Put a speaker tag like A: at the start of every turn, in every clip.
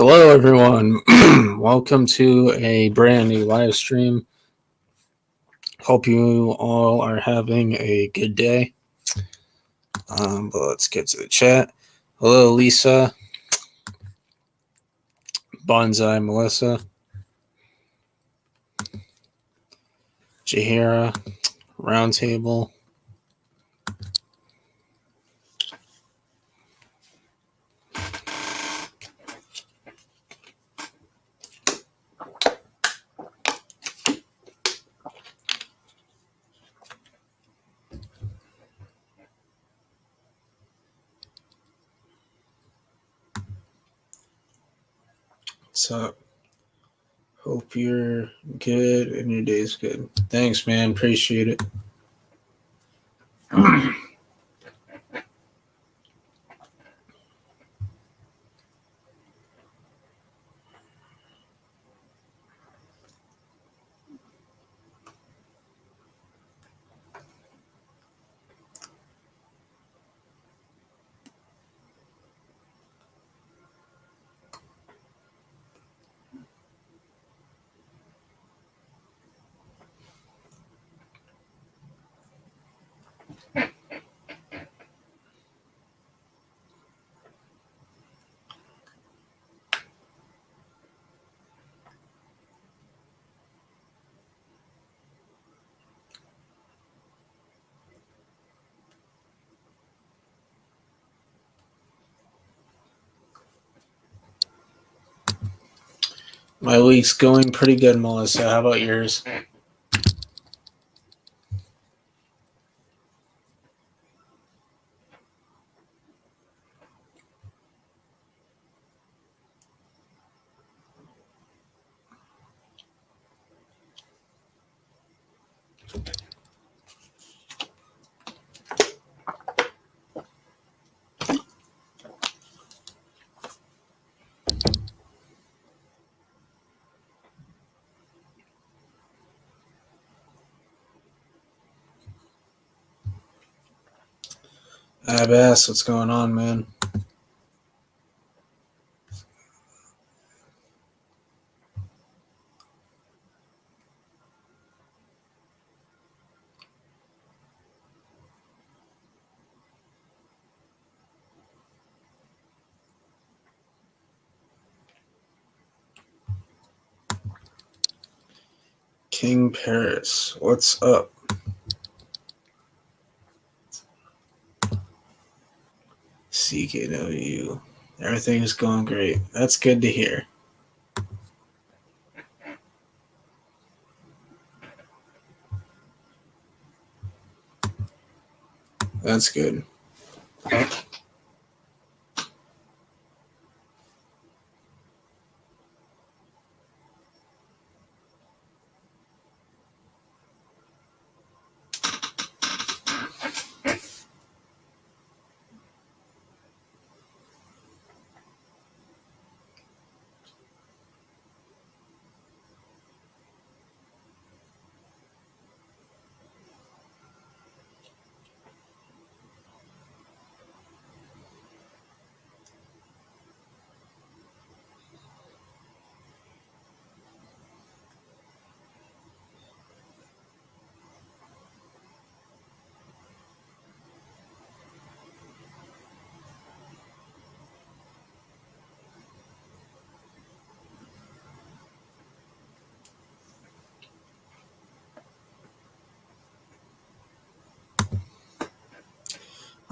A: Hello, everyone. Welcome to a brand new live stream. Hope you all are having a good day. But let's get to the chat. Hello, Lisa, Bonsai, Melissa, Jahira, Roundtable. What's up? Hope you're good and your day's good. Thanks, man. Appreciate it. My week's going pretty good, Melissa. How about yours? Abass, what's going on, man? King Paris, what's up? CKW. Everything's going great. That's good to hear. That's good.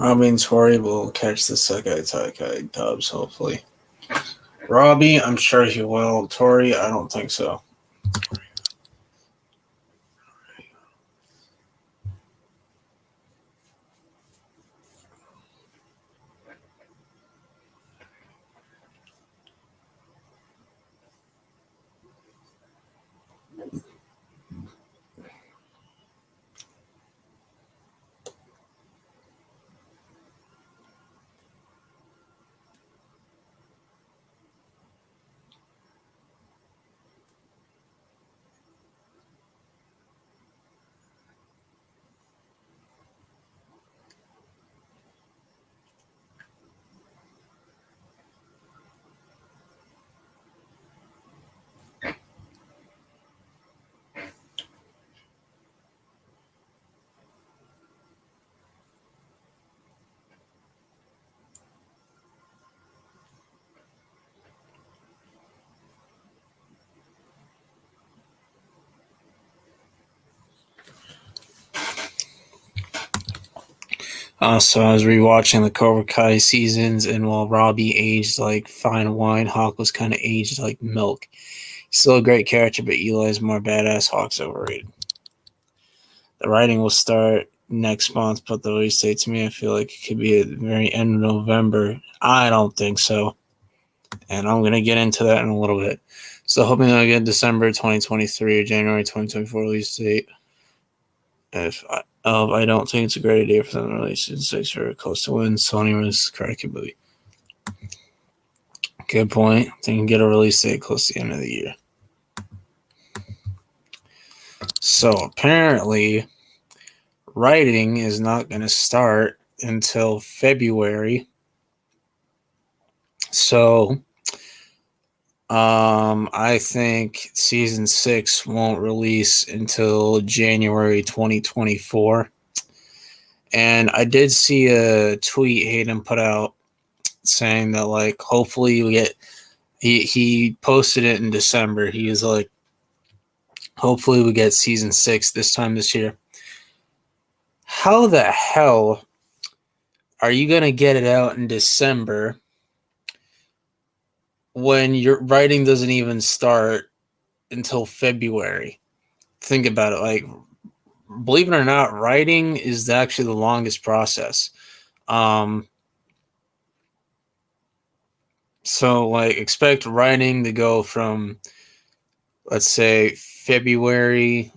A: Robbie and Tori will catch the Sekai Taikai dubs, hopefully. Robbie, I'm sure he will. Tori, I don't think so. So I was rewatching the Cobra Kai seasons, and while Robbie aged like fine wine, Hawk was kind of aged like milk. Still a great character, but Eli's more badass. Hawk's overrated. The writing will start next month, but the release date to me, I feel like it could be at the very end of November. I don't think so, and I'm gonna get into that in a little bit. So hoping that I get December 2023 or January 2024 release date. I don't think it's a great idea for them to release it. Six or close to when Sony was Karate movie. Good point. They can get a release date close to the end of the year. So apparently, writing is not going to start until February. So I think season 6 won't release until January 2024. And I did see a tweet Hayden put out saying that, like, hopefully we get. He posted it in December. He was like, hopefully we get season 6 this time this year. How the hell are you going to get it out in December when your writing doesn't even start until February? Think about it. Like, believe it or not, writing is actually the longest process. So, like, expect writing to go from, let's say, February.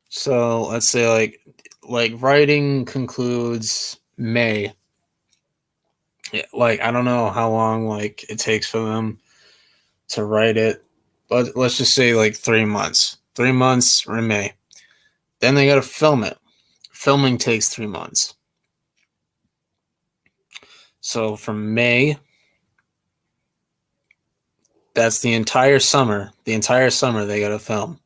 A: So, let's say, like writing concludes May. Yeah, like, I don't know how long like it takes for them to write it, but let's just say like 3 months. 3 months or May. Then they got to film it. Filming takes 3 months. So from May, that's the entire summer. The entire summer they got to film.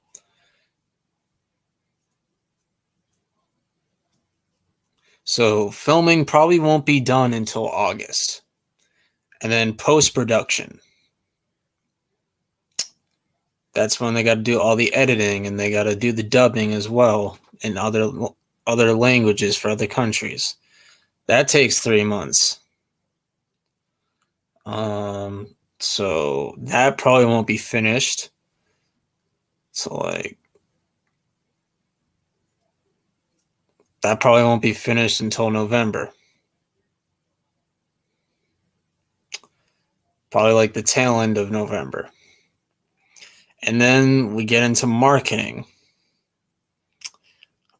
A: So filming probably won't be done until August. And then post production. That's when they got to do all the editing and they got to do the dubbing as well in other languages for other countries. That takes 3 months. So that probably won't be finished. So like that probably won't be finished until November. Probably like the tail end of November. And then we get into marketing.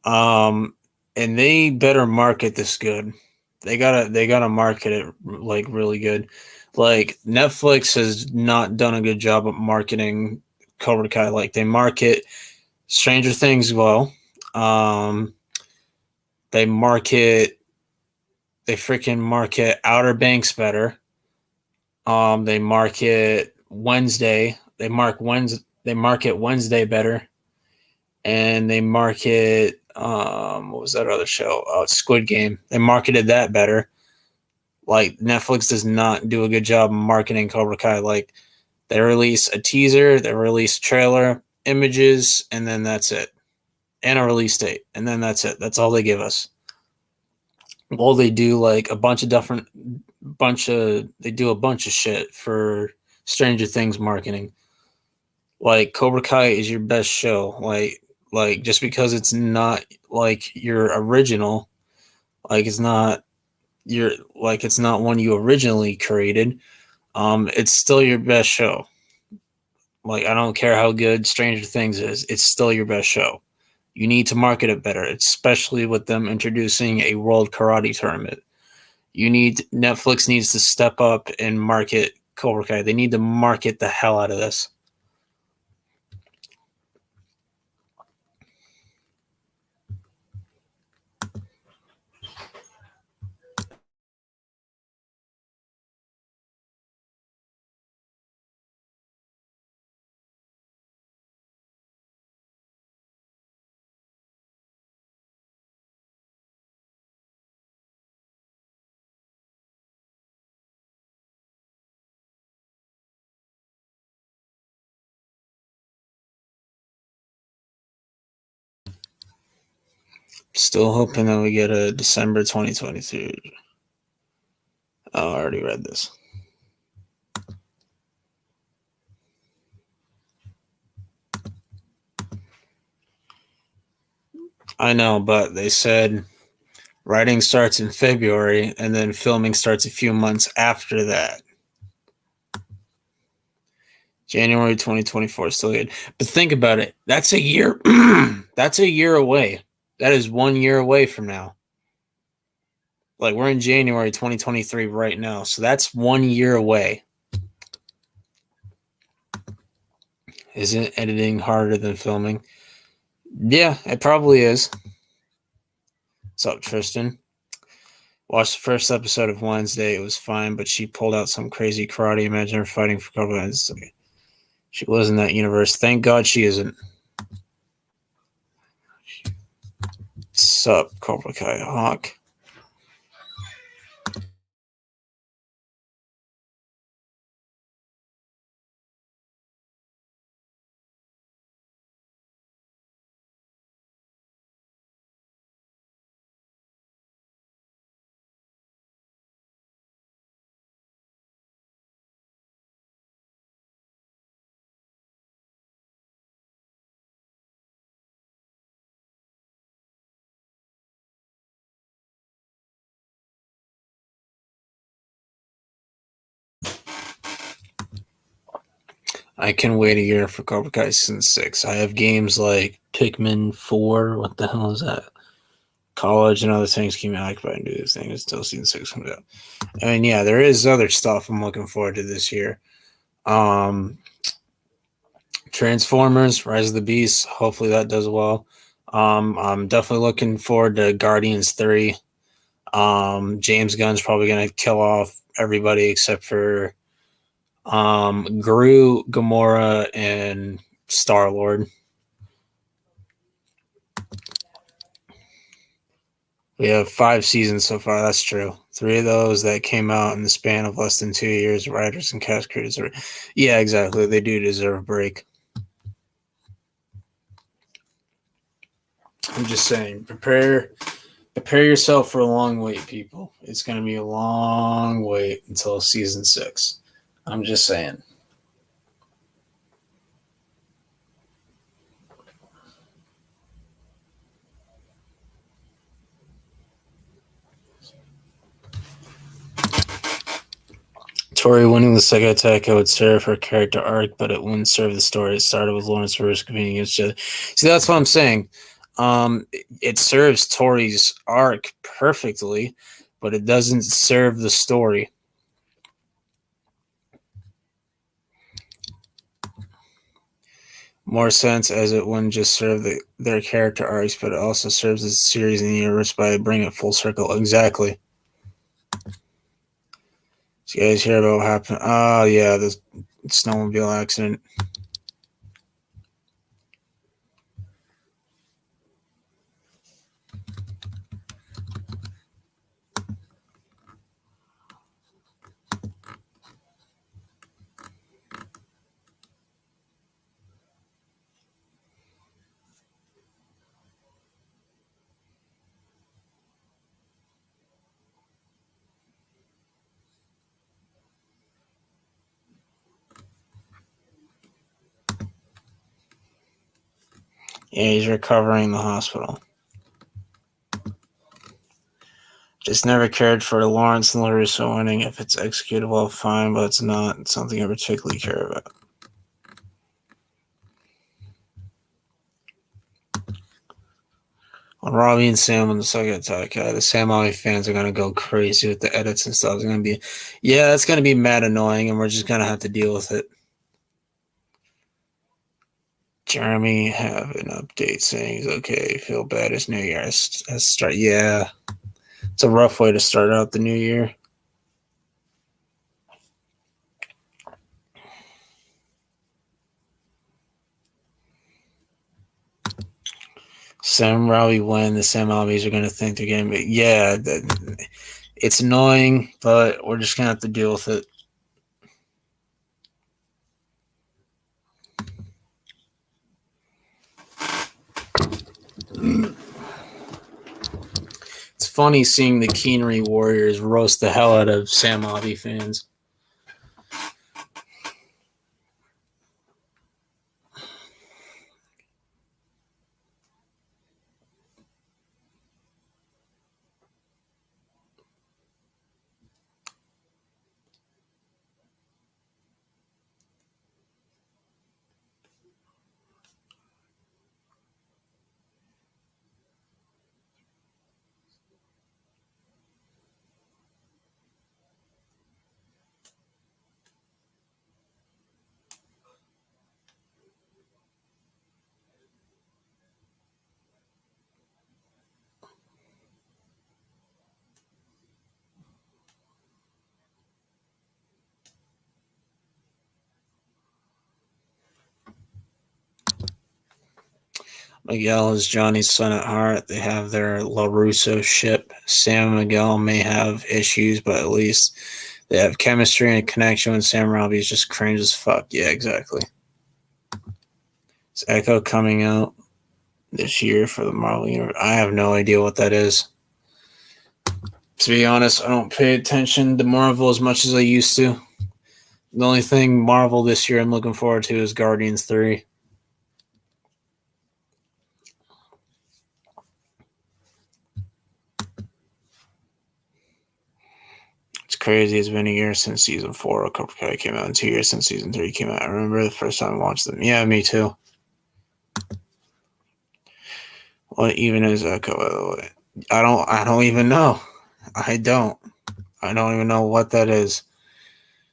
A: And they better market this good. They gotta market it like really good. Like Netflix has not done a good job of marketing Cobra Kai. Like they market Stranger Things well. Um, they market they freaking market Outer Banks better. They market Wednesday. They market Wednesday better, and they market what was that other show? Squid Game. They marketed that better. Like Netflix does not do a good job marketing Cobra Kai. Like they release a teaser, they release trailer, images, and then that's it, and a release date, and then that's it. That's all they give us. Well, they do like a bunch of different they do a bunch of shit for Stranger Things marketing. Like Cobra Kai is your best show. Like just because it's not like your original, like it's not one you originally created. It's still your best show. Like I don't care how good Stranger Things is, it's still your best show. You need to market it better, especially with them introducing a world karate tournament. Netflix needs to step up and market Cobra Kai. They need to market the hell out of this. Still hoping that we get a December 2023. Oh, I already read this. I know, but they said writing starts in February and then filming starts a few months after that. January 2024 is still good. But think about it. That's a year. That's a year away. That is 1 year away from now. Like, we're in January 2023 right now. So that's 1 year away. Isn't editing harder than filming? Yeah, it probably is. What's up, Tristan? Watched the first episode of Wednesday. It was fine, but she pulled out some crazy karate. Imagine her fighting for Cobra. She was in that universe. Thank God she isn't. Sup, Cobra Kai Hawk? I can wait a year for Cobra Kai Season 6. I have games like Pikmin 4. What the hell is that? College and other things keep me occupied and do this thing until Season 6 comes out. I mean, yeah, there is other stuff I'm looking forward to this year. Transformers, Rise of the Beast. Hopefully that does well. I'm definitely looking forward to Guardians 3. James Gunn's probably going to kill off everybody except for Gru, Gamora, and Star-Lord. We have 5 seasons so far. That's true. 3 of those that came out in the span of less than 2 years. Writers and cast creators. Yeah, exactly. They do deserve a break. I'm just saying, prepare yourself for a long wait, people. It's going to be a long wait until season 6. I'm just saying. Tori winning the second attack would serve her character arc, but it wouldn't serve the story. It started with Lawrence versus competing against each other. See, that's what I'm saying. It serves Tori's arc perfectly, but it doesn't serve the story. More sense as it wouldn't just serve their character arcs, but it also serves the series and the universe by bringing it full circle. Exactly. So you guys hear about what happened? Oh, yeah, the snowmobile accident. Yeah, he's recovering in the hospital. Just never cared for Lawrence and LaRusso winning. If it's executed well, fine, but it's not something I particularly care about. When Robbie and Sam win the second attack, the Sam Ollie fans are going to go crazy with the edits and stuff. It's going to be, yeah, it's going to be mad annoying, and we're just going to have to deal with it. Jeremy have an update saying he's okay. Feel bad. It's New Year. Start. Yeah, it's a rough way to start out the new year. Sam Robbie win. The Sam Albies are going to think they're getting. Yeah, it's annoying, but we're just going to have to deal with it. funny seeing the Keenery Warriors roast the hell out of Sam Avi fans. Miguel is Johnny's son at heart. They have their LaRusso ship. Sam and Miguel may have issues, but at least they have chemistry and connection when Sam Robbie is just cringe as fuck. Yeah, exactly. Is Echo coming out this year for the Marvel Universe? I have no idea what that is. To be honest, I don't pay attention to Marvel as much as I used to. The only thing Marvel this year I'm looking forward to is Guardians 3. It's crazy. It's been a year since season 4 of Cobra Kai came out and 2 years since season 3 came out. I remember the first time I watched them. Yeah, me too. What even is Echo, by the way? I don't even know. I don't even know what that is.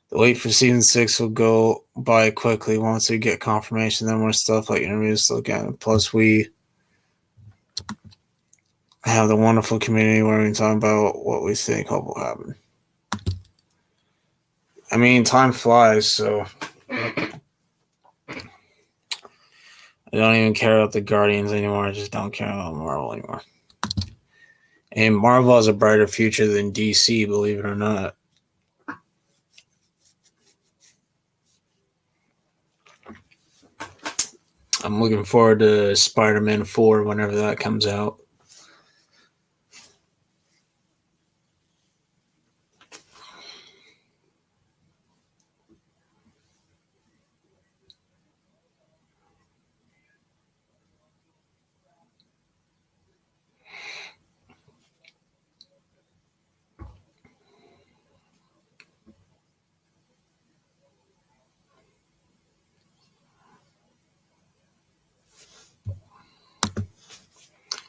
A: The wait for season 6 will go by quickly once we get confirmation. Then more stuff like interviews to look at. Plus, we have the wonderful community where we can talk about what we think hope will happen. I mean, time flies, so I don't even care about the Guardians anymore. I just don't care about Marvel anymore. And Marvel has a brighter future than DC, believe it or not. I'm looking forward to Spider-Man 4 whenever that comes out.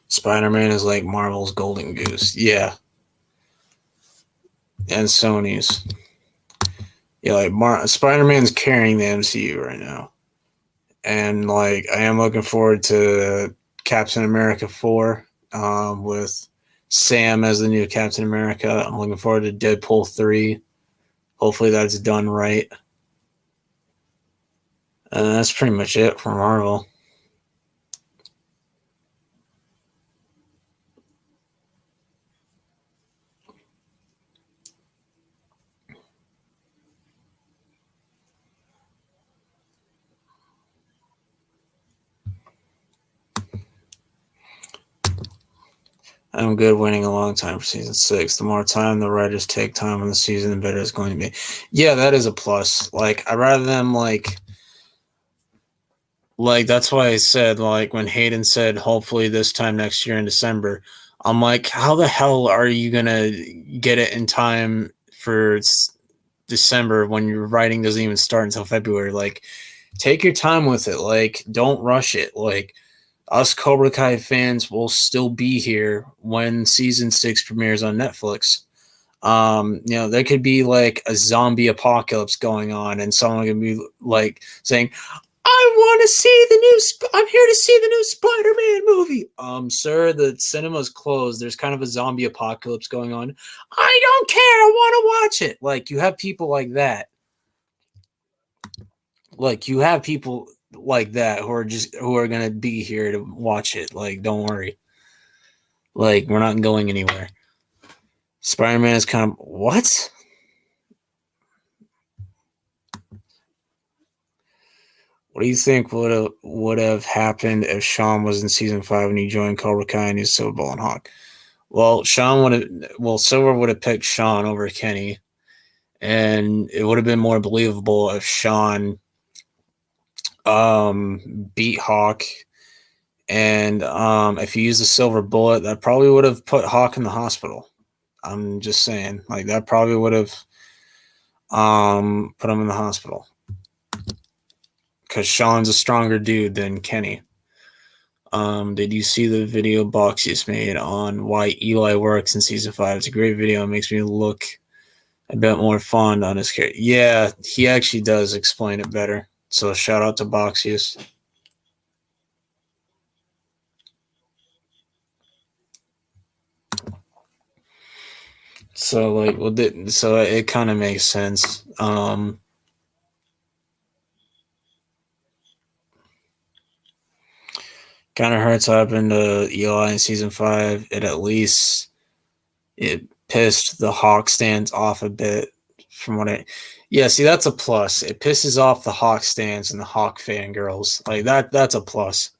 A: Spider-Man is like Marvel's golden goose. Yeah. And Sony's. Yeah, like Spider-Man's carrying the MCU right now. And like I am looking forward to Captain America 4 with Sam as the new Captain America. I'm looking forward to Deadpool 3. Hopefully that's done right. And that's pretty much it for Marvel. I'm good waiting a long time for season 6. The more time the writers take time on the season, the better it's going to be. Yeah, that is a plus. Like, I'd rather them, like, that's why I said, like, when Hayden said, hopefully this time next year in December, I'm like, how the hell are you going to get it in time for December when your writing doesn't even start until February? Like, take your time with it. Like, don't rush it. Like, us Cobra Kai fans will still be here when season 6 premieres on Netflix. There could be like a zombie apocalypse going on, and someone can be like saying, "I want to see the new. I'm here to see the new Spider-Man movie." Sir, the cinema's closed. There's kind of a zombie apocalypse going on. I don't care. I want to watch it. Like, you have people like that. Like, you have people like that who are gonna be here to watch it. Like, don't worry. Like, we're not going anywhere. Spider-Man is kind of what? What do you think would have happened if Sean was in season 5 and he joined Cobra Kai and he's Silver Bull and Hawk? Well, Silver would have picked Sean over Kenny, and it would have been more believable if Sean beat Hawk. And if he used a silver bullet, that probably would have put Hawk in the hospital. I'm just saying, like that probably would have put him in the hospital because Sean's a stronger dude than Kenny. Did you see the video Boxius made on why Eli works in season 5? It's a great video. It makes me look a bit more fond on his character. Yeah, he actually does explain it better. So shout out to Boxius. So like, so it kind of makes sense. Kind of hurts what happened to Eli in season 5. It pissed the Hawk stands off a bit from what yeah, see that's a plus. It pisses off the Hawk stands and the Hawk fangirls. Like that's a plus.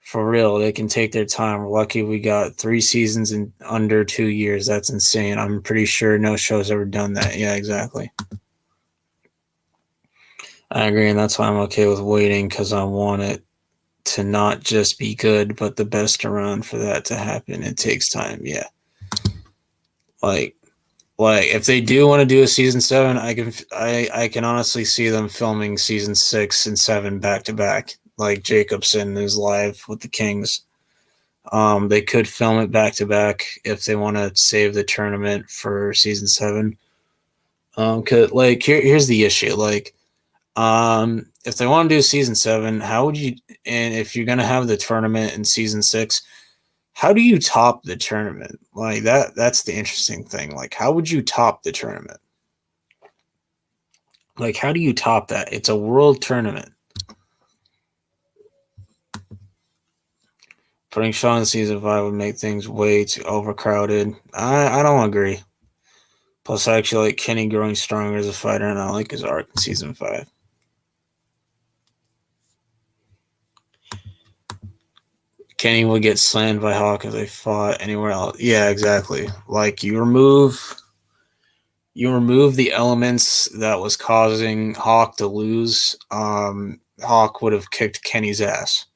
A: For real, they can take their time. We're lucky we got 3 seasons in under 2 years. That's insane. I'm pretty sure no show's ever done that. Yeah, exactly. I agree, and that's why I'm okay with waiting because I want it to not just be good, but the best around for that to happen. It takes time. Yeah. Like if they do want to do a season 7, I can honestly see them filming season 6 and 7 back to back. Like Jacobson is live with the Kings. They could film it back to back if they want to save the tournament for season 7. Cause like here's the issue. Like, if they want to do season 7, how would you? And if you're gonna have the tournament in season 6, how do you top the tournament? Like that's the interesting thing. Like, how would you top the tournament? Like, how do you top that? It's a world tournament. Putting Sean in season 5 would make things way too overcrowded. I don't agree. Plus, I actually like Kenny growing stronger as a fighter, and I like his arc in season 5. Kenny would get slammed by Hawk if they fought anywhere else. Yeah, exactly. Like you remove the elements that was causing Hawk to lose. Hawk would have kicked Kenny's ass.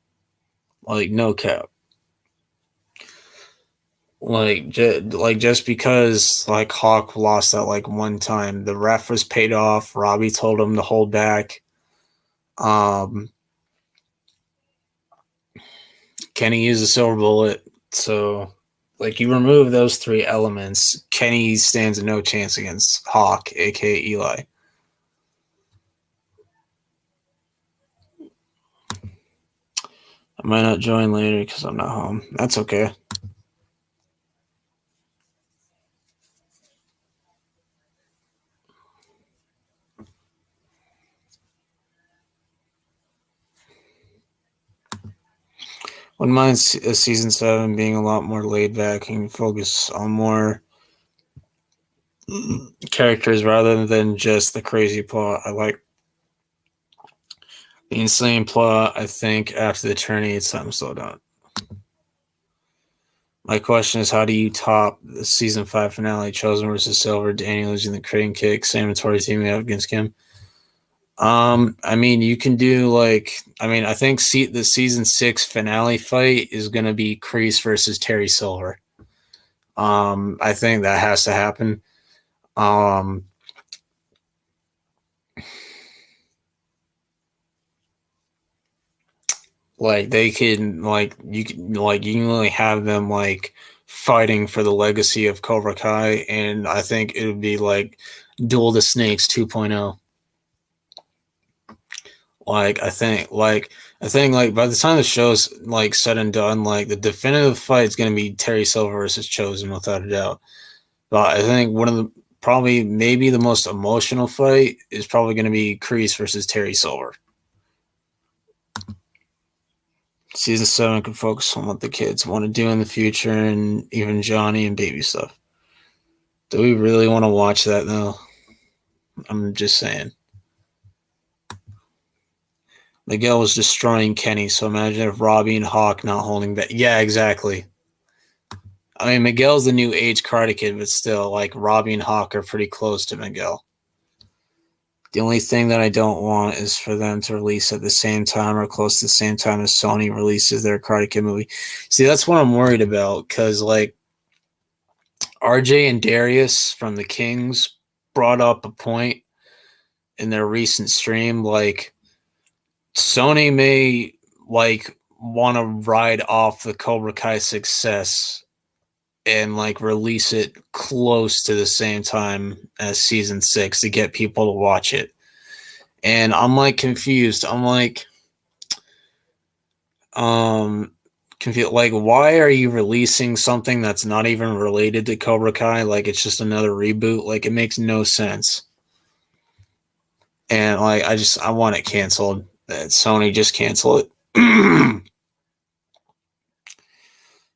A: Like no cap. Like just because like Hawk lost that like one time, the ref was paid off. Robbie told him to hold back. Kenny used a silver bullet, so like you remove those 3 elements, Kenny stands a no chance against Hawk, aka Eli. I might not join later because I'm not home. That's okay. Wouldn't mind season 7 being a lot more laid back and focus on more characters rather than just the crazy plot. I like the insane plot. I think after the tourney, it's time to slow down. My question is, how do you top the season 5 finale? Chosen versus Silver, Danny losing the crane kick, Sam and Tori teaming up against Kim. I mean, you can do like, I think the season 6 finale fight is going to be Kreese versus Terry Silver. I think that has to happen. Like they can, like you can really have them like fighting for the legacy of Cobra Kai, and I think it would be like Duel of the Snakes 2.0. Like I think like by the time the show's like said and done, like the definitive fight is going to be Terry Silver versus Chosen without a doubt. But I think one of the probably maybe the most emotional fight is probably going to be Kreese versus Terry Silver. Season 7 can focus on what the kids want to do in the future and even Johnny and baby stuff. Do we really want to watch that though? I'm just saying. Miguel was destroying Kenny, so imagine if Robbie and Hawk not holding back. Yeah, exactly. I mean, Miguel's the new age Karate Kid, but still, like, Robbie and Hawk are pretty close to Miguel. The only thing that I don't want is for them to release at the same time or close to the same time as Sony releases their Karate Kid movie. See, that's what I'm worried about, because, like, RJ and Darius from the Kings brought up a point in their recent stream, like, Sony may, like, want to ride off the Cobra Kai success and, like, release it close to the same time as season 6 to get people to watch it. And I'm, like, confused. I'm like, confused. Like, why are you releasing something that's not even related to Cobra Kai? Like, it's just another reboot. Like, it makes no sense. And, like, I want it canceled. That Sony just cancel it.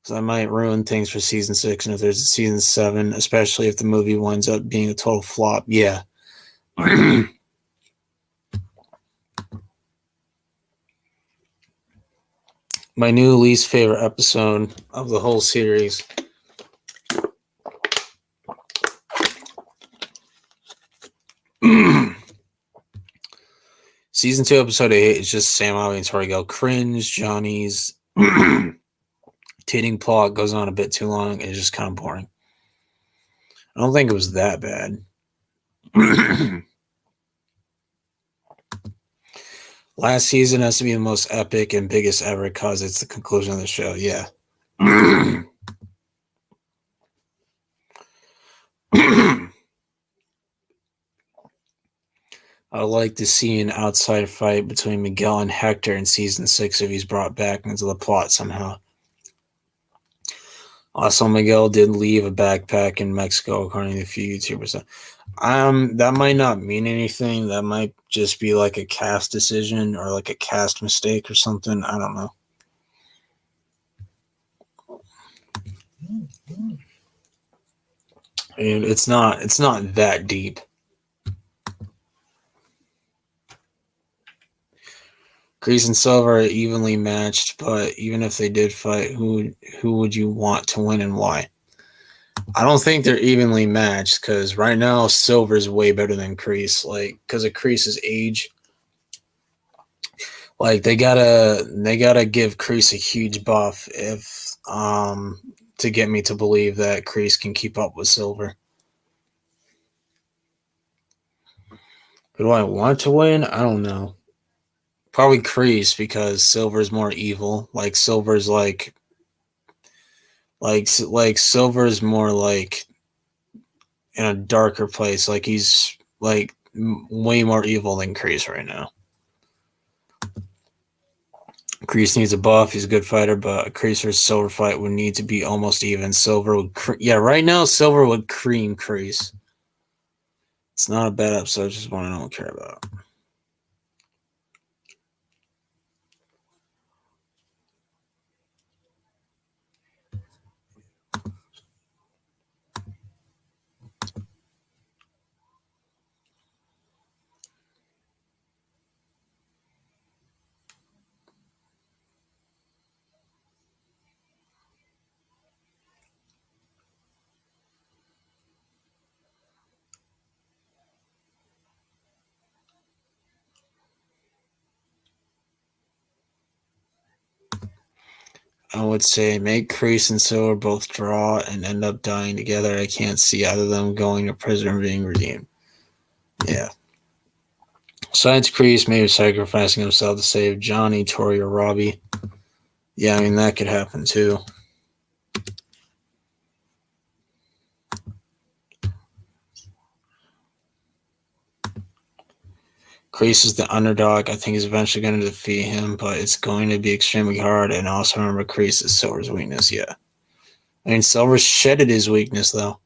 A: So I might ruin things for season 6, and if there's a season 7, especially if the movie winds up being a total flop, yeah. My new least favorite episode of the whole series. Season 2, episode 8 is just Sam, Ollie, and Tori go cringe. Johnny's dating plot goes on a bit too long. It's just kind of boring. I don't think it was that bad. Last season has to be the most epic and biggest ever because it's the conclusion of the show. Yeah. I would like to see an outside fight between Miguel and Hector in season 6 if he's brought back into the plot somehow. Also, Miguel did leave a backpack in Mexico, according to a few YouTubers. That might not mean anything. That might just be like a cast decision or like a cast mistake or something. I don't know. And it's not that deep. Kreese and Silver are evenly matched, but even if they did fight, who would you want to win and why? I don't think they're evenly matched because right now Silver's way better than Kreese, like because of Kreese's age. Like they gotta give Kreese a huge buff if to get me to believe that Kreese can keep up with Silver. Who do I want to win? I don't know. Probably Kreese because Silver's more evil. Like Silver's like Silver's more like in a darker place. Like he's like way more evil than Kreese right now. Kreese needs a buff. He's a good fighter, but a Kreese versus Silver fight would need to be almost even. Silver would, right now Silver would cream Kreese. It's not a bad episode. Just one I don't care about. I would say make Kreese and Silver both draw and end up dying together. I can't see either of them going to prison or being redeemed. Yeah. Besides Kreese, maybe sacrificing himself to save Johnny, Tori, or Robbie. Yeah, I mean, that could happen too. Kreese is the underdog. I think he's eventually going to defeat him, but it's going to be extremely hard. And also remember, Kreese is Silver's weakness. Yeah. I mean, Silver shedded his weakness, though.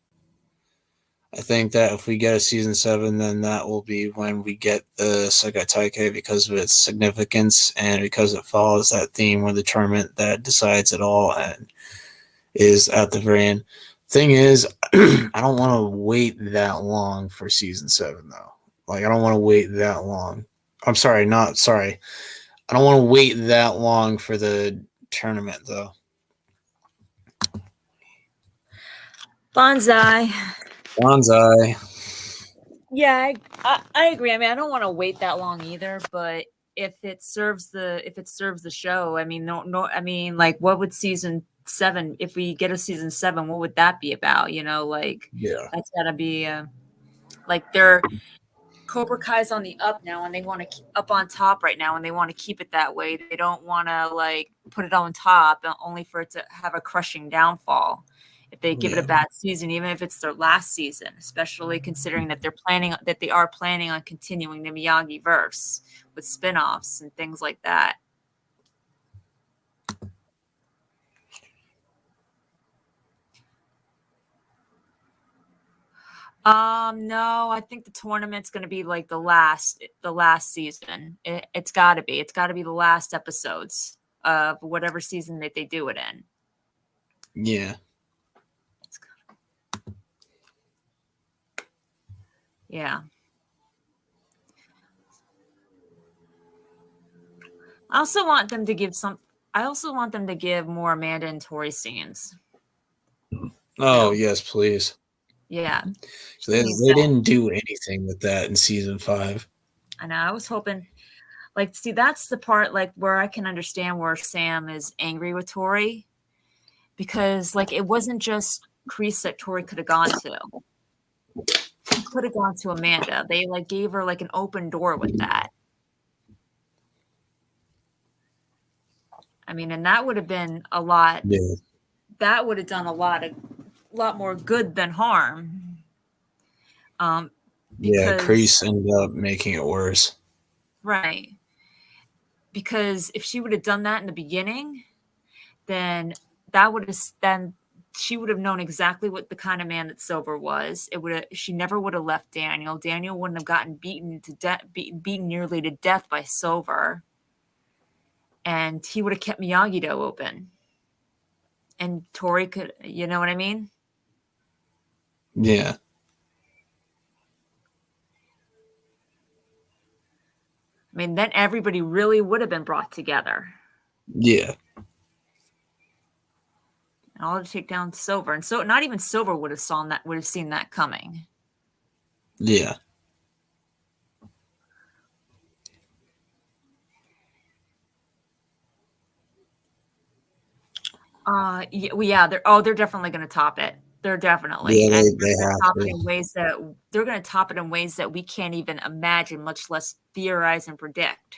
A: I think that if we get a season 7, then that will be when we get the Sekai Taikei because of its significance and because it follows that theme where the tournament that decides it all and is at the very end. Thing is, I don't want to wait that long for season 7, though. Like, I don't want to wait that long. I don't want to wait that long for the tournament, though.
B: Bonsai.
A: Bonsai.
B: Yeah, I agree. I mean, I don't want to wait that long either, but if it serves the show, I mean, no, I mean, like, what would season 7, if we get a season 7, what would that be about? Like,
A: Yeah.
B: that's gotta be like they're Cobra Kai's on the up now, and they want to keep up on top right now, and they want to keep it that way. They don't want to like put it on top, only for it to have a crushing downfall if they give it a
A: Yeah.
B: bad season, even if it's their last season. Especially considering that they are planning on continuing the Miyagi verse with spin-offs and things like that. No, I think the tournament's going to be like the last season. It's got to be. It's got to be the last episodes of whatever season that they do it in.
A: Yeah.
B: Yeah. I also want them to give more Amanda and Tori scenes.
A: Oh,
B: Too.
A: yes, please.
B: Yeah.
A: They didn't do anything with that in season 5.
B: I know. I was hoping, like, see, that's the part, like, where I can understand where Sam is angry with Tori, because, like, it wasn't just Kreese that Tori could have gone to. She could have gone to Amanda. They, like, gave her, like, an open door with that. I mean, and that would have been a lot.
A: Yeah.
B: That would have done a lot more good than harm.
A: Yeah,
B: Because
A: Kreese ended up making it worse.
B: right. Because if she would have done that in the beginning, then she would have known exactly what the kind of man that Silver was. She never would have left Daniel. Daniel wouldn't have gotten beaten to death, beaten nearly to death by Silver, and he would have kept Miyagi-Do open. And Tori could, you know what I mean?
A: Yeah.
B: I mean, then everybody really would have been brought together.
A: Yeah.
B: And all to take down Silver, and so not even Silver would have seen that coming.
A: Yeah.
B: Yeah, they're definitely going to top it. They're definitely,
A: Yeah,
B: and
A: they
B: they're going to
A: have
B: top it
A: to.
B: in ways that we can't even imagine, much less theorize and predict.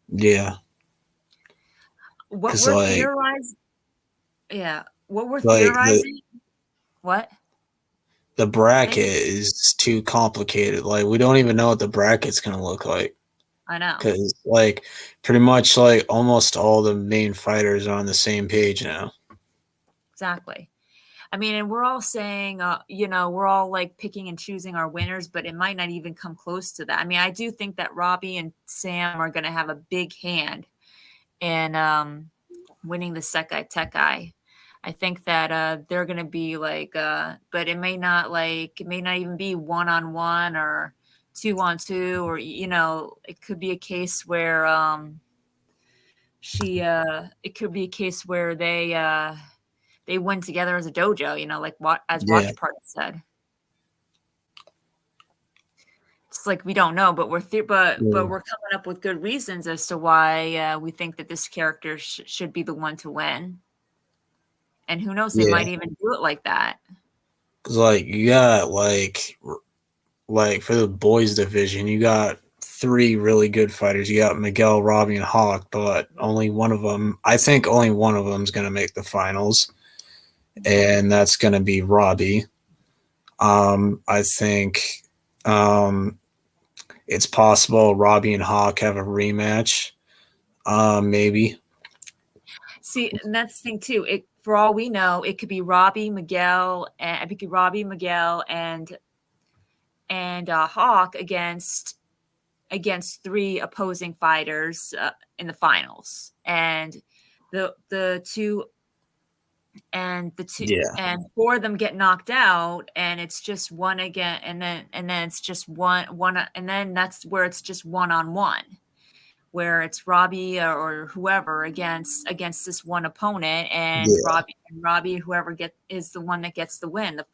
A: Yeah.
B: What
A: 'Cause,
B: we're
A: like,
B: theorizing, yeah, what we're
A: like
B: theorizing, what?
A: the bracket is too complicated. Like, we don't even know what the bracket's gonna look like.
B: I know.
A: Because, like, pretty much, like, almost all the main fighters are on the same page now.
B: Exactly. I mean, and we're all saying, we're all like picking and choosing our winners, but it might not even come close to that. I mean, I do think that Robbie and Sam are going to have a big hand in winning the Sekai Tekai. I think that they're going to be like, but it may not even be 1-on-1 or 2-on-2, or it could be a case where it could be a case where they win together as a dojo, like as
A: Yeah.
B: Watch Party said. It's like we don't know, but we're coming up with good reasons as to why we think that this character should be the one to win. And who knows, they might even do it like that.
A: Because, like, you got, like, for the boys division, you got 3 really good fighters. You got Miguel, Robbie, and Hawk, but I think only one of them is going to make the finals, and that's going to be Robbie. I think it's possible Robbie and Hawk have a rematch, maybe.
B: See, and that's the thing too. For all we know, it could be Robbie, Miguel, and Hawk against 3 opposing fighters in the finals, and the two and 4 of them get knocked out, and it's just one again, and then it's just one, and then that's where it's just 1-on-1, where it's Robbie or whoever against this one opponent, and
A: Yeah.
B: Robbie whoever is the one that gets the win, the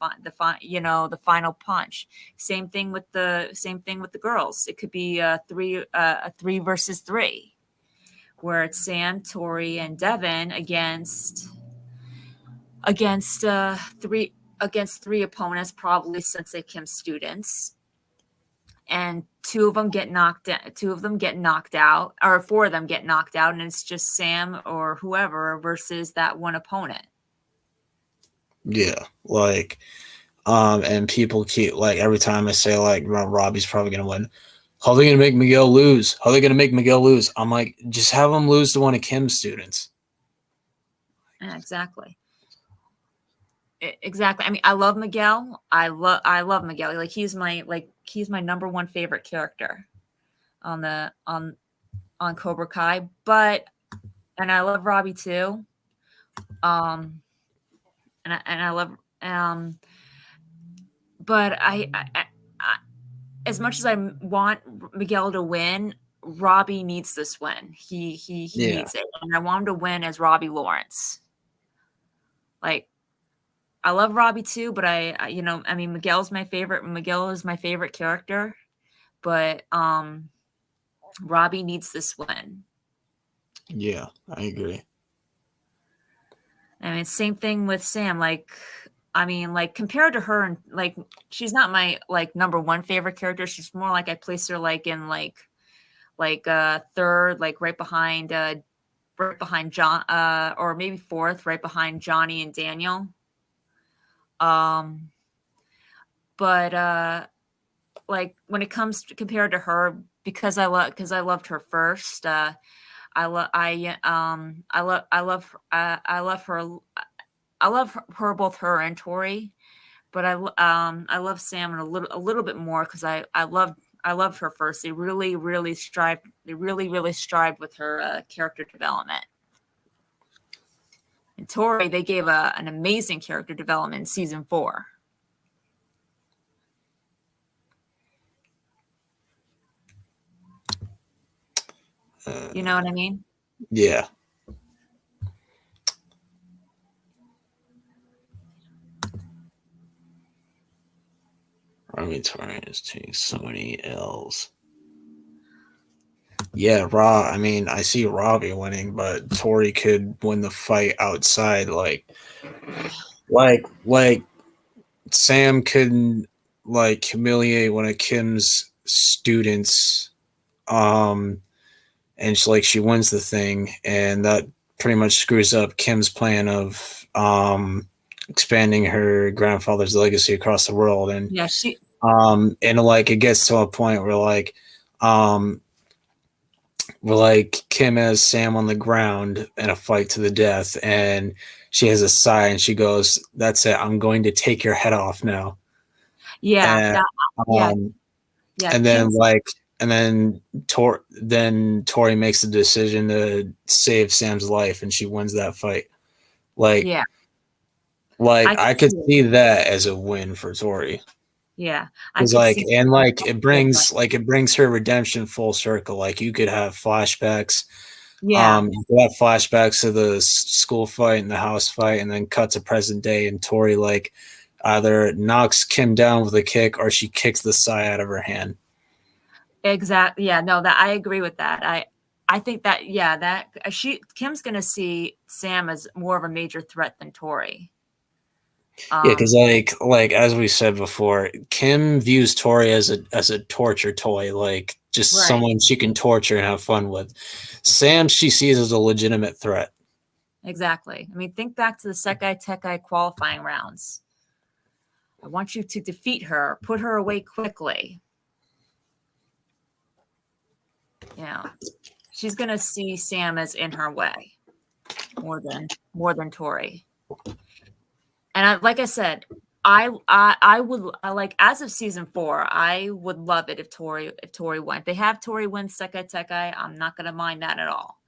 B: final punch. Same thing with the girls. It could be a 3 versus 3, where it's Sam, Tori, and Devin against three opponents, probably Sensei Kim's students, and two of them get knocked out, or four of them get knocked out, and it's just Sam or whoever versus that one opponent.
A: Yeah. Like, and people keep, like, every time I say, like, Robbie's probably going to win, how are they going to make Miguel lose? How are they going to make Miguel lose? I'm like, just have him lose to one of Kim's students.
B: Yeah, exactly. Exactly. I mean, I love Miguel. I love Miguel. Like he's my number one favorite character on Cobra Kai. And I love Robbie too. And I love but I as much as I want Miguel to win, Robbie needs this win. He
A: Yeah.
B: needs it, and I want him to win as Robbie Lawrence. Like, I love Robbie too, but Miguel is my favorite. Miguel is my favorite character, but Robbie needs this win.
A: Yeah, I agree.
B: I mean, same thing with Sam. Compared to her, and like, she's not my number one favorite character. She's more like I place her in third, right behind John, or maybe fourth, right behind Johnny and Daniel. But when it comes to compared to her, because I loved her first. I love her, both her and Tori, but I love Sam a little bit more because I loved her first. They really strived with her character development. And Tori, they gave an amazing character development in season 4. You know what I mean?
A: Yeah. Robbie Tori is taking so many L's. Yeah, I mean, I see Robbie winning, but Tori could win the fight outside. Like Sam couldn't humiliate one of Kim's students, and she wins the thing, and that pretty much screws up Kim's plan of expanding her grandfather's legacy across the world. And
B: yeah,
A: it gets to a point where Kim has Sam on the ground in a fight to the death, and she has a sigh and she goes, "That's it. I'm going to take your head off now."
B: Yeah,
A: and then Tori makes the decision to save Sam's life, and she wins that fight. I could see that as a win for Tori.
B: Yeah,
A: it brings her redemption full circle. Like, you could have flashbacks.
B: Yeah,
A: you could have flashbacks of the school fight and the house fight, and then cut to present day, and Tori either knocks Kim down with a kick or she kicks the sigh out of her hand.
B: exactly. Yeah, no, that I agree with that. I think that Kim's gonna see Sam as more of a major threat than Tori.
A: Yeah, because as we said before, Kim views Tori as a torture toy, just someone she can torture and have fun with. Sam, she sees as a legitimate threat.
B: Exactly. I mean, think back to the Sekai Tekai qualifying rounds. I want you to defeat her, put her away quickly. Yeah, she's gonna see Sam as in her way more than Tori. And like I said, I would as of season 4, I would love it if Tori went. They have Tori win Sekai Tekai. I'm not gonna mind that at all,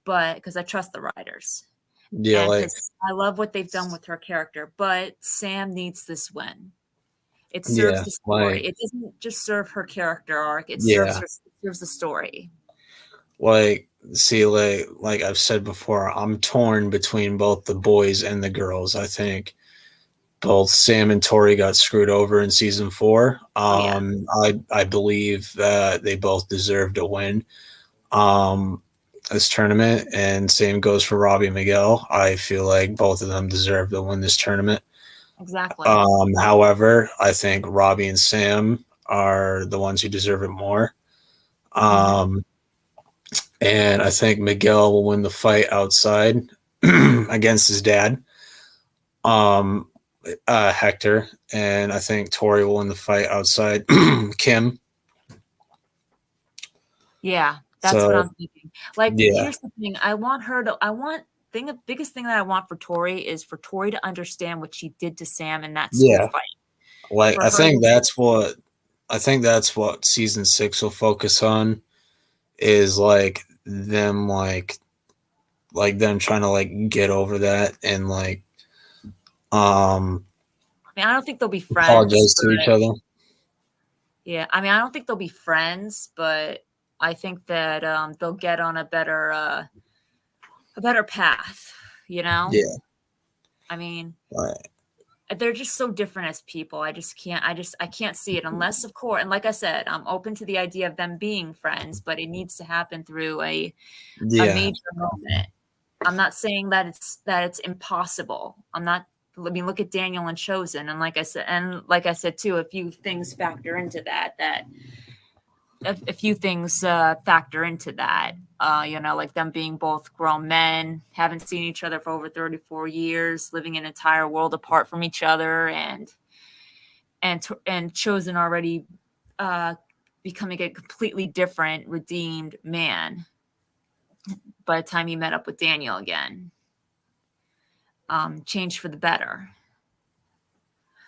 B: but because I trust the writers.
A: Yeah,
B: and I love what they've done with her character. But Sam needs this win. It serves the story. It doesn't just serve her character arc. It serves the story.
A: like see like I've said before, I'm torn between both the boys and the girls. I think both Sam and Tori got screwed over in season 4.
B: Oh yeah,
A: I believe that they both deserve to win this tournament, and same goes for Robbie and Miguel. I feel like both of them deserve to win this tournament.
B: exactly.
A: However, I think Robbie and Sam are the ones who deserve it more.
B: Hmm.
A: Um, and I think Miguel will win the fight outside against his dad, um, Hector, and I think Tori will win the fight outside Kim.
B: Yeah, that's what I'm
A: So
B: thinking. Like,
A: yeah,
B: here's the thing: I want her to. I want thing. The biggest thing that I want for Tori is for Tori to understand what she did to Sam in that school
A: yeah.
B: fight.
A: Like
B: For her to.
A: I think that's what season 6 will focus on is like them trying to like get over that and like um
B: I mean, I don't think they'll be friends,
A: apologize to each
B: but
A: other.
B: yeah, I mean, I don't think they'll be friends, but I think that they'll get on a better path. You know,
A: Yeah.
B: I mean,
A: Right.
B: they're just so different as people. I can't see it unless, of course, and like I said, I'm open to the idea of them being friends, but it needs to happen through a
A: Yeah.
B: major moment. I'm not saying that it's impossible. I'm not. I mean, look at Daniel and Chosen, and like I said too, a few things factor into that. A few things factor into that. You know, like them being both grown men, haven't seen each other for over 34 years, living an entire world apart from each other, and Chosen already uh, becoming a completely different, redeemed man by the time he met up with Daniel again. Changed for the better.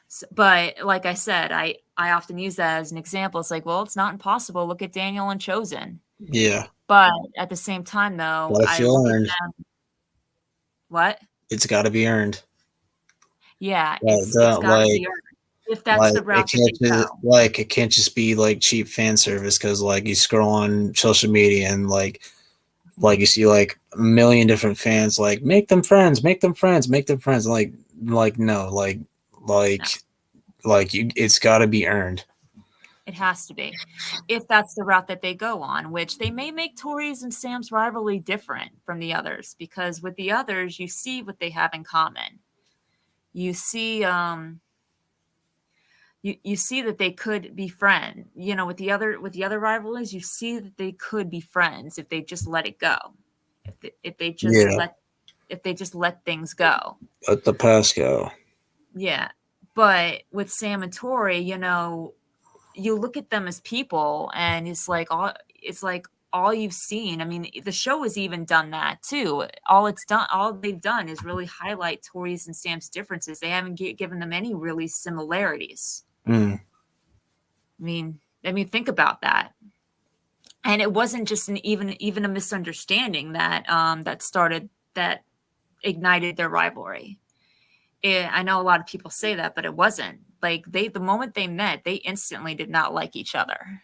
B: So, but like I said, I often use that as an example. It's like, well, it's not impossible. Look at Daniel and Chosen.
A: Yeah.
B: But at the same time, though,
A: Gotta
B: I
A: feel
B: look at
A: earned.
B: them. What?
A: It's gotta be earned.
B: Yeah,
A: Like
B: it's
A: that
B: got to be earned if that's the route that they go.
A: it can't just be like cheap fan service because like you scroll on social media and like you see like a million different fans like make them friends, make them friends, make them friends. Like no,
B: No,
A: like like you it's gotta be earned.
B: it has to be if that's the route that they go on. Which they may make Tori's and Sam's rivalry different from the others because with the others, you see what they have in common. You see, you see that they could be friends. You know, with the other rivalries, you see that they could be friends if they just let it go. If they just
A: Yeah.
B: let things go.
A: Let the past go.
B: Yeah. But with Sam and Tori, you know, you look at them as people and it's like all you've seen. I mean, the show has even done that too. All they've done is really highlight Tori's and Sam's differences. They haven't given them any really similarities.
A: Mm.
B: I mean, think about that. And it wasn't just even a misunderstanding that ignited their rivalry. I know a lot of people say that, but it wasn't. Like the moment they met, they instantly did not like each other.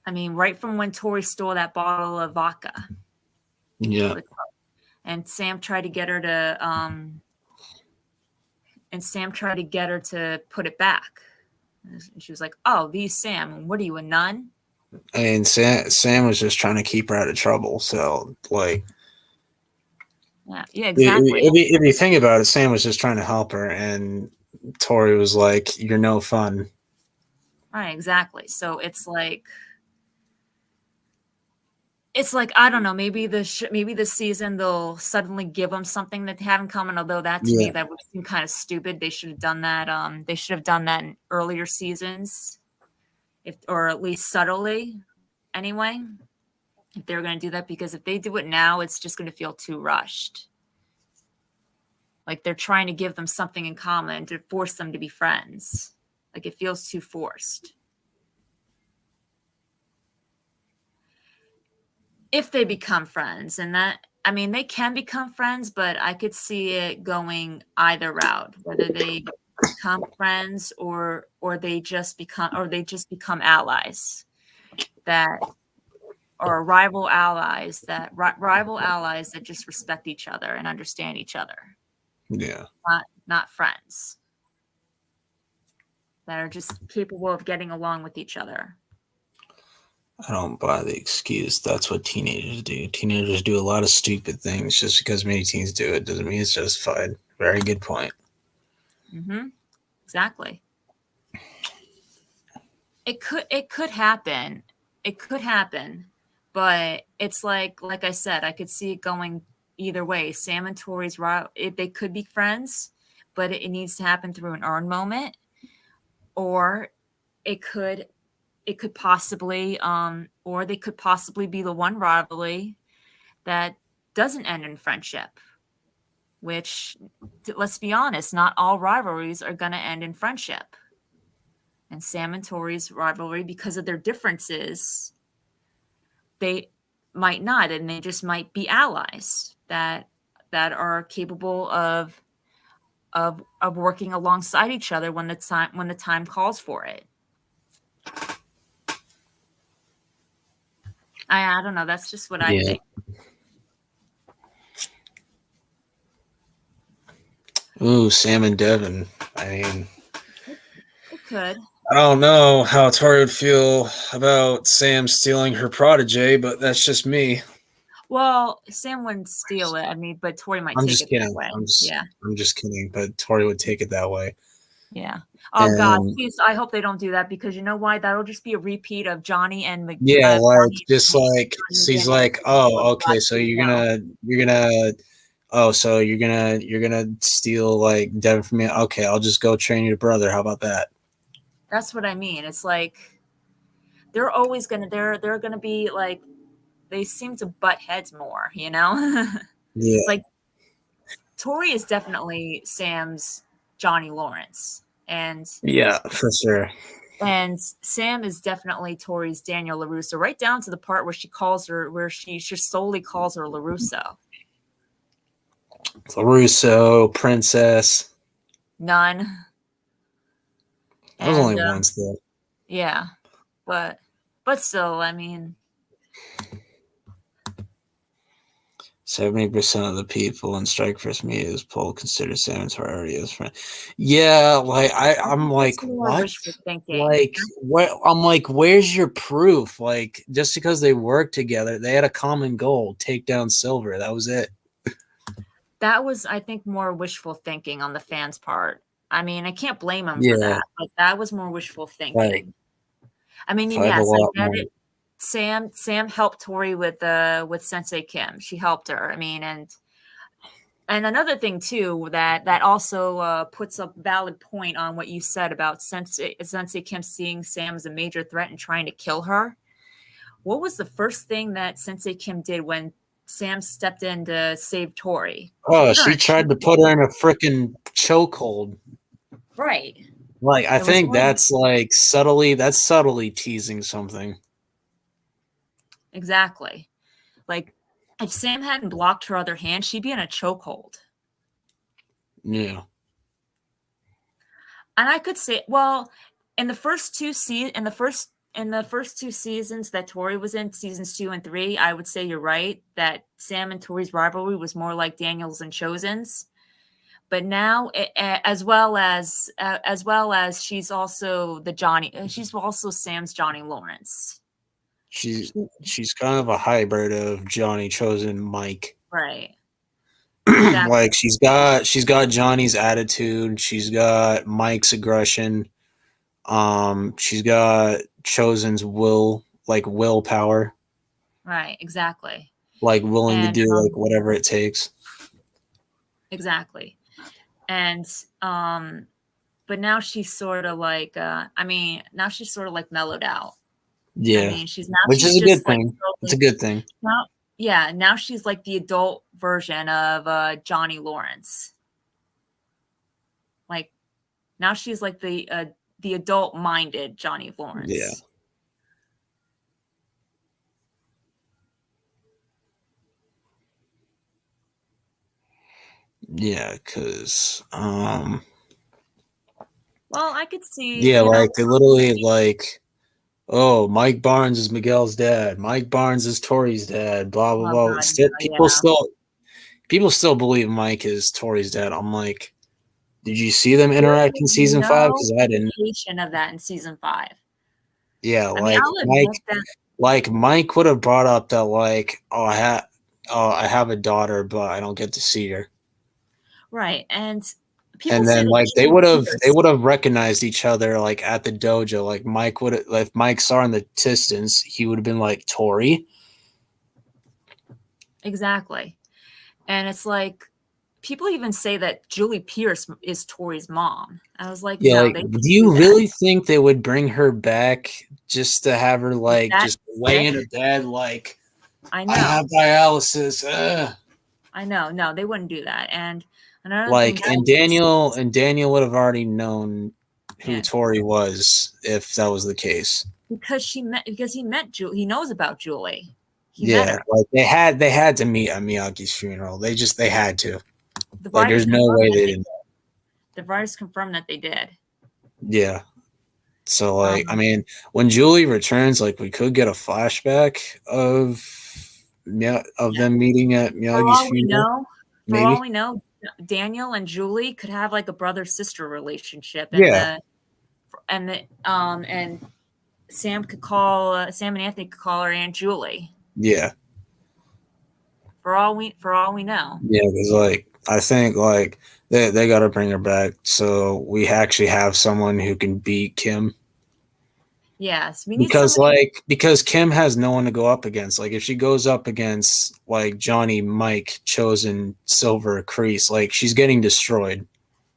B: I mean, right from when Tori stole that bottle of vodka,
A: Yeah.
B: and Sam tried to get her to put it back. And she was like, "Oh, these Sam, what are you, a nun?"
A: I mean, Sam was just trying to keep her out of trouble. So, like,
B: Yeah, yeah, exactly.
A: if you think about it, Sam was just trying to help her, and Tori was like, "You're no fun."
B: Right, exactly. So it's like I don't know. Maybe maybe this season they'll suddenly give them something that they have in common. Although that to me
A: Yeah.
B: that would seem kind of stupid. They should have done that. They should have done that in earlier seasons, if or at least subtly. Anyway, if they're going to do that, because if they do it now, it's just going to feel too rushed. Like they're trying to give them something in common to force them to be friends. Like it feels too forced. If they become friends, and that I mean they can become friends, but I could see it going either route, whether they become friends, or they just become allies that or rival allies that just respect each other and understand each other,
A: Yeah.
B: not friends that are just capable of getting along with each other.
A: I don't buy the excuse. That's what teenagers do. Teenagers do a lot of stupid things. Just because many teens do it doesn't mean it's justified. Very good point.
B: Exactly. It could happen. It could happen, but it's like I said, I could see it going either way. Sam and Tori's they could be friends, but it needs to happen through an earned moment, or it could possibly or they could possibly be the one rivalry that doesn't end in friendship, which, let's be honest, not all rivalries are going to end in friendship. And Sam and Tori's rivalry, because of their differences, they might not, and they just might be allies that are capable of working alongside each other when the time calls for it. I don't know. That's just what I
A: Yeah.
B: think.
A: Ooh, Sam and Devin. I mean,
B: It could.
A: I don't know how Tori would feel about Sam stealing her protege, but that's just me.
B: Well, Sam wouldn't steal it. I mean, but Tori might
A: I'm
B: take
A: just
B: it that
A: kidding.
B: way. Yeah.
A: I'm just kidding. But Tori would take it that way.
B: Yeah. Oh God,
A: And
B: please! I hope they don't do that, because you know why? That'll just be a repeat of Johnny and
A: yeah, like
B: Johnny
A: just like
B: and
A: she's
B: Daniel's
A: like, oh, okay,
B: last
A: so
B: video.
A: you're gonna steal like Devin from me. Okay, I'll just go train your brother. How about that?
B: That's what I mean. It's like they're always gonna they're gonna be like, they seem to butt heads more.
A: Yeah,
B: It's like Tori is definitely Sam's Johnny Lawrence,
A: yeah, for sure.
B: and Sam is definitely Tori's Daniel LaRusso, right down to the part where she just solely calls her LaRusso.
A: LaRusso, Princess.
B: None.
A: That was only
B: And
A: once though.
B: yeah, but still, I mean,
A: 70% of the people in Strikeforce Media's poll consider Sam and Tori already as friend. Yeah, like I'm like,
B: that's more
A: what?
B: wishful thinking.
A: Like what? I'm like, where's your proof? Like just because they worked together, they had a common goal: take down Silver. That was it.
B: That was, I think, more wishful thinking on the fans' part. I mean, I can't blame them for
A: Yeah,
B: that, but that was more wishful
A: like
B: thinking. I mean,
A: if
B: and
A: I had a
B: yes, I
A: lot
B: get
A: more.
B: it. Sam helped Tori with Sensei Kim. She helped her. I mean, and another thing too that also puts a valid point on what you said about Sensei Kim seeing Sam as a major threat and trying to kill her. What was the first thing that Sensei Kim did when Sam stepped in to save Tori? She
A: Oh,
B: put her in
A: she
B: a
A: tried to put her
B: chokehold.
A: in a freaking chokehold.
B: Right.
A: Like I
B: It was
A: think
B: more
A: that's like subtly teasing something.
B: exactly. Like, if Sam hadn't blocked her other hand, she'd be in a chokehold.
A: Yeah.
B: And I could say, well, in the first two seasons that Tori was in, seasons 2 and 3, I would say you're right that Sam and Tori's rivalry was more like Daniel's and Chosen's. But now, as well as she's also she's also Sam's Johnny Lawrence.
A: She's kind of a hybrid of Johnny Chosen Mike.
B: Right. Exactly.
A: Like she's got Johnny's attitude, she's got Mike's aggression, she's got Chosen's willpower,
B: Right. Exactly.
A: like willing to
B: And
A: do like whatever it takes.
B: exactly. And but now she's sort of like now she's sort of like mellowed out. I
A: Yeah.
B: mean,
A: Which
B: she's
A: is a good
B: just like
A: thing. It's a
B: slowly
A: good thing.
B: now, yeah, now she's like the adult version of Johnny Lawrence. Like, now she's like the adult minded Johnny
A: Yeah.
B: Lawrence.
A: Yeah, because
B: Well, I could see,
A: Yeah,
B: you know,
A: like they literally like, oh, Mike Barnes is Miguel's dad. Mike Barnes is Tori's dad. Blah blah
B: oh
A: blah.
B: God,
A: Still,
B: no, yeah.
A: people still believe Mike is Tori's dad. I'm like, did you see them
B: There
A: interact in
B: was
A: season 5?
B: no
A: Because I didn't.
B: indication of that in season 5.
A: Yeah,
B: I mean,
A: like
B: I'll admit that,
A: Mike would have brought up that like, oh, I have a daughter, but I don't get to see her.
B: right? And people
A: And
B: say
A: then
B: that
A: like
B: Julie
A: they
B: Pierce,
A: would have recognized each other like at the dojo. Like if Mike saw her in the distance, he would have been like Tori.
B: exactly. And it's like people even say that Julie Pierce is Tori's mom. I was like,
A: Yeah,
B: no,
A: like
B: they
A: do
B: didn't do
A: you
B: that.
A: really think they would bring her back just to have her
B: Like
A: like
B: that
A: just lay
B: sick.
A: in a bed like
B: I
A: I have
B: know.
A: dialysis?
B: I know. No, they wouldn't do that. And another thing
A: Like
B: too is
A: And Daniel would have already known who
B: yeah,
A: Tori was if that was the case.
B: because he met Julie. He knows about Julie. He met
A: Yeah,
B: her.
A: like they had to meet at Miyagi's funeral. They had to.
B: The
A: Like
B: writers
A: there's no
B: confirmed
A: way
B: that
A: they
B: they
A: didn't.
B: the writers confirmed that they did.
A: Yeah. So like I
B: Um,
A: mean, when Julie returns, like we could get a flashback of
B: yeah.
A: them meeting at
B: For
A: Miyagi's
B: all we
A: funeral,
B: know, for all
A: maybe.
B: we know, Daniel and Julie could have like a brother sister relationship,
A: Yeah.
B: and Sam and Anthony could call her Aunt Julie.
A: Yeah.
B: For all we know.
A: Yeah, because like I think like they got to bring her back so we actually have someone who can beat Kim.
B: Yes, we need somebody.
A: Because Kim has no one to go up against. Like if she goes up against like Johnny, Mike, Chosen, Silver, Kreese, like she's getting destroyed.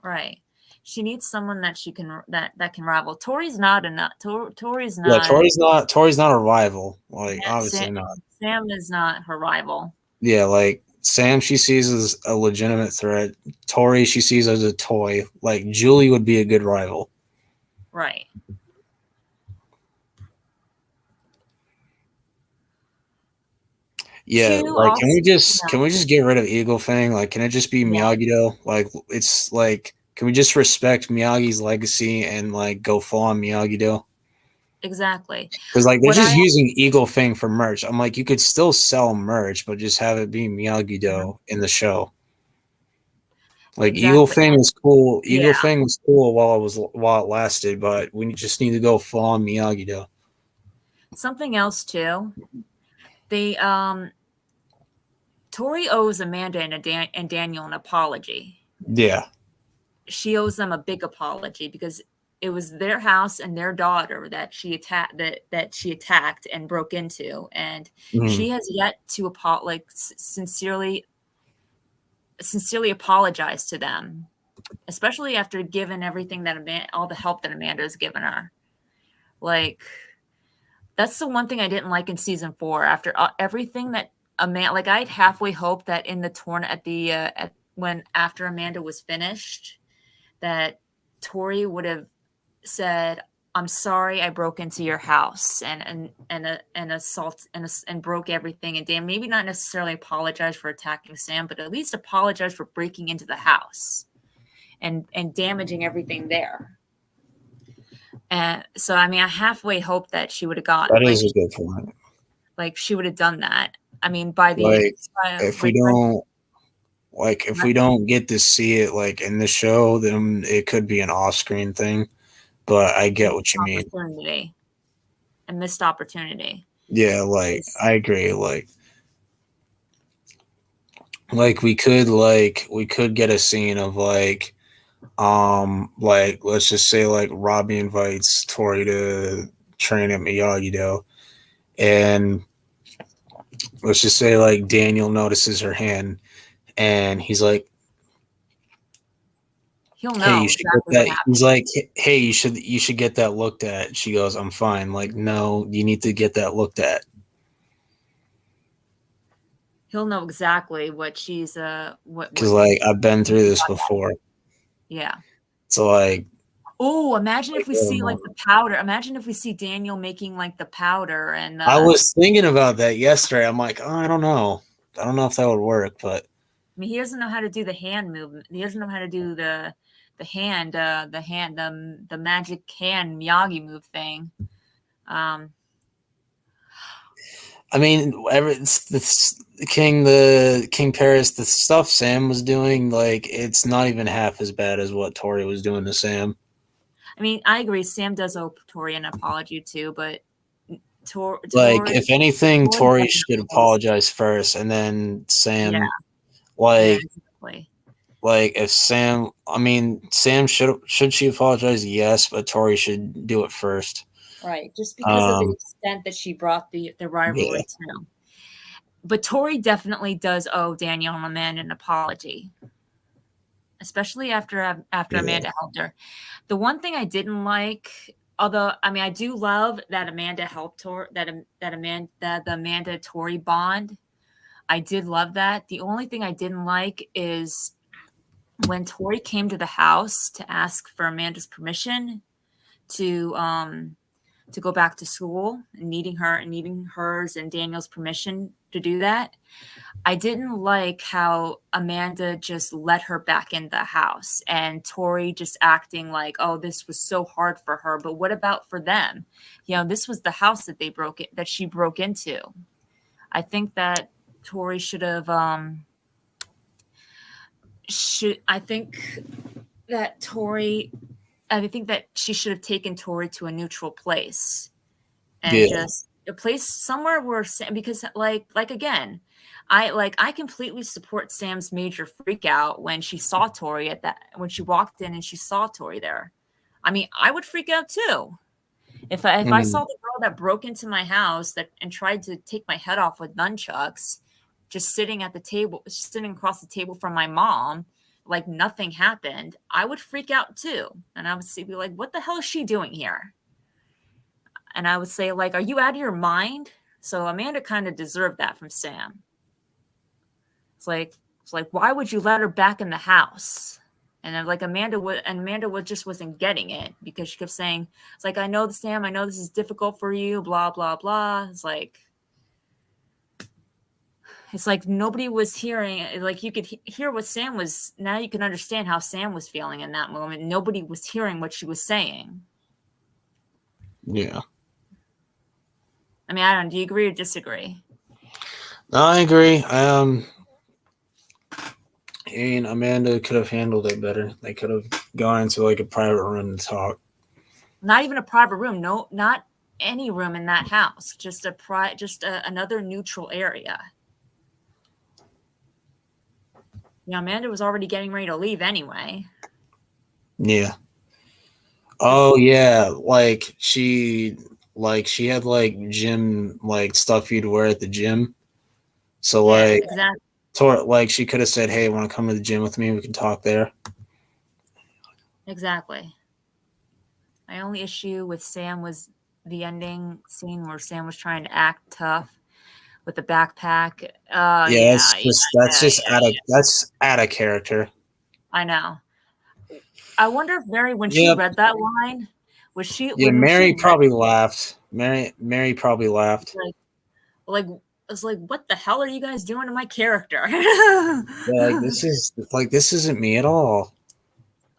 B: Right. She needs someone that she can that can rival. Tori's not enough. Tori's
A: Yeah,
B: not.
A: Tori's not a rival. Like
B: Sam,
A: obviously not.
B: Sam is not her rival.
A: Yeah, like Sam she sees as a legitimate threat. Tori she sees as a toy. Like Julie would be a good rival.
B: Right.
A: Yeah,
B: Two
A: like
B: also,
A: can we just get rid of Eagle Fang? Like can it just be
B: yeah,
A: Miyagi Do? Like it's like can we just respect Miyagi's legacy and like go full on Miyagi Do?
B: exactly.
A: Because like they're
B: What I
A: just using Eagle Fang for merch. I'm like, you could still sell merch, but just have it be Miyagi
B: Mhm,
A: Do in the show. Like Eagle
B: exactly.
A: Fang
B: And
A: was cool.
B: yeah,
A: Eagle Fang was cool while it lasted, but we just need to go full on Miyagi Do.
B: something else too. They Tori owes Amanda and Daniel an apology.
A: Yeah.
B: She owes them a big apology because it was their house and their daughter that she attacked and broke into, and
A: Mhm.
B: she has yet to sincerely apologize to them, especially after giving everything all the help that Amanda has given her. Like that's the one thing I didn't like in season 4. After everything that Amanda, like I'd halfway hoped that in the tournament after Amanda was finished, that Tori would have said, "I'm sorry, I broke into your house and assault and broke everything." And Dan, maybe not necessarily apologize for attacking Sam, but at least apologize for breaking into the house and damaging everything there. And so, I mean, I halfway hoped that she would have got
A: That is a good point.
B: like she would have done that. I mean, by the
A: Like if we
B: like
A: don't like if we don't get to see it like in the show, then it could be an off-screen thing. But I get what you mean.
B: opportunity, a missed opportunity.
A: Yeah, like
B: It's-
A: I agree. We could get a scene of like let's just say like Robbie invites Tori to train at Miyagi Do, and let's just say like Daniel notices her hand, and he's like,
B: He'll
A: "Hey, you
B: know
A: should get
B: exactly what
A: that." He's
B: happened.
A: like, "Hey, you should get that looked at." She goes, "I'm fine." Like, no, you need to get that looked at.
B: He'll know exactly what she's
A: Because like I've been
B: what
A: through
B: she
A: this
B: got.
A: before.
B: Yeah.
A: So like,
B: Oh, imagine if we
A: I don't
B: see like
A: know.
B: the powder. Imagine if we see Daniel making like the powder and
A: I was thinking about that yesterday. I'm like, oh, I don't know. I don't know if that would work, but
B: I mean, he doesn't know how to do the hand movement. He doesn't know how to do the the magic hand Miyagi move thing.
A: I mean, King Paris, the stuff Sam was doing, like it's not even half as bad as what Tori was doing to Sam.
B: I mean, I agree. Sam does owe Tori an apology too, but
A: Like,
B: Tori
A: if anything, Tori
B: doesn't
A: should
B: always.
A: apologize first, and then
B: Yeah,
A: Sam.
B: yeah,
A: Like,
B: exactly.
A: if Sam, I mean, Sam should she apologize? Yes, but Tori should do it first.
B: Right, just because of the
A: Um,
B: extent that she brought the
A: yeah,
B: rivalry to. But Tori definitely does owe Danielle and Amanda an apology, especially after
A: yeah.
B: Amanda helped her. The one thing I didn't like, although I mean I do love that Amanda helped her, that the Amanda Tori bond. I did love that. The only thing I didn't like is when Tori came to the house to ask for Amanda's permission to go back to school and needing hers and Daniel's permission to do that. I didn't like how Amanda just let her back in the house and Tori just acting like, oh, this was so hard for her. But what about for them? You know, this was the house that she broke into. I think that Tori should have I think that she should have taken Tori to a neutral place and
A: Yeah.
B: just a place somewhere where because again, I completely support Sam's major freak out when she saw Tori when she walked in and she saw Tori there. I mean, I would freak out too. If I saw the girl that broke into my house and tried to take my head off with nunchucks, just sitting across the table from my mom, like nothing happened, I would freak out too. And I would be like, what the hell is she doing here? And I would say, like, are you out of your mind? So Amanda kind of deserved that from Sam. It's like, why would you let her back in the house? And then, like, Amanda just wasn't getting it because she kept saying, it's like, I know, Sam, I know this is difficult for you, blah, blah, blah. It's like nobody was hearing, like you could hear what Sam was, now you can understand how Sam was feeling in that moment. Nobody was hearing what she was saying.
A: Yeah.
B: I mean, I don't, do you agree or disagree?
A: No, I agree. And Amanda could have handled it better. They could have gone into like a private room to talk.
B: Not even a private room. No, not any room in that house. Just another neutral area. Yeah, Amanda was already getting ready to leave anyway.
A: Yeah. Oh yeah, she had like gym like stuff you'd wear at the gym. So
B: Yeah,
A: like
B: exactly.
A: she could have said, "Hey, want to come to the gym with me? We can talk there."
B: Exactly. My only issue with Sam was the ending scene where Sam was trying to act tough with the backpack. Oh
A: Yeah,
B: yeah, yeah,
A: that's out of character.
B: I know. I wonder if Mary, when she
A: Yep.
B: read that line, was she
A: Yeah,
B: when she
A: Mary
B: read
A: probably laughed. Mary probably laughed.
B: like I was like, what the hell are you guys doing to my character?
A: Yeah, this isn't me at all.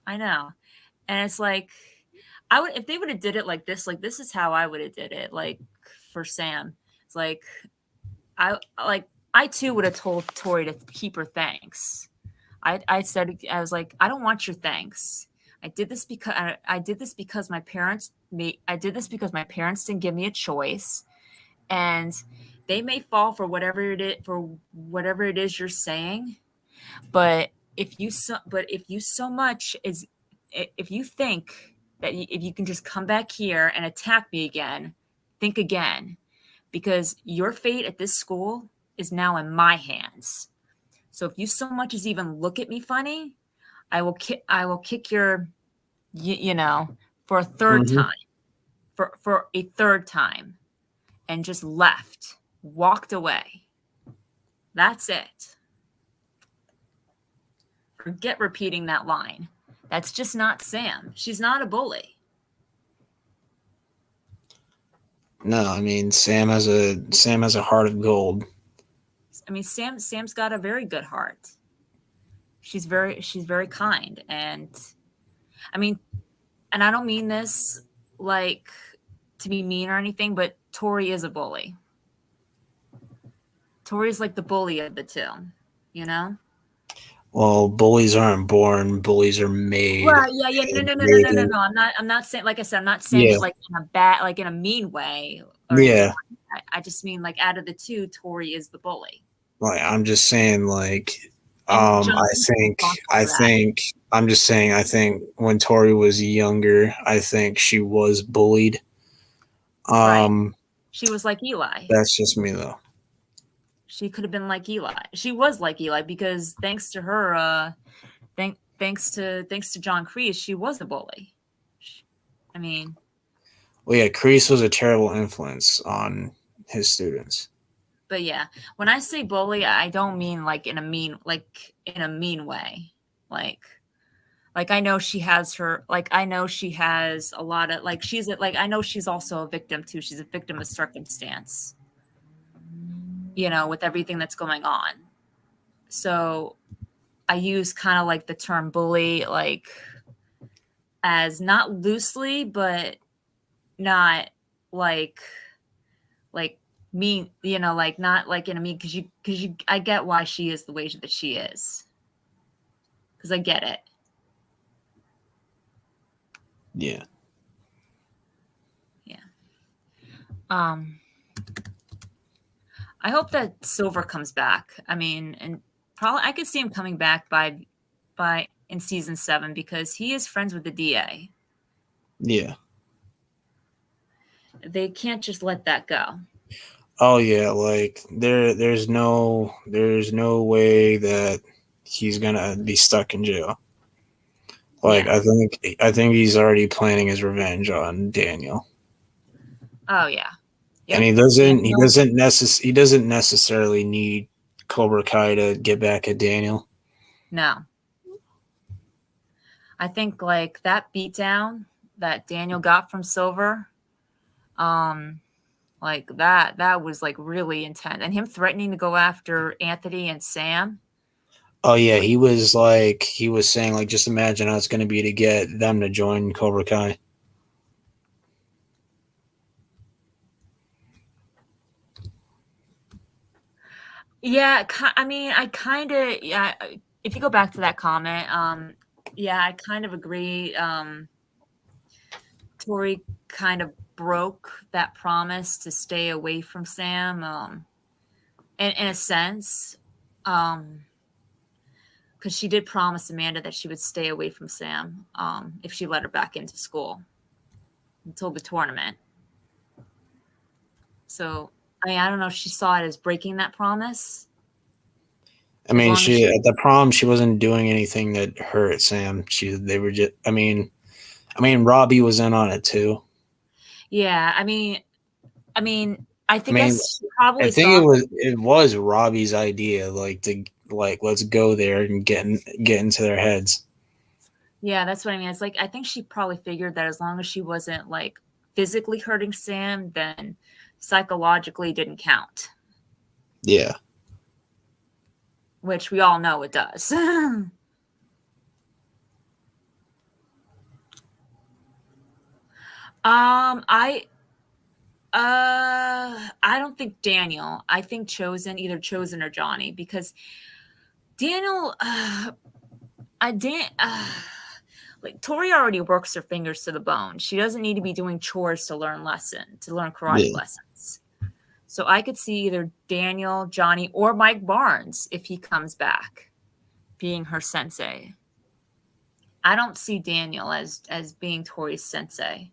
B: I know. And it's like I would if they would have did it like this is how I would have did it, like for Sam. It's like I too would have told Tori to keep her thanks. I was like, I don't want your thanks. I did this because my parents didn't give me a choice, and they may fall for whatever it is you're saying, but if you so much is if you think that if you can just come back here and attack me again, think again, because your fate at this school is now in my hands. So if you so much as even look at me funny, I will kick your you know for a third
A: Mm-hmm.
B: time, for a third time, and just walked away. That's it. Forget repeating that line. That's just not Sam. She's not a bully.
A: No, I mean Sam has a heart of gold.
B: I mean, Sam's got a very good heart. She's very kind, and I mean, and I don't mean this like to be mean or anything, but Tori is a bully. Tori's like the bully of the two, you know?
A: Well, bullies aren't born; bullies are made.
B: Well, yeah. No,
A: And
B: no, no, no,
A: made
B: no, no,
A: in,
B: no. I'm not saying, like I said, I'm not saying
A: yeah,
B: it like in a bad, like in a mean way or anything
A: yeah.
B: like that. I just mean like out of the two, Tori is the bully.
A: Like I'm just saying, like,
B: And
A: I
B: Johnny's responsible
A: I
B: for that.
A: think, I'm just saying, I think when Tori was younger, I think she was bullied.
B: Right.
A: Um,
B: She was like Eli.
A: that's just me though.
B: She could have been like Eli. She was like Eli because thanks to her, thanks to John Kreese, she was a bully. I mean,
A: Well, yeah, Kreese was a terrible influence on his students.
B: but yeah, when I say bully, I don't mean like in a mean way. Like I know she has her like I know she has a lot of like I know she's also a victim too. She's a victim of circumstance, with everything that's going on. So I use kind of like the term bully like as not loosely, but not like like mean, like not like in a mean because you I get why she is the way that she is. Because I get it.
A: Yeah.
B: Yeah. Um I hope that Silver comes back. I mean, and probably I could see him coming back by in season 7 because he is friends with the DA.
A: Yeah.
B: They can't just let that go.
A: Oh yeah, like there's no way that he's gonna be stuck in jail. Like
B: Yeah.
A: I think he's already planning his revenge on Daniel.
B: Oh yeah.
A: And
B: Yep. Daniel.
A: he doesn't necessarily need Cobra Kai to get back at Daniel.
B: No. I think like that beatdown that Daniel got from Silver, like that was like really intense. And him threatening to go after Anthony and Sam.
A: Oh yeah, he was saying like just imagine how it's gonna be to get them to join Cobra Kai.
B: Yeah, I mean, I kind of yeah. If you go back to that comment, yeah, I kind of agree. Tori kind of broke that promise to stay away from Sam, in a sense, because she did promise Amanda that she would stay away from Sam, if she let her back into school until the tournament. So, I mean, I don't know if she saw it as breaking that promise.
A: I
B: As
A: mean,
B: long as
A: she
B: she,
A: at the prom she wasn't doing anything that hurt Sam. They were just. I mean, Robbie was in on it too.
B: yeah, I mean, I
A: I
B: think
A: mean,
B: she
A: I
B: probably
A: think
B: thought,
A: it was Robbie's idea, like to like let's go there and get into their heads.
B: yeah, that's what I mean. It's like I think she probably figured that as long as she wasn't like physically hurting Sam, then psychologically didn't count,
A: Yeah.
B: which we all know it does. I I don't think Daniel. I think either Chosen or Johnny, because Daniel, I Dan, like Tori already works her fingers to the bone. She doesn't need to be doing chores to learn karate
A: Yeah.
B: lessons. So I could see either Daniel, Johnny, or Mike Barnes if he comes back, being her sensei. I don't see Daniel as being Tori's sensei.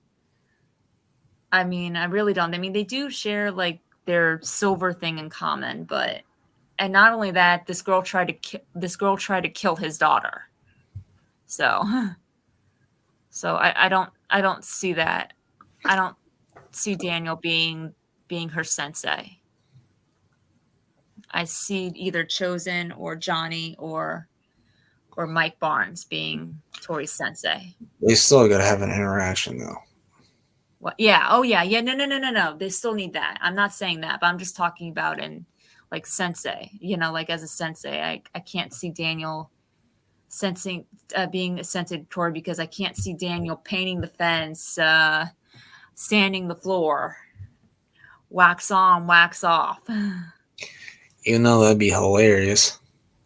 B: I mean, I really don't. I mean, they do share like their silver thing in common, but and not only that, this girl tried to kill his daughter. So, so I don't see that. I don't see Daniel being her sensei. I see either Chosen or Johnny or Mike Barnes being Tori's sensei.
A: They still got to have an interaction though.
B: What? Yeah. Oh, yeah. Yeah. No. No. No. No. No. They still need that. I'm not saying that, but I'm just talking about in like sensei. Like as a sensei, I can't see Daniel sensing being scented toward because I can't see Daniel painting the fence, sanding the floor, wax on, wax off.
A: Even though that'd be hilarious.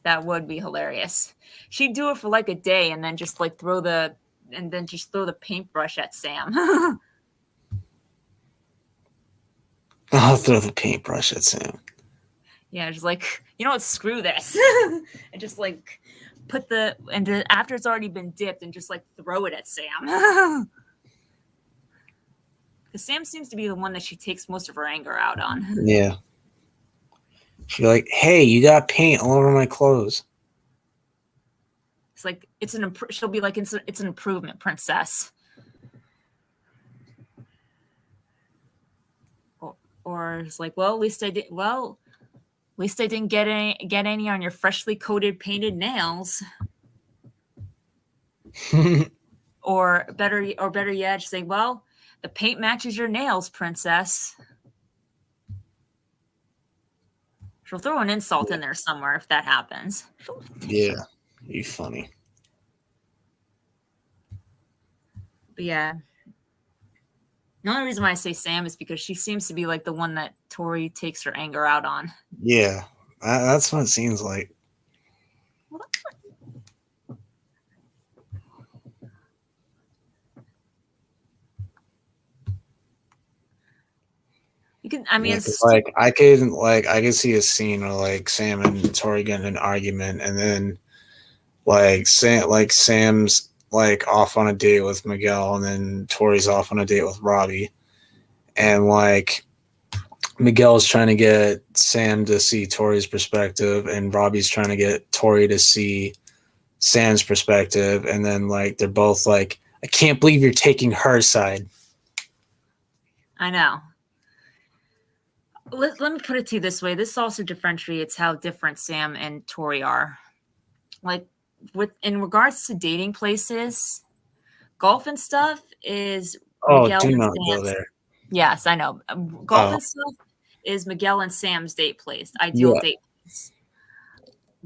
B: That would be hilarious. She'd do it for like a day and then just like throw the paintbrush at Sam.
A: I'll throw the paintbrush at Sam.
B: Yeah, just like, you know what, screw this. And just like after it's already been dipped and just like throw it at Sam. Because Sam seems to be the one that she takes most of her anger out on.
A: Yeah. She's like, hey, you got paint all over my clothes.
B: It's like, she'll be like, it's an improvement, princess. Or it's like, well, at least I didn't get any on your freshly coated painted nails. or better yet, just say, well, the paint matches your nails, princess. She'll throw an insult in there somewhere if that happens.
A: Yeah, you funny.
B: But yeah. The only reason why I say Sam is because she seems to be like the one that Tori takes her anger out on.
A: Yeah, that's what it seems like.
B: You can, I mean,
A: it's like I could see a scene where like Sam and Tori get in an argument, and then Sam's like off on a date with Miguel, and then Tori's off on a date with Robbie, and like Miguel's trying to get Sam to see Tori's perspective, and Robbie's trying to get Tori to see Sam's perspective, and then like they're both like, I can't believe you're taking her side.
B: I know. Let me put it to you this way. This also differentiates how different Sam and Tori are. Like in regards to dating places, golf and stuff is Miguel
A: do
B: and
A: not
B: Sam's.
A: go there.
B: Yes, I know. Golf and stuff is Miguel and Sam's date place, ideal date place.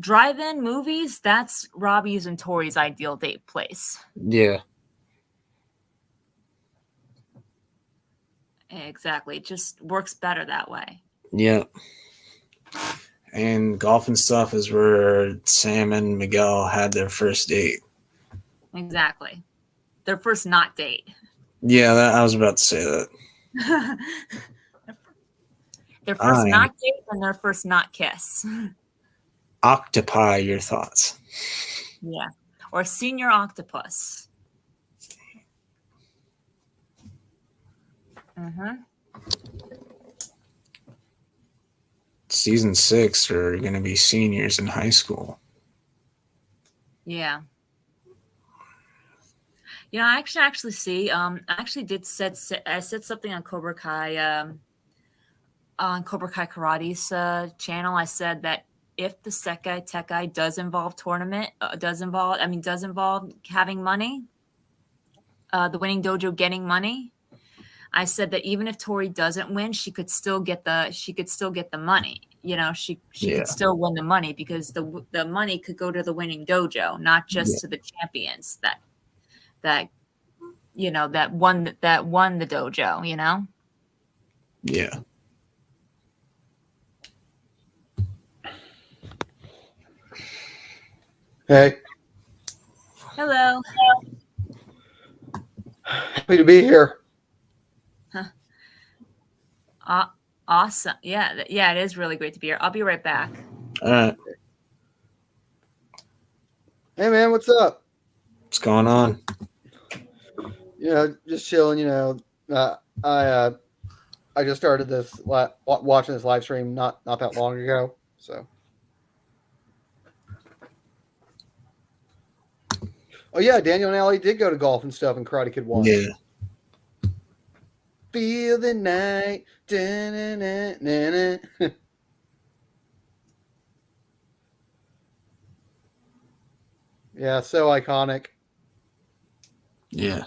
B: Drive-in movies, that's Robbie's and Tori's ideal date place.
A: Yeah.
B: Exactly. It just works better that way.
A: Yeah. And golf and stuff is where Sam and Miguel had their first date.
B: Exactly. Their first not date.
A: Yeah, I was about to say that.
B: Their first not date and their first not kiss.
A: Octopi your thoughts.
B: Yeah. Or senior octopus.
A: Season 6 are going to be seniors in high school.
B: Yeah. You know, I actually see. I actually I said something on Cobra Kai, on Cobra Kai Karate's channel. I said that if the Sekai Tekai does involve having money, the winning dojo getting money. I said that even if Tori doesn't win, she could still get the money. You know, she could still win the money because the money could go to the winning dojo, not just to the champions that you know that won the dojo. You know.
A: Yeah.
C: Hey.
B: Hello.
C: Happy to be here.
B: Awesome. Yeah, it is really great to be here. I'll be right back.
A: All right.
C: Hey, man, what's up?
A: What's going on?
C: You know, just chilling. You know, I just started this watching this live stream not that long ago. So, oh yeah, Daniel and Allie did go to golf and stuff in Karate Kid 1.
A: Yeah.
C: Feel the night. Yeah, so iconic.
A: Yeah.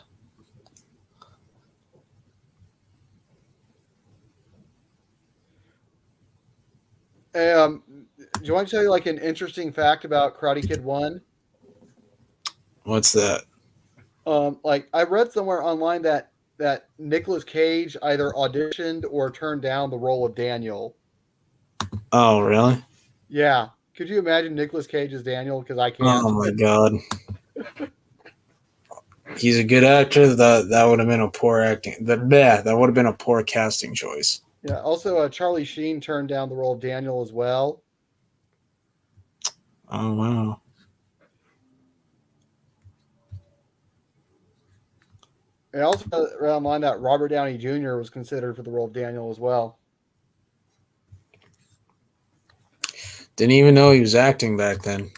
C: Do you want to tell you like an interesting fact about Karate Kid 1?
A: What's that?
C: Like I read somewhere online that Nicolas Cage either auditioned or turned down the role of Daniel.
A: Oh, really?
C: Yeah. Could you imagine Nicolas Cage as Daniel? Because I can't.
A: Oh my god. He's a good actor. That would have been a poor acting. That would have been a poor casting choice.
C: Yeah. Also, Charlie Sheen turned down the role of Daniel as well.
A: Oh wow.
C: And also read online that Robert Downey Jr. was considered for the role of Daniel as well.
A: Didn't even know he was acting back then.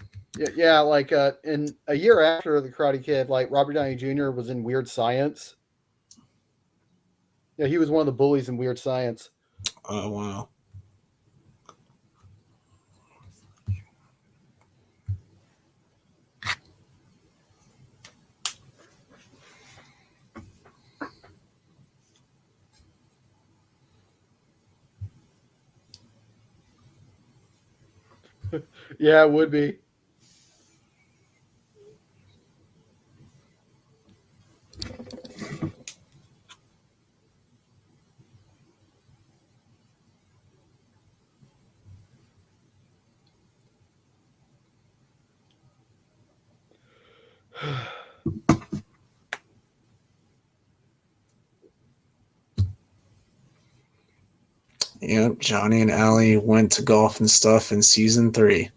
C: Yeah, like in a year after the Karate Kid, like Robert Downey Jr. was in Weird Science. Yeah, he was one of the bullies in Weird Science.
A: Oh wow.
C: Yeah, it would be.
A: Yep, Johnny and Allie went to golf and stuff in season 3.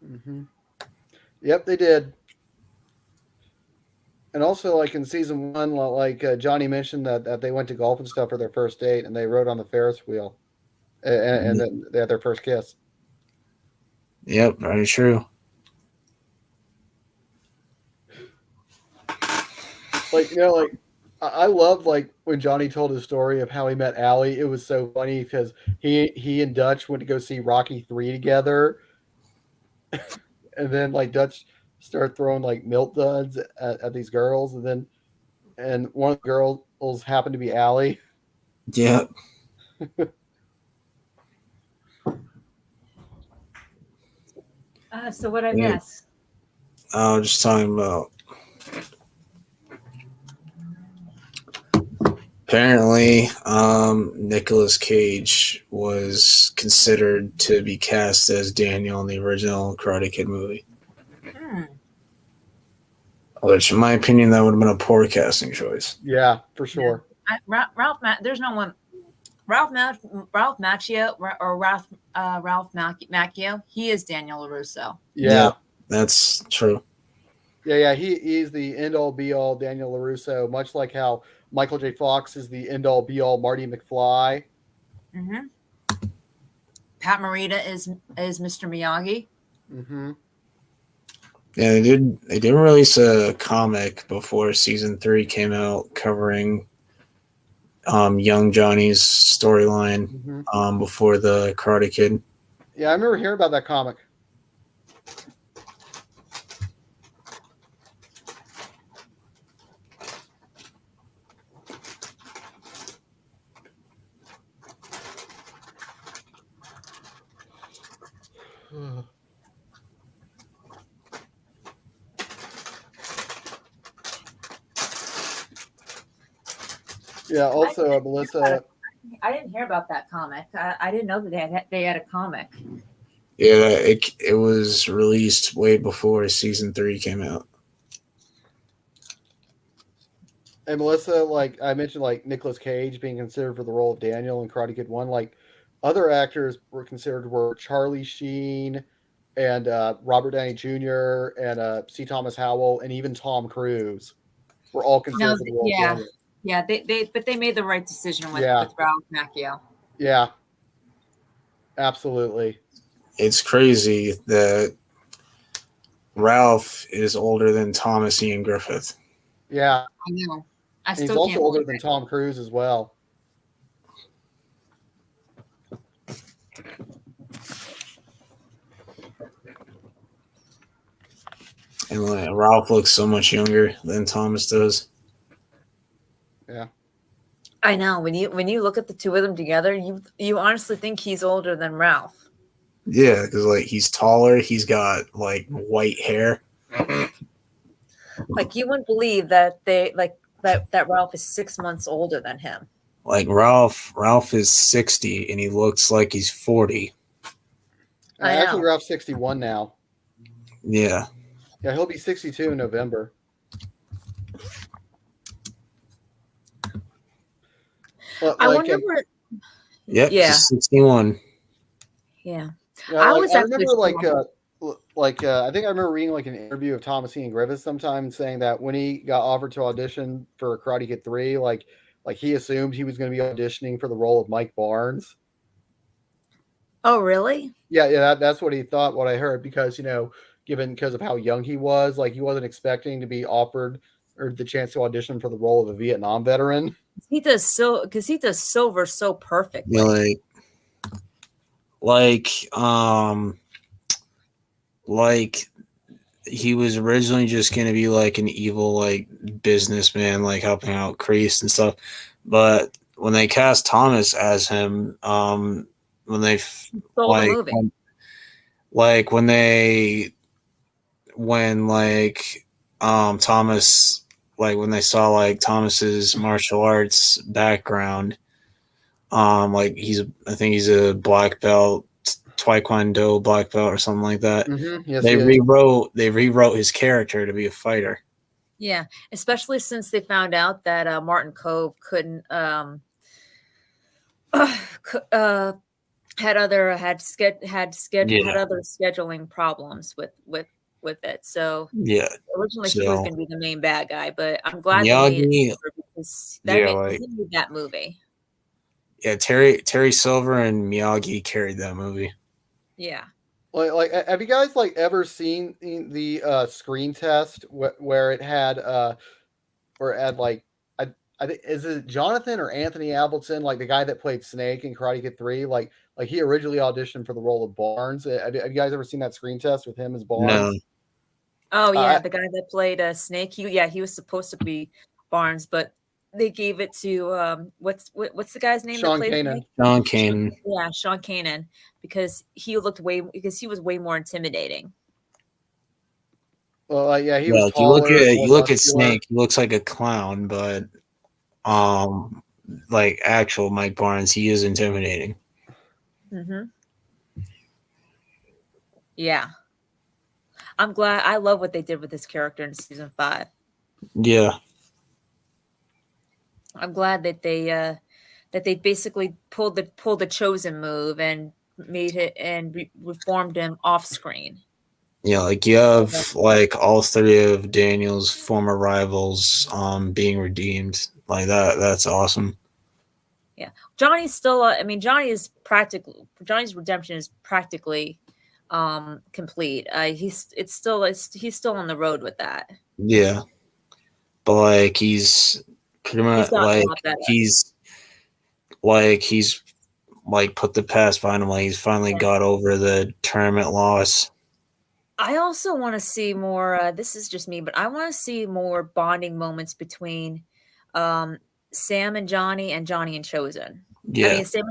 C: Mm-hmm. Yep, they did. And also, like in season 1, like Johnny mentioned that they went to golf and stuff for their first date, and they rode on the Ferris wheel, and then they had their first kiss.
A: Yep, very true.
C: Like like I love like when Johnny told his story of how he met Allie. It was so funny because he and Dutch went to go see Rocky 3 together, and then like Dutch started throwing like milk duds at these girls, and one of the girls happened to be Allie.
A: Yep.
B: So what I
A: Yeah.
B: miss?
A: I was just talking about. Apparently, Nicolas Cage was considered to be cast as Daniel in the original Karate Kid movie. Which, in my opinion, that would have been a poor casting choice.
C: Yeah, for sure.
B: There's no one. Ralph Macchio or Ralph Macchio. He is Daniel LaRusso.
C: Yeah.
A: Yep, that's true.
C: Yeah. He's the end all be all Daniel LaRusso, much like how Michael J. Fox is the end all be all Marty McFly.
B: Mm-hmm. Pat Morita is Mr. Miyagi.
C: Mm-hmm.
A: Yeah, they did release a comic before season 3 came out covering young Johnny's storyline before the Karate Kid.
C: Yeah, I remember hearing about that comic. Yeah, also Melissa.
B: I didn't hear about that comic. I didn't know that they had a comic.
A: Yeah, it was released way before season 3 came out.
C: And Melissa, like I mentioned, like Nicolas Cage being considered for the role of Daniel in Karate Kid 1. Like other actors were considered were Charlie Sheen and Robert Downey Jr. and C. Thomas Howell and even Tom Cruise were all considered for the role of Daniel.
B: Yeah, they made the right decision with Ralph Macchio.
C: Yeah, absolutely.
A: It's crazy that Ralph is older than Thomas Ian Griffith.
C: Yeah,
B: I know.
C: He's also older than Tom Cruise as well.
A: And Ralph looks so much younger than Thomas does.
C: Yeah.
B: I know. When you look at the two of them together, you honestly think he's older than Ralph.
A: Yeah, because like he's taller, he's got like white hair.
B: Like you wouldn't believe that that Ralph is 6 months older than him.
A: Like Ralph is 60 and he looks like he's 40.
B: I
C: Actually,
B: know.
C: Ralph's 61 now.
A: Yeah.
C: Yeah, he'll be 62 in November. But
B: I
C: like,
B: wonder where.
A: Yep,
B: Yeah,
A: he's 61.
B: yeah.
C: yeah,
B: I
C: like
B: was
C: I
B: actually
C: remember, I think I remember reading like an interview of Thomas Ian Griffith sometime saying that when he got offered to audition for Karate Kid 3, like he assumed he was going to be auditioning for the role of Mike Barnes.
B: Oh, really?
C: Yeah, that's what he thought. What I heard, because because of how young he was, like he wasn't expecting to be offered or the chance to audition for the role of a Vietnam veteran.
B: He does so because he does Silver so
A: You know,
B: perfectly.
A: like like he was originally just gonna be like an evil like businessman, like helping out Kreese and stuff. But when they cast Thomas as him, when they
B: Stole the
A: like
B: movie.
A: like when like Thomas, like when they saw like Thomas's martial arts background, like I think he's a black belt, Taekwondo black belt or something like that.
C: Mm-hmm. Yes,
A: They
C: he is.
A: rewrote his character to be a fighter.
B: Yeah, especially since they found out that Martin Cove couldn't had other
A: Yeah,
B: had other scheduling problems with it. So
A: yeah.
B: originally he was
A: So
B: going to be the main bad guy, but I'm glad they made
A: Miyagi,
B: it because
A: yeah,
B: he made that movie.
A: yeah, Terry Silver and Miyagi carried that movie.
B: Yeah.
C: Like, have you guys like ever seen the screen test where it had like I think, is it Jonathan or Anthony Appleton, like the guy that played Snake in Karate Kid 3, like he originally auditioned for the role of Barnes. Have you guys ever seen that screen test with him as
A: No,
C: Barnes?
B: Oh yeah,
C: Uh,
B: the guy that played Snake. He was supposed to be Barnes, but they gave it to what's the guy's name that
C: Sean
B: played
C: Kanan.
B: Snake?
A: John Kane.
B: Yeah, Sean Kanan, because he was way more intimidating.
C: Well, yeah, he
A: Yeah,
C: was
A: like
C: taller, more
A: you look at
C: muscular.
A: Snake, he looks like a clown, but like actual Mike Barnes, he is intimidating.
B: Mm-hmm. Yeah, I'm glad. I love what they did with this character in season 5.
A: Yeah,
B: I'm glad that they basically pulled the chosen move and made it and reformed him off screen.
A: yeah, like you have like all three of Daniel's former rivals being redeemed. Like that's awesome.
B: Yeah, Johnny's still. I mean, Johnny's redemption is practically complete. He's still on the road with that.
A: Yeah. But like he's pretty
B: He's
A: much
B: gotten a lot better.
A: he's like put the past behind him. Like he's finally got over the tournament loss.
B: I also want to see more. This is just me, but I want to see more bonding moments between Sam and Johnny and Chosen. I
A: Yeah,
B: mean, Sam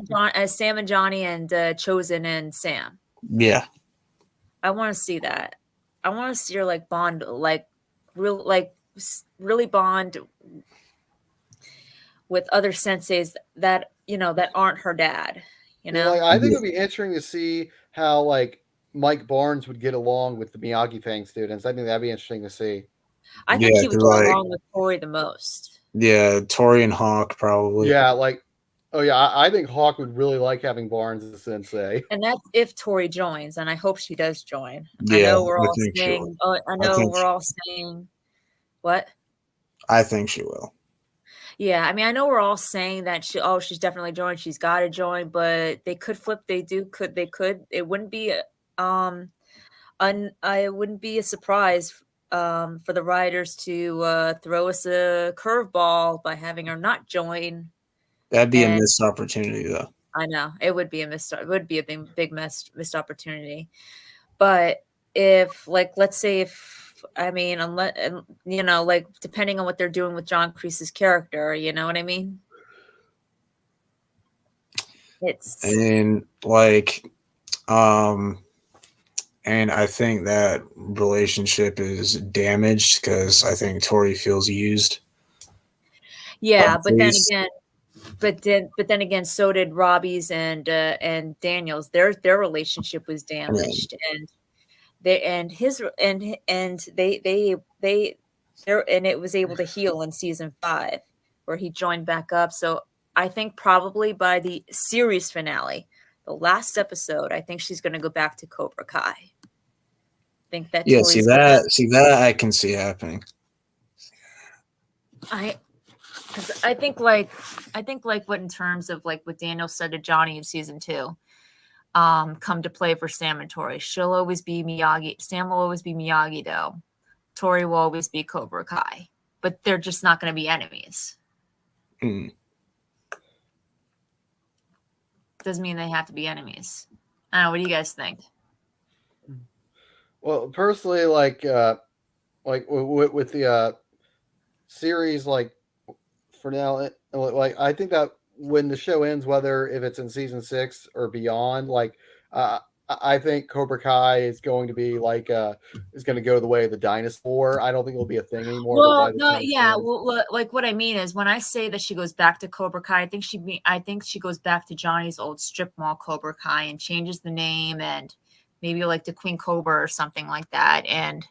B: and Johnny and Chosen and Sam.
A: yeah,
B: I want to see that. I want to see her like bond, really bond with other senseis that that aren't her dad. You know,
C: Like, I think it would be interesting to see how like Mike Barnes would get along with the Miyagi Fang students. I think that'd be interesting to see.
B: I think
A: yeah.
B: he would
A: 'Cause,
B: get
A: like
B: along with Tori the most.
A: yeah, Tori and Hawk probably.
C: Yeah, like, oh yeah, I think Hawk would really like having Barnes as a sensei.
B: And that's if Tori joins, and I hope she does join. I
A: Yeah,
B: know we're
A: I
B: all
A: think she will.
B: saying. Oh, I know we're all saying what.
A: I think she will.
B: Yeah, I mean, I know we're all saying that she's definitely joined. She's got to join, but they could flip. They could. It wouldn't be it wouldn't be a surprise for the writers to throw us a curveball by having her not join.
A: That'd be a missed opportunity, though.
B: I know it would be a missed missed opportunity. But if, like, let's say if, I mean, unless, like, depending on what they're doing with John Kreese's character, you know what I mean?
A: And like And I think that relationship is damaged because I think Tori feels used.
B: Yeah, but then
A: Please.
B: again, but then again, so did Robbie's and Daniel's. Their relationship was damaged, and they and his and they there and it was able to heal in season 5, where he joined back up. So I think probably by the series finale, the last episode, I think she's going to go back to Cobra Kai. I think that
A: Yeah, see
B: Tori's gonna.
A: that I can see happening.
B: Because I think like what in terms of like what Daniel said to Johnny in season 2, come to play for Sam and Tori. She'll always be Miyagi. Sam will always be Miyagi Do. Tori will always be Cobra Kai, but they're just not going to be enemies. Doesn't mean they have to be enemies. I don't know. What do you guys think?
C: Well, personally, like with the series, like for now, like I think that when the show ends, whether if it's in season 6 or beyond, like I think Cobra Kai is going to be like is going to go the way of the dinosaur. I don't think it'll be a thing anymore.
B: Well,
C: by the
B: no,
C: time
B: yeah. Well, like what I mean is when I say that she goes back to Cobra Kai, I think she goes back to Johnny's old strip mall Cobra Kai and changes the name and maybe like to Queen Cobra or something like that, and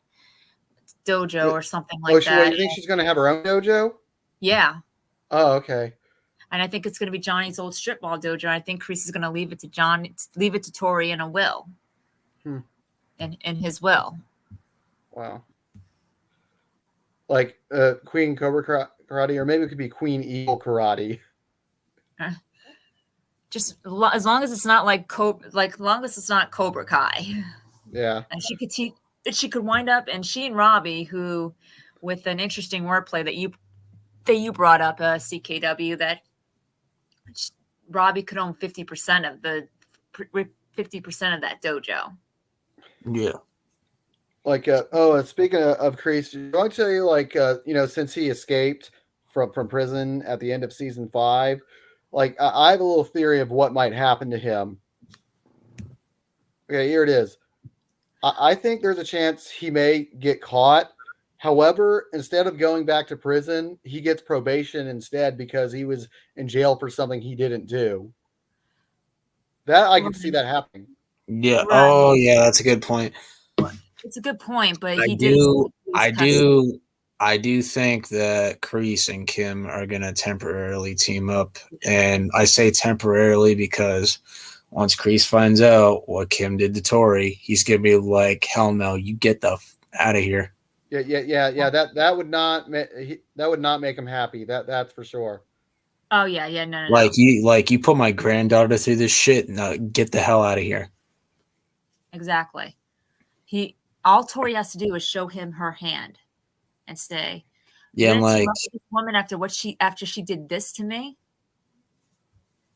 B: dojo or something like that.
C: You think she's going to have her own dojo?
B: Yeah.
C: Oh, okay.
B: And I think it's going to be Johnny's old strip mall dojo. I think Kreese is going to leave it to Tori in a will, in his will.
C: Wow. Like Queen Cobra Karate, or maybe it could be Queen Eagle Karate.
B: Just as long as it's not long as it's not Cobra Kai.
C: Yeah.
B: And she could wind up, and she and Robbie, who, with an interesting wordplay that you brought up, CKW, that Robbie could own 50% of that dojo.
A: Yeah.
C: Like speaking of Kreese, I tell you, like since he escaped from prison at the end of season 5, like I have a little theory of what might happen to him. Okay, here it is. I think there's a chance he may get caught. However, instead of going back to prison, he gets probation instead because he was in jail for something he didn't do. That I can see that happening.
A: Yeah.
B: Right.
A: Oh, yeah. That's a good point.
B: It's a good point, but
A: I do think that Kreese and Kim are going to temporarily team up. And I say temporarily because once Kreese finds out what Kim did to Tori, he's going to be like, hell no, you get the out of here.
C: Yeah. That would not make him happy. That's for sure.
B: Oh yeah. No.
A: You put my granddaughter through this shit. Now get the hell out of here.
B: Exactly. All Tori has to do is show him her hand and say,
A: yeah, I'm like,
B: this woman after she did this to me.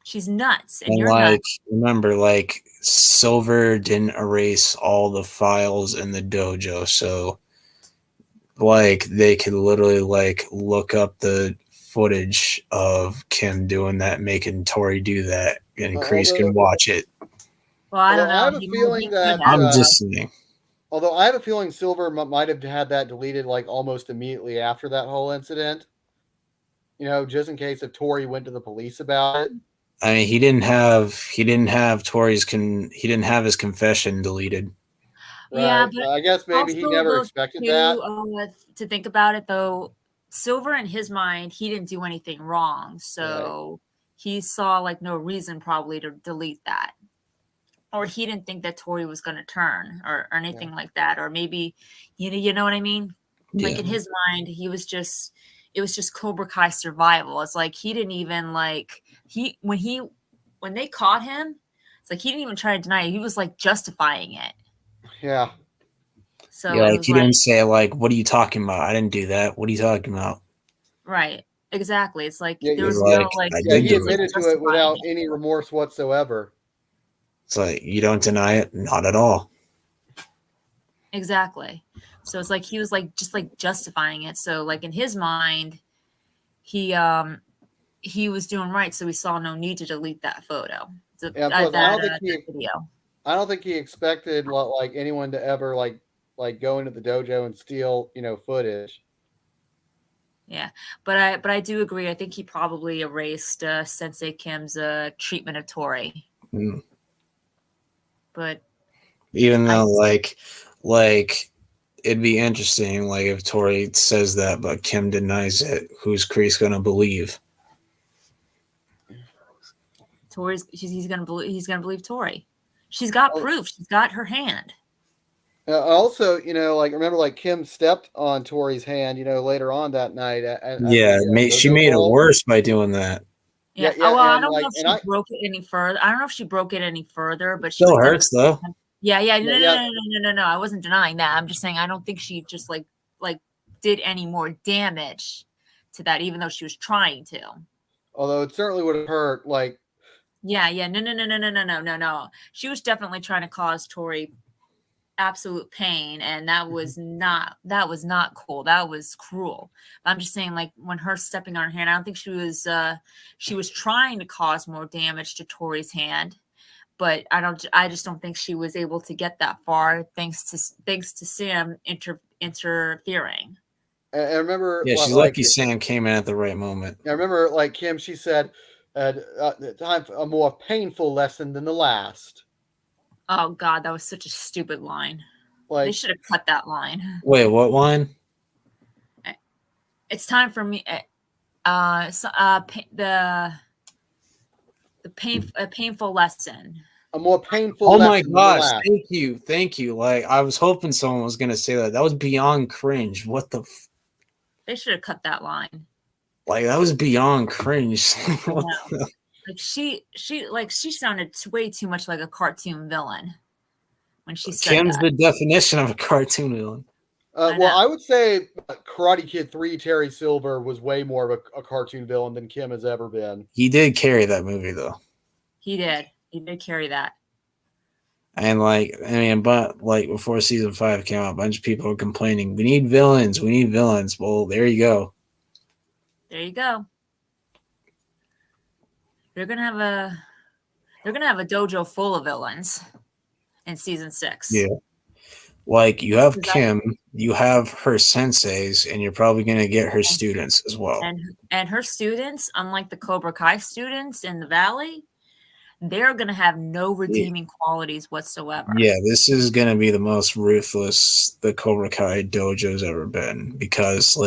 B: She's nuts, and you're
A: like,
B: nuts.
A: Remember, like, Silver didn't erase all the files in the dojo, so like they could literally like look up the footage of Kim doing that, making Tori do that, and Kreese can watch it.
B: Well, I don't know.
C: I have a feeling that
A: I'm just saying.
C: Although I have a feeling Silver might have had that deleted like almost immediately after that whole incident. Just in case if Tori went to the police about it.
A: I mean, he didn't have his confession deleted.
C: Right.
B: Yeah, but
C: I guess maybe he never expected that.
B: To think about it, though, Silver in his mind, he didn't do anything wrong, so he saw like no reason probably to delete that, or he didn't think that Tori was going to turn or anything like that, or maybe you know what I mean.
A: Yeah.
B: Like in his mind, it was just Cobra Kai survival. It's like he didn't even like when they caught him, it's like he didn't even try to deny it. He was like justifying it.
C: Yeah.
B: So
A: he didn't say like, "What are you talking about? I didn't do that. What are you talking about?"
B: Right. Exactly. It's like
C: there
B: was
C: no like. He admitted to it without any remorse whatsoever.
A: It's like you don't deny it, not at all.
B: Exactly. So it's like he was like just like justifying it. So like in his mind, he was doing right. So he saw no need to delete that photo.
C: I don't think
B: video.
C: I don't think he expected like anyone to ever like go into the dojo and steal footage.
B: Yeah, but I do agree. I think he probably erased Sensei Kim's treatment of Tori.
A: Mm.
B: But
A: Even though, like it'd be interesting, like if Tori says that, but Kim denies it. Who's Kreese gonna believe?
B: he's gonna believe Tori. She's got proof. She's got her hand.
C: Also, like remember, like Kim stepped on Tori's hand, later on that night.
A: Yeah, she made it worse by doing that.
B: Yeah. Oh, well, I don't know if she broke it any further. I don't know if she broke it any further, but she
A: still hurts though.
B: Yeah. No. I wasn't denying that. I'm just saying I don't think she just like did any more damage to that, even though she was trying to.
C: Although it certainly would have hurt. Like.
B: Yeah. No. She was definitely trying to cause Tori absolute pain, and that was not cool. That was cruel. But I'm just saying, like when her stepping on her hand, I don't think she was trying to cause more damage to Tori's hand, but I just don't think she was able to get that far thanks to Sam interfering.
C: I remember.
A: Yeah, she's lucky Sam came in at the right moment.
C: I remember, like Kim, she said, "Time for a more painful lesson than the last."
B: Oh God, that was such a stupid line. They should have cut that line.
A: Wait, what line?
B: It's time for me. Painful lesson.
C: A more painful.
A: Oh my gosh! Thank you. Like I was hoping someone was gonna say that. That was beyond cringe. What the?
B: They should have cut that line.
A: Like that was beyond cringe.
B: What the? Like she sounded way too much like a cartoon villain when she said
A: Kim's
B: that.
A: the definition of a cartoon villain.
C: I would say Karate Kid 3 Terry Silver was way more of a cartoon villain than Kim has ever been.
A: He did carry that movie though.
B: He did carry that.
A: And but before season 5 came out, a bunch of people were complaining, we need villains. Well, there you go.
B: They're gonna have a dojo full of villains in season 6.
A: Yeah, like you have Kim, you have her senseis, and you're probably gonna get her students as well.
B: And her students, unlike the Cobra Kai students in the Valley, they're gonna have no redeeming qualities whatsoever.
A: Yeah, this is gonna be the most ruthless the Cobra Kai dojo's ever been, because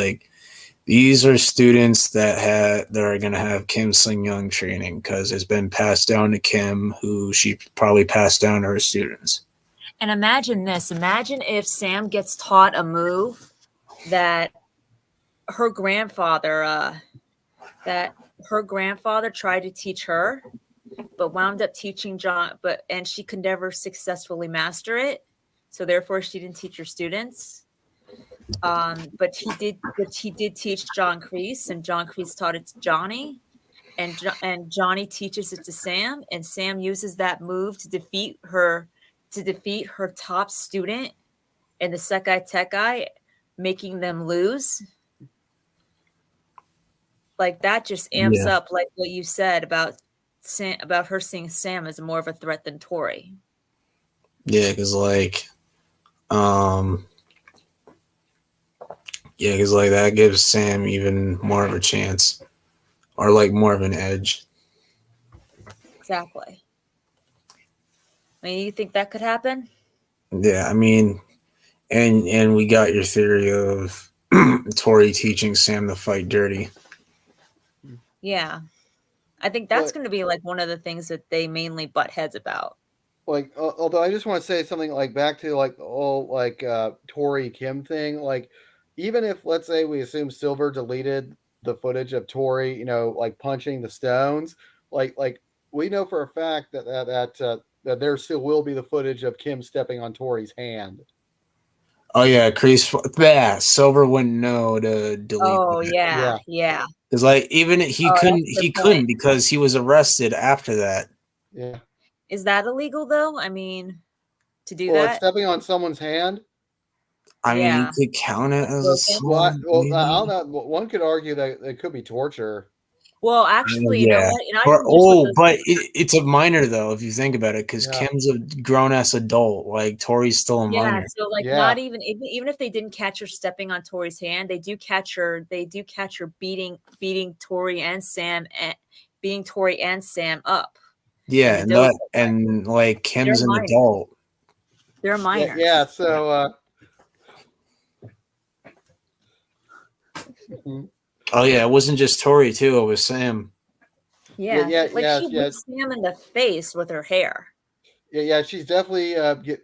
A: these are students that are going to have Kim Sung Young training, because it's been passed down to Kim, who she probably passed down to her students.
B: And imagine this. Imagine if Sam gets taught a move that her grandfather tried to teach her, but wound up teaching John, and she could never successfully master it. So therefore she didn't teach her students. But he did teach John Kreese, and John Kreese taught it to Johnny, and Johnny teaches it to Sam, and Sam uses that move to defeat her top student in the Sekai Tekai, making them lose. Like that just amps up, like what you said about her seeing Sam as more of a threat than Tori.
A: Yeah, because that gives Sam even more of a chance, or more of an edge.
B: Exactly. I mean, you think that could happen?
A: Yeah, I mean, and we got your theory of Tori teaching Sam to fight dirty.
B: Yeah, I think that's going to be one of the things that they mainly butt heads about.
C: Although I just want to say something back to the whole Tori Kim thing, even if, let's say, we assume Silver deleted the footage of Tori, punching the stones, we know for a fact that there still will be the footage of Kim stepping on Tori's hand.
A: Oh yeah, Kreese. Silver wouldn't know to delete.
B: Oh that. Yeah.
A: Because even he couldn't because he was arrested after that.
C: Yeah.
B: Is that illegal though? I mean, to do that?
C: Stepping on someone's hand.
A: I mean, you could count it as a
C: I don't know. One could argue that it could be torture.
B: Well, actually, you know
A: Yeah.
B: what? Not even just with those.
A: But it's a minor though, if you think about it, because
C: Yeah.
A: Kim's a grown ass adult. Like Tori's still a
B: Yeah,
A: minor.
B: so like
C: Yeah.
B: not even if they didn't catch her stepping on Tori's hand, they do catch her beating Tori and Sam beating Tori and Sam up.
A: Yeah,
B: in the dojo.
A: and like Kim's an
B: minors.
A: adult.
B: They're minors.
C: Yeah. So.
A: Oh yeah, it wasn't just Tori too. It was Sam.
B: Yeah. Like
C: Yeah,
B: she whipped Sam in the face with her hair.
C: Yeah. She's definitely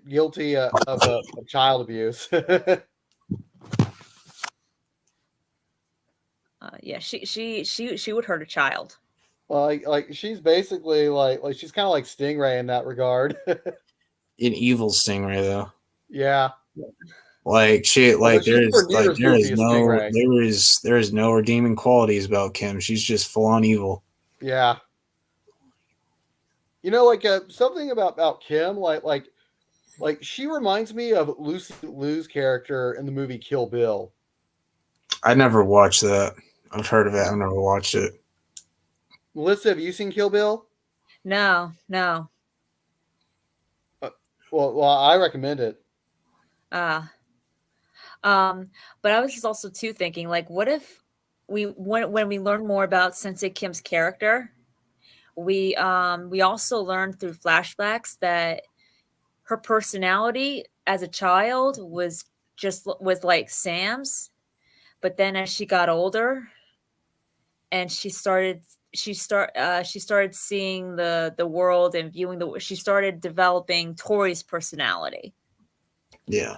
C: guilty of child abuse.
B: Yeah, she would hurt a child.
C: like she's basically like she's kind of like Stingray in that regard.
A: An evil Stingray though.
C: Yeah.
A: Like she
C: Although
A: like
C: she's nowhere near as goofy as Stingray.
A: there is no redeeming qualities about Kim. She's just full on evil.
C: Yeah. You know, like something about Kim, like she reminds me of Lucy Liu's character in the movie Kill Bill.
A: I never watched that. I've heard of it. I've never watched it.
C: Melissa, have you seen Kill Bill?
B: No.
C: Well, I recommend it.
B: But I was just also too thinking, like, what if when we learn more about Sensei Kim's character, we also learned through flashbacks that her personality as a child was like Sam's, but then as she got older and she started seeing the world and viewing she started developing Tori's personality.
A: Yeah.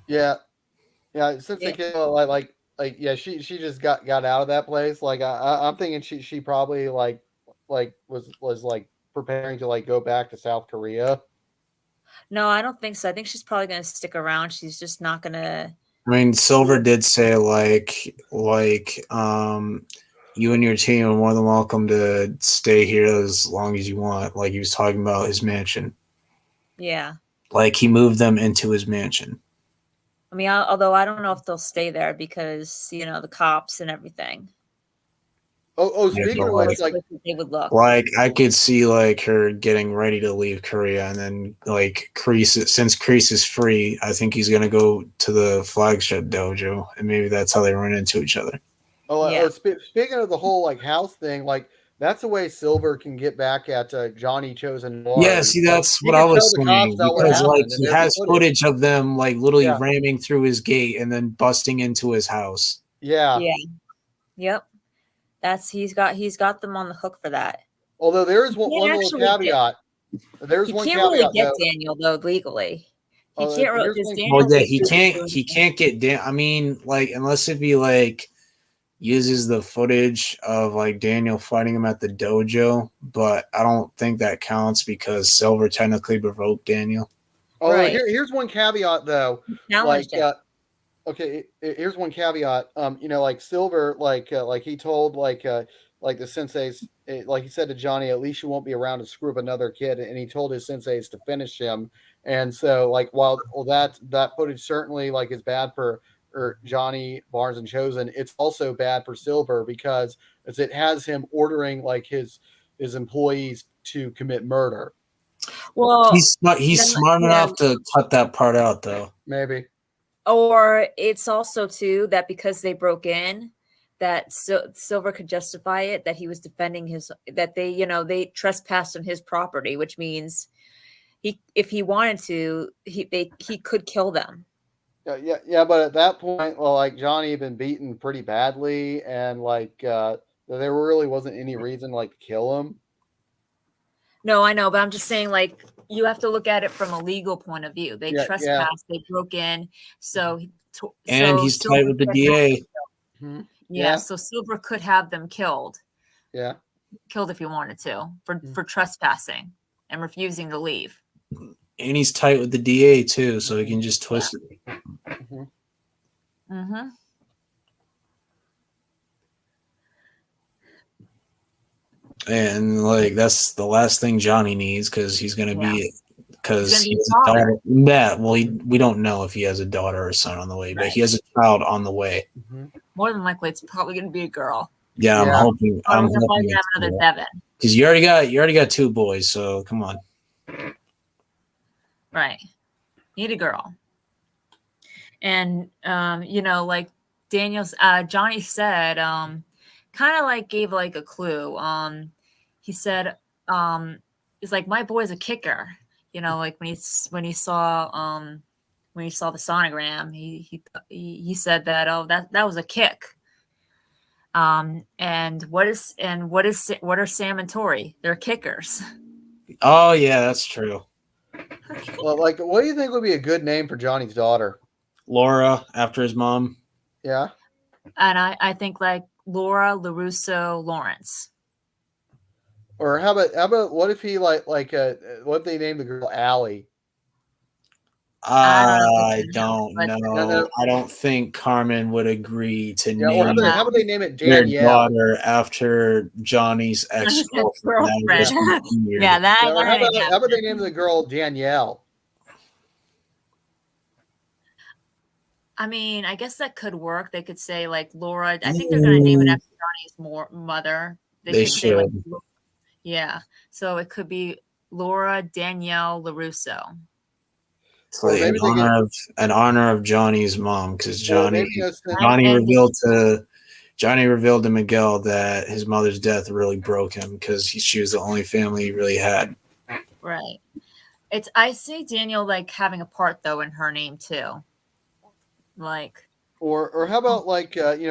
C: Yeah. Since they kill like yeah, she just got out of that place. Like I'm thinking she probably like was like preparing to like go back to South Korea.
B: No, I don't think so. I think she's probably going to stick around. She's just not going to.
A: I mean, Silver did say you and your team are more than welcome to stay here as long as you want. Like he was talking about his mansion.
B: Yeah.
A: Like he moved them into his mansion.
B: I mean, although I don't know if they'll stay there because, you know, the cops and everything.
C: Speaking of
A: like,
C: which,
B: they would look.
A: Like I could see like her getting ready to leave Korea, and then like since Kreese is free, I think he's gonna go to the flagship dojo, and maybe that's how they run into each other.
C: Speaking of the whole like house thing, like that's the way Silver can get back at Johnny Chosen Noir.
A: Yeah, see, that's what I was saying, because like he has footage of them like literally ramming through his gate and then busting into his house.
C: Yeah.
B: Yep. He's got them on the hook for that.
C: Although there is one little caveat. There's one caveat.
B: He can't really get Daniel though legally. He can't really.
A: He can't get Dan. I mean, like unless if he like uses the footage of like Daniel fighting him at the dojo, but I don't think that counts because Silver technically provoked Daniel.
C: Right. Here's one caveat though. Okay, here's one caveat. You know, like Silver, like he told like the senseis, like he said to Johnny, at least you won't be around to screw up another kid, and he told his senseis to finish him. And so, like, while that footage certainly like is bad for Johnny, Barnes, and Chosen, it's also bad for Silver because it has him ordering like his employees to commit murder.
B: Well,
A: he's smart enough to cut that part out, though.
C: Maybe.
B: Or it's also too that because they broke in, that Silver could justify it that he was defending that they trespassed on his property, which means if he wanted to, he could kill them.
C: Yeah, but at that point, well, like Johnny had been beaten pretty badly, and like there really wasn't any reason like to kill him.
B: No, I know, but I'm just saying, like, you have to look at it from a legal point of view. They trespassed, they broke in,
A: he's tight with the DA.
B: So Silver could have them killed.
C: Yeah,
B: killed if he wanted to for trespassing and refusing to leave.
A: And he's tight with the DA too, so he can just twist it.
B: Mm-hmm.
A: And like that's the last thing Johnny needs because he's gonna be because
B: He's gonna be
A: he
B: a
A: has a
B: father.
A: daughter. Yeah, well, we don't know if he has a daughter or son on the way, but he has a child on the way.
C: Mhm.
B: More than likely, it's probably gonna be a girl.
A: Yeah, I'm
C: Yeah.
A: hoping.
B: Or
A: I'm
B: we're gonna probably
A: hoping
B: have another Devin.
A: because you already got 2 boys, so come on.
B: Right. Need a girl. And like Daniel's Johnny said, kind of like gave like a clue. He said, it's like my boy's a kicker. Like when he saw the sonogram, he said that that was a kick. And what are Sam and Tori? They're kickers.
A: Oh yeah, that's true.
C: Well, like, what do you think would be a good name for Johnny's daughter?
A: Laura after his mom.
C: Yeah.
B: And I think like Laura LaRusso Lawrence.
C: Or how about what if he what if they named the girl Allie?
A: I don't
B: but-
A: know. I don't think Carmen would agree to
C: Yeah. Or
A: name
C: how about they name it
A: their
C: Danielle?
A: daughter after Johnny's ex-girlfriend.
B: Ex-girlfriend. Yeah, that.
C: Yeah, or how
B: ain't
C: about they name the girl Danielle?
B: I mean, I guess that could work. They could say like Laura. I think they're going to name it after Johnny's mother.
A: They
B: could say like,
A: should.
B: yeah. So it could be Laura Danielle LaRusso.
A: So
C: Or maybe
A: in honor of Johnny's mom, because Johnny
B: And-
A: revealed to Miguel that his mother's death really broke him because she was the only family he really had.
B: Right. I see Daniel like having a part though in her name too. Like.
C: Or how about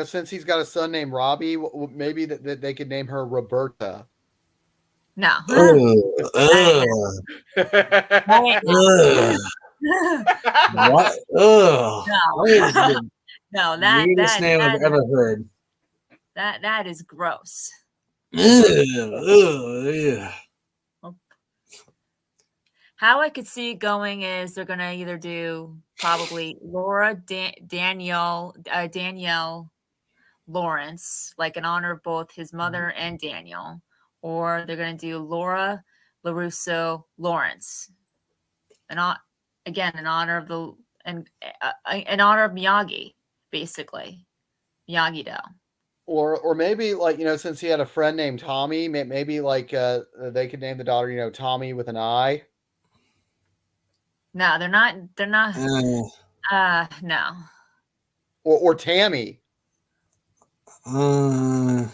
C: since he's got a son named Robbie, maybe that they could name her Roberta.
B: No.
A: What? Ugh.
B: No.
A: That is the
B: No, that
A: weirdest name I've ever heard.
B: That is gross. How I could see it going is they're gonna either do probably Laura Danielle Lawrence, like in honor of both his mother and Daniel, or they're gonna do Laura LaRusso Lawrence, and again in honor of in honor of Miyagi, basically Miyagi-Do.
C: Or maybe since he had a friend named Tommy, maybe they could name the daughter Tommy with an I.
B: No, they're not. They're not. No.
C: Or Tammy.
B: I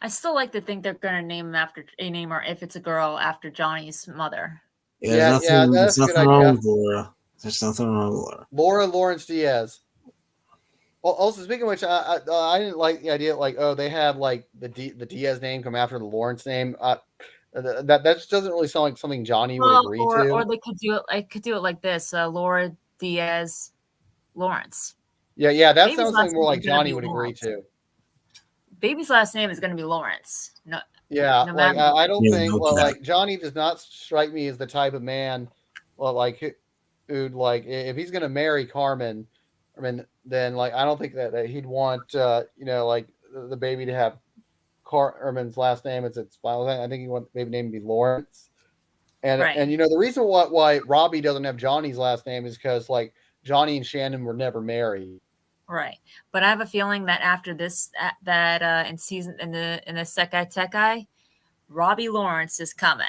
B: still like to think they're gonna name her if it's a girl after Johnny's mother.
C: That's
A: there's
C: a good
A: nothing wrong
C: idea.
A: with Laura. There's nothing wrong with Laura.
C: Laura Lawrence Diaz. Well, also speaking of which, I didn't like the idea they have the Diaz name come after the Lawrence name. That just doesn't really sound like something Johnny would agree to.
B: Or they could do it. I could do it like this: Laura Diaz Lawrence.
C: Yeah, that
B: Baby's
C: sounds
B: last
C: like more
B: name
C: like
B: is gonna
C: Johnny
B: be
C: would
B: Lawrence.
C: agree to.
B: Baby's last name is going to be Lawrence. No.
C: Yeah,
B: No
C: like
B: matter-
C: I don't
A: Yeah,
C: think
A: no
C: like Johnny does not strike me as the type of man, who'd if he's gonna marry Carmen, then I don't think that he'd want the baby to have Carmen's last name as its final name. I think he wants the baby name to be Lawrence. And
B: Right.
C: and the reason why Robbie doesn't have Johnny's last name is because Johnny and Shannon were never married.
B: Right. But I have a feeling that after this, in the Sekai Tekai, Robbie Lawrence is coming.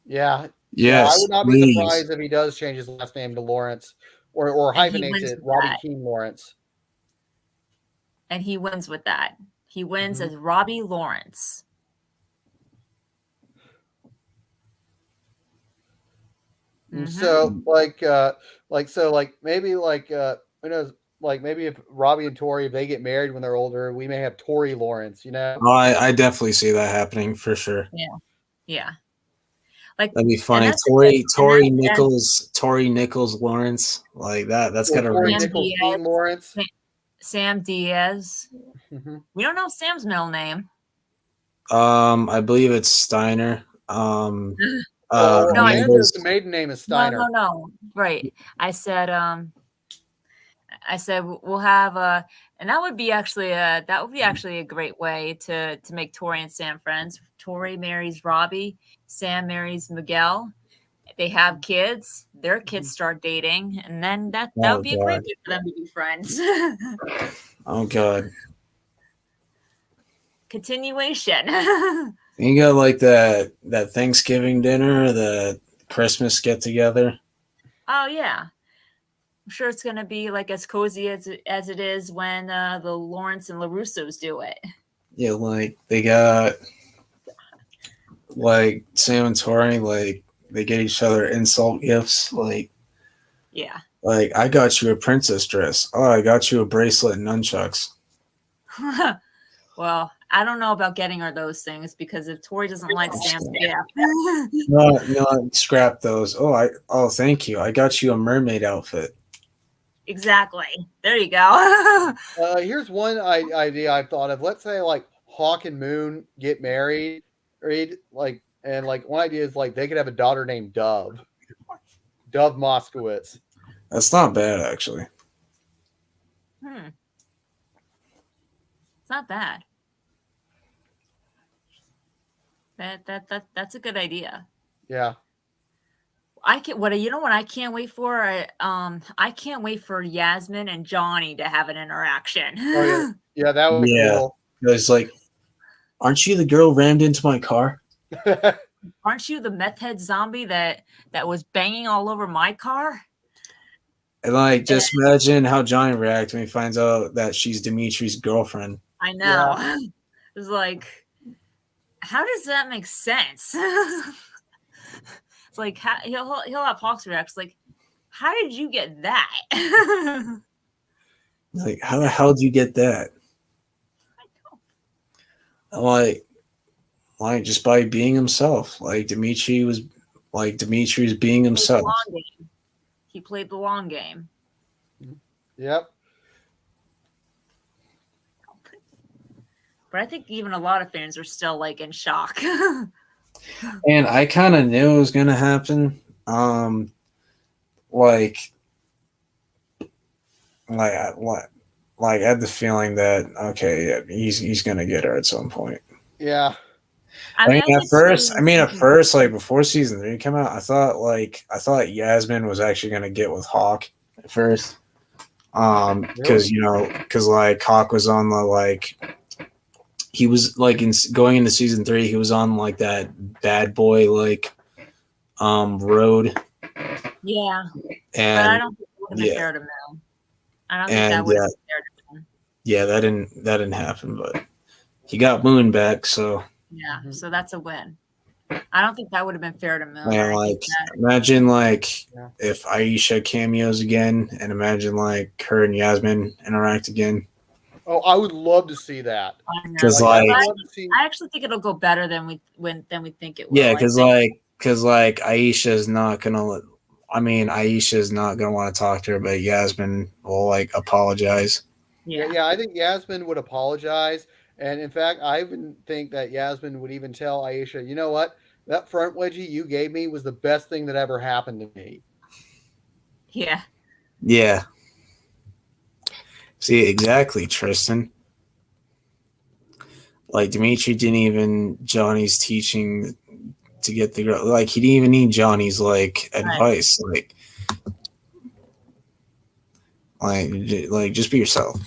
C: Yeah.
A: Yes,
C: I would not
A: please.
C: be surprised if he does change his last name to Lawrence or
B: And he
C: hyphenates
B: wins
C: it
B: with
C: Robbie
B: that.
C: Keene Lawrence.
B: And he wins with that. He wins
C: Mhm.
B: as Robbie Lawrence.
C: And
B: Mhm.
C: so maybe who knows, maybe if Robbie and Tori, if they get married when they're older, we may have Tori Lawrence,
A: Oh, I definitely see that happening for sure.
B: Yeah. Like
A: That'd be funny.
B: that's-
A: Tori
B: and-
A: Nichols Lawrence. Like that. That's
C: or
A: gotta
C: Tori
A: reach.
C: Nichols
B: Diaz.
C: Keene Lawrence.
B: Sam Diaz.
C: Mhm.
B: We don't know Sam's middle name.
A: I believe it's Steiner.
C: Well,
B: No, I-
C: Amanda's maiden name is Steiner.
B: No. Right. I said we'll have and that would be actually a great way to make Tori and Sam friends. Tori marries Robbie, Sam marries Miguel. they have kids, their kids start dating, and then that
A: Oh,
B: would be a great
A: God.
B: way for them to be friends.
A: Oh God.
B: Continuation.
A: You got like that Thanksgiving dinner, the Christmas get together.
B: Oh yeah, I'm sure it's gonna be like as cozy as it is when the Lawrence and LaRussos do it.
A: Yeah, like they got like Sam and Tori, like they get each other insult gifts.
B: Yeah.
A: Like I got you a princess dress. Oh, I got you a bracelet and nunchucks.
B: Well, I don't know about getting her those things because if Tori doesn't like Sam's gift,
A: No, scrap those. Thank you. I got you a mermaid outfit.
B: exactly. There you go.
C: Here's one idea I've thought of. Let's say like Hawk and Moon get married, like, and like one idea is like they could have a daughter named Dove Moskowitz.
A: That's not bad, actually.
B: It's not bad. That's a good idea.
C: Yeah.
B: I can't. What you know? What I can't wait for? I can't wait for Yasmin and Johnny to have an interaction.
C: Oh yeah, yeah, that would be cool.
A: It's like, aren't you the girl rammed into my car?
B: Aren't you the meth head zombie that was banging all over my car?
A: And like, just imagine how Johnny reacts when he finds out that she's Dimitri's girlfriend.
B: I know. Yeah. It's like, how does that make sense? It's like he'll have Hawks reacts like, how did you get that?
A: Like, how the hell did you get that? I know. Like just by being himself. Like Dimitri was being himself.
B: He played the long game.
C: Yep.
B: But I think even a lot of fans are still like in shock.
A: And I kind of knew it was going to happen. I had the feeling that he's going to get her at some point.
C: Yeah.
A: I mean, at first, like before season 3 came out, I thought Yasmin was actually going to get with Hawk at first. Because like Hawk was on the he was like going into season 3, he was on like that bad boy road.
B: Yeah.
A: And
B: but I don't think it would have been fair to Mel. I don't think that would have been fair to him.
A: Yeah, that didn't happen, but he got Moon back, so
B: yeah, so that's a win. I don't think that would have been fair to Moon.
A: Man, imagine if Aisha cameos again, and imagine her and Yasmin interact again.
C: Oh, I would love to see that.
A: Because
B: I actually think it'll go better than we think it will.
A: Yeah, because Aisha's not gonna. Aisha's not gonna want to talk to her, but Yasmin will apologize.
C: Yeah, I think Yasmin would apologize, and in fact, I even think that Yasmin would even tell Aisha, you know what, that front wedgie you gave me was the best thing that ever happened to me.
B: Yeah.
A: Yeah. See, exactly, Tristan. Dimitri didn't even Johnny's teaching to get the girl. He didn't even need Johnny's advice. Just be yourself.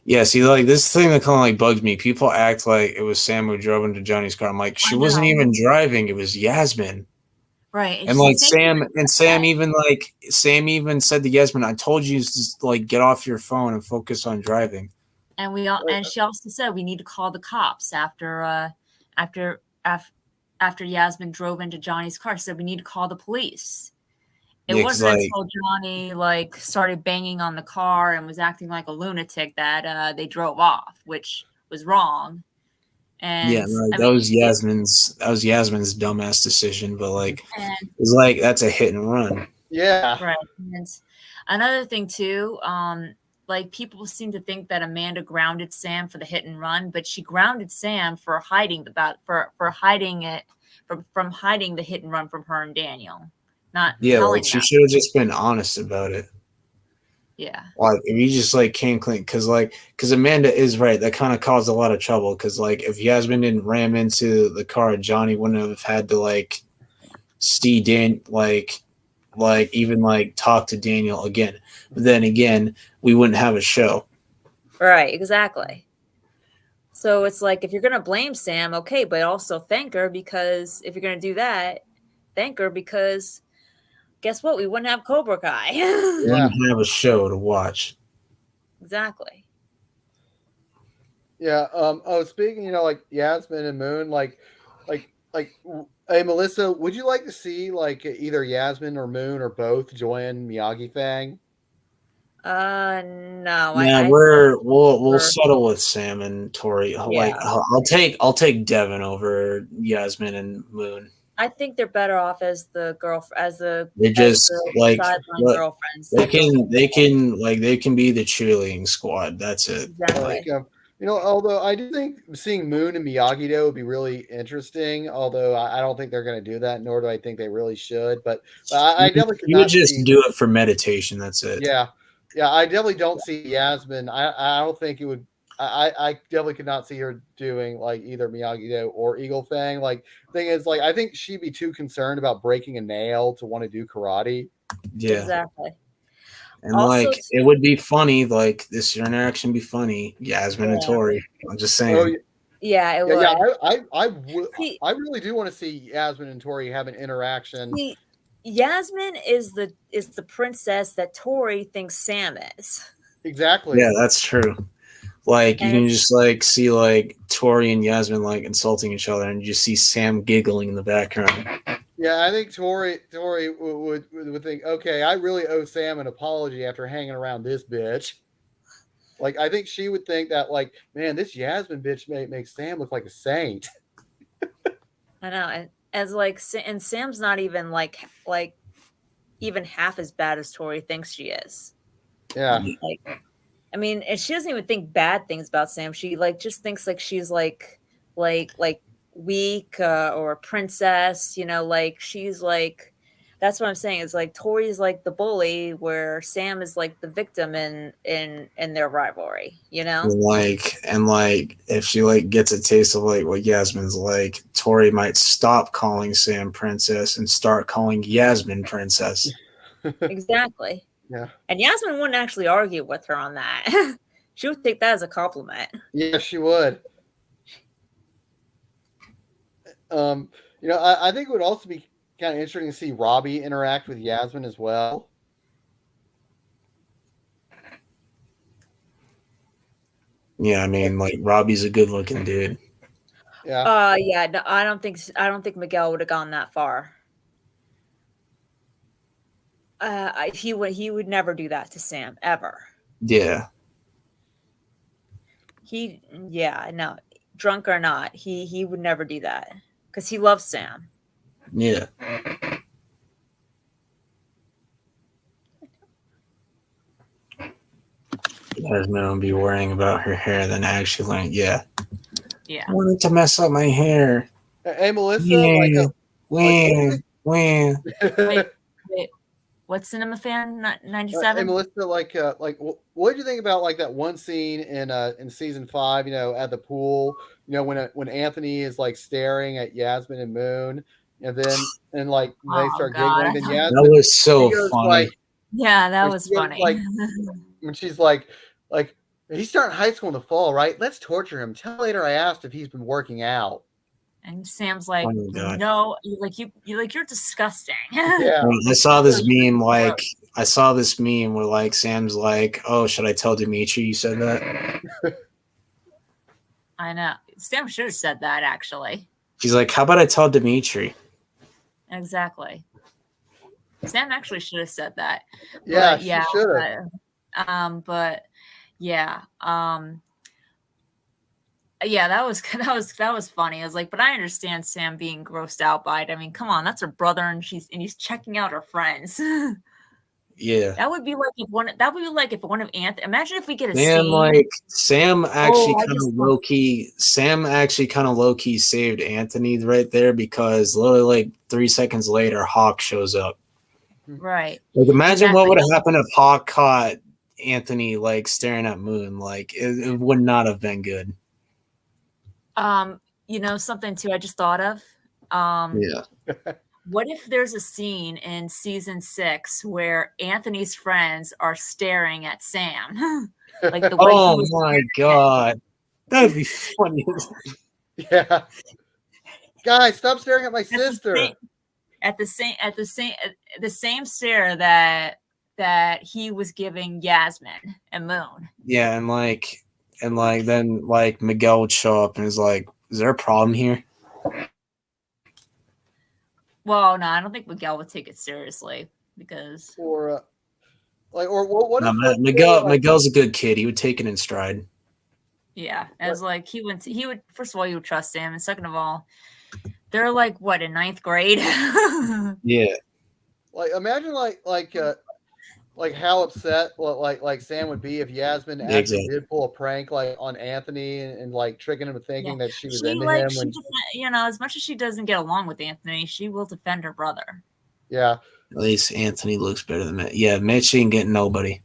A: Yeah, see, this thing that kind of bugs me. People act like it was Sam who drove into Johnny's car. I'm like, she wasn't even driving. It was Yasmin.
B: Right.
A: And Sam even said to Yasmin, I told you to get off your phone and focus on driving.
B: And she also said we need to call the cops after Yasmin drove into Johnny's car. She said we need to call the police. It wasn't until Johnny started banging on the car and was acting like a lunatic that they drove off, which was wrong. And
A: that was Yasmin's dumbass decision, but it's that's a hit and run.
C: Yeah.
B: Right. And another thing too, people seem to think that Amanda grounded Sam for the hit and run, but she grounded Sam for hiding hiding the hit and run from her and Daniel.
A: She should have just been honest about it.
B: Yeah.
A: If you just came clean, because Amanda is right. That kind of caused a lot of trouble. Because if Yasmin didn't ram into the car, Johnny wouldn't have had to see Dan like even like talk to Daniel again. But then again, we wouldn't have a show.
B: Right, exactly. So it's like if you're gonna blame Sam, okay, but also thank her, because if you're gonna do that, thank her, because guess what? We wouldn't have Cobra Kai.
A: We
C: Yeah.
A: wouldn't have a show to watch.
B: Exactly.
C: Yeah. Speaking, like Yasmin and Moon, hey Melissa, would you like to see like either Yasmin or Moon or both join Miyagi Fang?
B: No,
A: Yeah,
B: I
A: we'll
B: prefer-
A: settle with Sam and Tori. Like
B: Yeah.
A: I'll take Devin over Yasmin and Moon.
B: I think they're better off as the girl, as the
A: They just like
B: sideline girlfriends.
A: they can be the cheerleading squad. That's it.
B: Exactly.
C: Although I do think seeing Moon and Miyagi-Do would be really interesting. Although I don't think they're going to do that, nor do I think they really should. But I definitely could
A: You would
C: not
A: just
C: see.
A: do it for meditation. That's it.
C: Yeah, I definitely don't see Yasmin. I don't think it would. I definitely could not see her doing like either Miyagi-Do or Eagle Fang. Like, thing is, like, I think she'd be too concerned about breaking a nail to want to do karate.
A: Yeah.
B: Exactly.
A: And
B: Also,
A: like it would be funny, like this interaction be funny. Yasmin and
B: Yeah.
A: Tori. I'm just saying.
C: Oh,
B: Yeah, it would.
C: yeah, I really do want to see Yasmin and Tori have an interaction.
B: See, Yasmin is the princess that Tori thinks Sam is.
C: Exactly.
A: Yeah, that's true. Like you
B: And-
A: can just like see like Tori and Yasmin like insulting each other, and you just see Sam giggling in the background.
C: Yeah, I think Tori would think, okay, I really owe Sam an apology after hanging around this bitch. Like, I think she would think that, like, man, this Yasmin bitch makes Sam look like a saint.
B: I know, and as like, and Sam's not even like even half as bad as Tori thinks she is.
C: Yeah.
B: Like, I mean, and she doesn't even think bad things about Sam. She like just thinks like she's like weak or a princess. Like she's like. That's what I'm saying. It's like Tori's like the bully, where Sam is like the victim in their rivalry.
A: And like if she like gets a taste of like what Yasmin's like, Tori might stop calling Sam princess and start calling Yasmin princess.
B: Exactly.
C: Yeah.
B: And Yasmin wouldn't actually argue with her on that. She would take that as a compliment.
C: Yeah, she would. I think it would also be kind of interesting to see Robbie interact with Yasmin as well.
A: Yeah, I mean, like Robbie's a good-looking dude.
C: Yeah.
B: Yeah. No, I don't think Miguel would have gone that far. He would never do that to Sam ever.
A: Yeah.
B: No, drunk or not, he would never do that because he loves Sam.
A: Yeah. Yasmin be worrying about her hair, then actually learn. Yeah. I wanted to mess up my hair.
C: Hey, Melissa.
A: Yeah.
C: Wait,
B: what's Cinema Fan 97?
C: Hey, Melissa, what did you think about like that one scene in season 5? At the pool. When Anthony is like staring at Yasmin and Moon, and then they start giggling. Then Yasmin,
A: that was so funny.
C: Like,
B: yeah, that was funny.
C: When she's like, he's starting high school in the fall, right? Let's torture him. Tell later I asked if he's been working out.
B: And Sam's like,
A: Oh,
B: no, you're disgusting.
C: Yeah.
A: I saw this meme. I saw this meme where like Sam's like, "Oh, should I tell Dimitri you said that?"
B: I know. Sam should have said that actually.
A: She's like, "How about I tell Dimitri?"
B: Exactly. Sam actually should have said that.
C: Yeah,
B: But,
C: she should have.
B: But yeah. Yeah, that was funny. I was like, but I understand Sam being grossed out by it. I mean, come on, that's her brother, and he's checking out her friends.
A: Yeah.
B: That would be like if one of Anthony. Imagine if we get a
A: Sam,
B: scene.
A: Sam actually Sam actually kind of low key saved Anthony right there, because literally like 3 seconds later, Hawk shows up.
B: Right.
A: Like, imagine what
B: Exactly.
A: would have happened if Hawk caught Anthony like staring at Moon. Like it would not have been good.
B: Something too I just thought of.
A: Yeah.
B: What if there's a scene in season 6 where Anthony's friends are staring at Sam, like the way he
A: Oh
B: was
A: my
B: staring
A: god, that'd be funny.
C: Yeah. Guys, stop staring at my
B: at the
C: sister.
B: same- at the same stare that he was giving Yasmin and Moon.
A: Yeah, and then Miguel would show up and is like, "Is there a problem here?"
B: Well, no, I don't think Miguel would take it seriously because
C: Or what
A: No,
C: if
A: Miguel's a good kid. He would take it in stride.
B: yeah, as like he would first of all you would trust Sam, and second of all, they're like what in 9th grade.
A: Yeah,
C: imagine how upset like Sam would be if Yasmin actually
A: exactly.
C: did pull a prank like on Anthony and like tricking him into thinking that she was
B: She
C: into
B: like
C: him.
B: she as much as she doesn't get along with Anthony, she will defend her brother.
C: Yeah.
A: At least Anthony looks better than Mitch. Yeah, Mitch ain't getting nobody.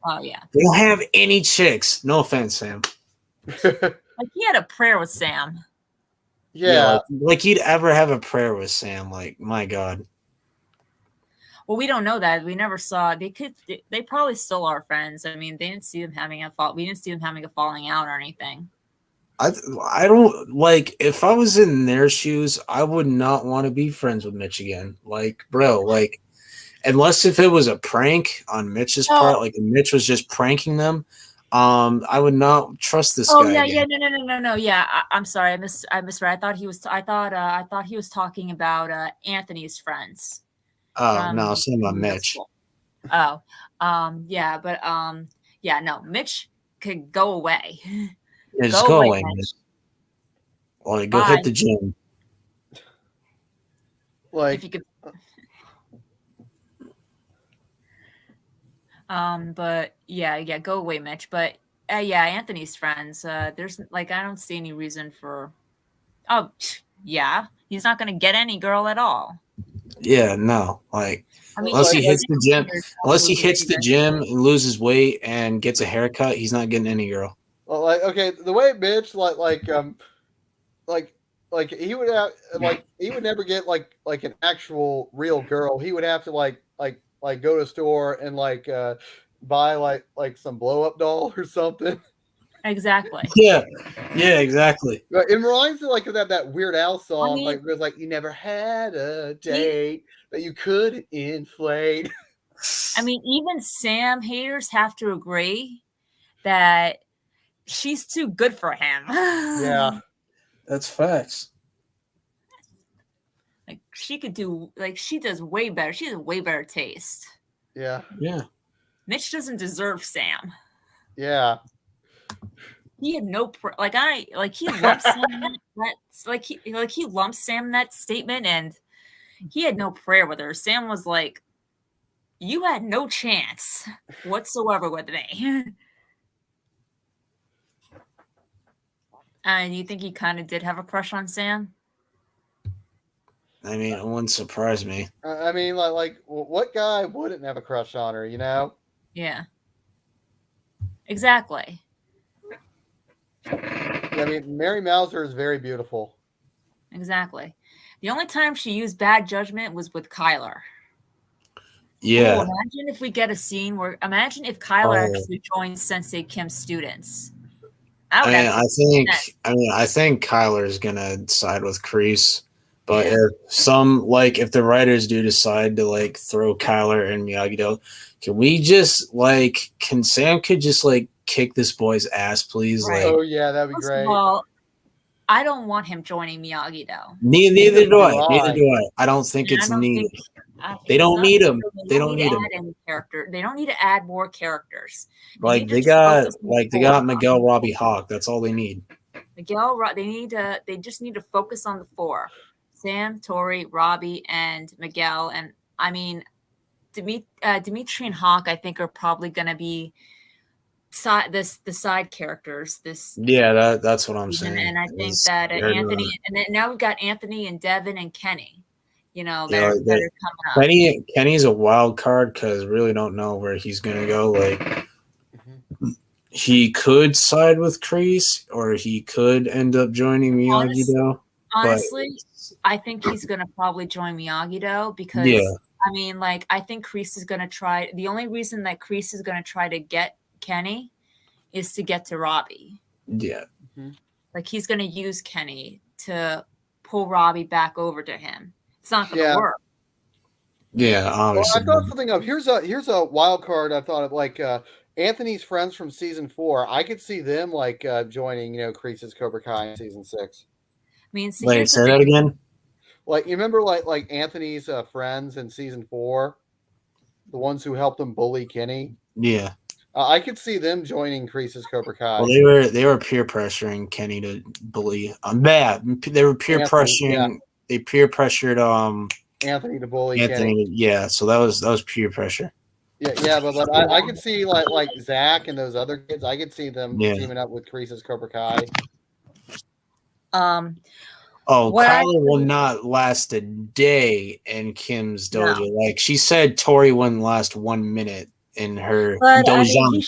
B: Oh yeah.
A: They don't have any chicks. No offense, Sam.
B: Like he had a prayer with Sam.
C: Yeah.
A: Like he'd ever have a prayer with Sam. Like, my God.
B: Well, we don't know that. We never saw. They probably still are friends. I mean, they didn't see them having a fault. We didn't see them having a falling out or anything.
A: I don't like if I was in their shoes, I would not want to be friends with Mitch again. Like, bro, like unless if it was a prank on Mitch's part, like Mitch was just pranking them, I would not trust this guy.
B: Oh yeah,
A: again.
B: no. Yeah, I'm sorry, I misread. I thought he was talking about Anthony's friends.
A: Oh no, it's not about Mitch.
B: Oh, yeah, but yeah, no, Mitch could go away.
A: Yeah, just go away, Mitch. Or go hit the gym.
C: Like
B: if you could. But yeah, go away, Mitch. But yeah, Anthony's friends. There's like I don't see any reason for. Oh, yeah, he's not gonna get any girl at all.
A: Yeah, no, like
B: I mean,
A: unless he hits the gym and loses weight and gets a haircut, he's not getting any girl.
C: Well, like okay, the way Mitch like he would have he would never get like an actual real girl. He would have to like go to a store and buy like some blow up doll or something.
B: Exactly.
A: Yeah, exactly.
C: It reminds me like of that Weird Al song,
B: I mean,
C: like it was like you never had a date that you couldn't inflate.
B: I mean, even Sam haters have to agree that she's too good for him.
C: Yeah,
A: that's facts.
B: Like she could do, like she does way better. She has a way better taste.
C: Yeah.
B: Mitch doesn't deserve Sam.
C: Yeah.
B: He had no he lumps Sam he lumps Sam in that statement, and he had no prayer with her. Sam was like, "You had no chance whatsoever with me." And you think he kind of did have a crush on Sam?
A: I mean, it wouldn't surprise me.
C: I mean, like what guy wouldn't have a crush on her? You know?
B: Yeah. Exactly.
C: I mean, Mary Mauser is very beautiful.
B: Exactly. The only time she used bad judgment was with Kyler.
A: Yeah.
B: Oh, imagine if we get a scene where if Kyler actually joins Sensei Kim's students.
A: I think Kyler is gonna side with Kreese, but if the writers do decide to throw Kyler and Miyagi-Do, can Sam just kick this boy's ass, please?
B: Right.
C: Oh yeah, that'd be great.
B: Well, I don't want him joining Miyagi-Do.
A: Neither do I. I don't think it's needed. They don't need him. They don't need him.
B: Any character. They don't need to add more characters.
A: They got Miguel Robbie Hawk. That's all they need.
B: They just need to focus on the 4: Sam, Tori, Robbie, and Miguel. And I mean, Dimitri and Hawk, I think, are probably going to be the side characters.
A: That's what I'm saying.
B: And I think that Anthony, and then now we've got Anthony and Devin and Kenny. That are coming up.
A: Kenny's a wild card because really don't know where he's gonna go. He could side with Kreese, or he could end up joining Miyagi-Do.
B: Honestly, I think he's gonna probably join Miyagi-Do because
A: Yeah.
B: I mean, like, I think Kreese is gonna try. The only reason that Kreese is gonna try to get Kenny is to get to Robbie.
A: Yeah.
B: Like, he's gonna use Kenny to pull Robbie back over to him. It's not gonna work.
A: Yeah,
C: Well,
A: obviously.
C: I thought something of here's a wild card. I thought of like Anthony's friends from season 4. I could see them like joining, Kreese's Cobra Kai in season 6.
B: I mean, so
A: Wait,
B: here's
A: say
B: the
A: that
B: thing.
A: again?
C: Like you remember like Anthony's friends in season 4, the ones who helped him bully Kenny.
A: Yeah.
C: I could see them joining Kreese's Cobra Kai.
A: Well, they were peer pressuring Kenny to bully. Bad. They were peer pressuring.
C: Yeah.
A: They peer pressured
C: Anthony to bully
A: Anthony.
C: Kenny.
A: Yeah, so that was peer pressure.
C: Yeah, but I could see like Zach and those other kids. I could see them teaming up with Kreese's Cobra Kai.
A: Kyler will not last a day in Kim's dojo. No. Like she said, Tori wouldn't last 1 minute in her dojo.